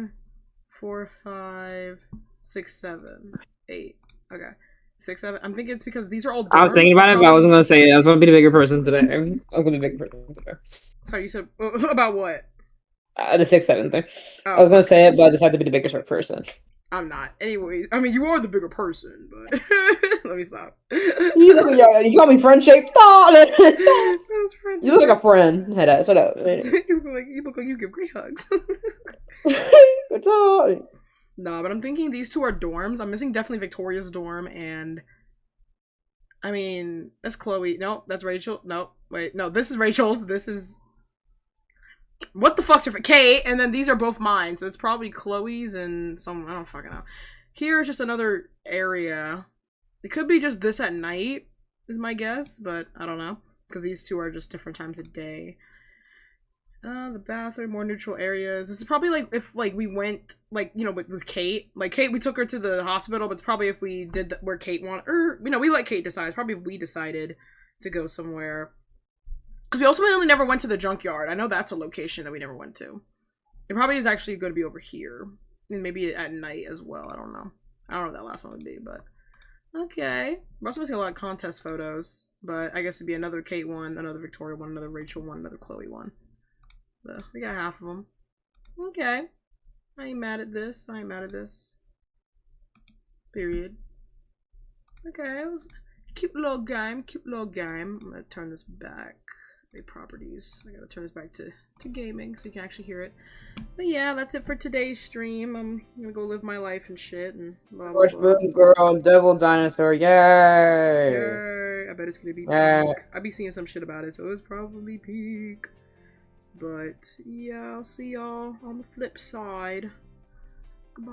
4, 5, 6, 7, 8. Okay. 6, 7. I'm thinking it's because these are all dorms. I was thinking about it, but I wasn't gonna say it. I was gonna be the bigger person today. I was gonna be the bigger person today. Sorry, you said about what? The 6, 7 thing. Oh, I was gonna say it, but I decided to be the bigger person. I'm not. Anyways, I mean, you are the bigger person, but let me stop. You call me friend shaped? Stop! You look like a friend. Head out. Shut up. You look like you give great hugs. No, but I'm thinking these 2 are dorms. I'm missing definitely Victoria's dorm and I mean, that's Chloe. No, that's Rachel. No, wait, no, this is Rachel's. This is what the fuck's your Kate, and then these are both mine, so it's probably Chloe's and some. I don't fucking know. Here's just another area. It could be just this at night, is my guess, but I don't know because these two are just different times of day. The bathroom, more neutral areas. This is probably like if like we went like you know with Kate. Like Kate, we took her to the hospital, but it's probably if we did where Kate wanted, or you know we let Kate decide. It's probably if we decided to go somewhere. Because we ultimately never went to the junkyard. I know that's a location that we never went to. It probably is actually going to be over here. And maybe at night as well. I don't know. I don't know what that last one would be, but... Okay. We're also missing a lot of contest photos. But I guess it'd be another Kate one, another Victoria one, another Rachel one, another Chloe one. So, we got half of them. Okay. I ain't mad at this. I ain't mad at this. Period. Okay, it was a cute little game. Cute little game. I'm gonna turn this back. Properties. I gotta turn this back to gaming so you can actually hear it. But yeah, that's it for today's stream. I'm gonna go live my life and shit and blah blah blah. Moon Girl, Devil Dinosaur, yay! Yay! I bet it's gonna be peak. I'll be seeing some shit about it, so it's probably peak. But yeah, I'll see y'all on the flip side. Goodbye.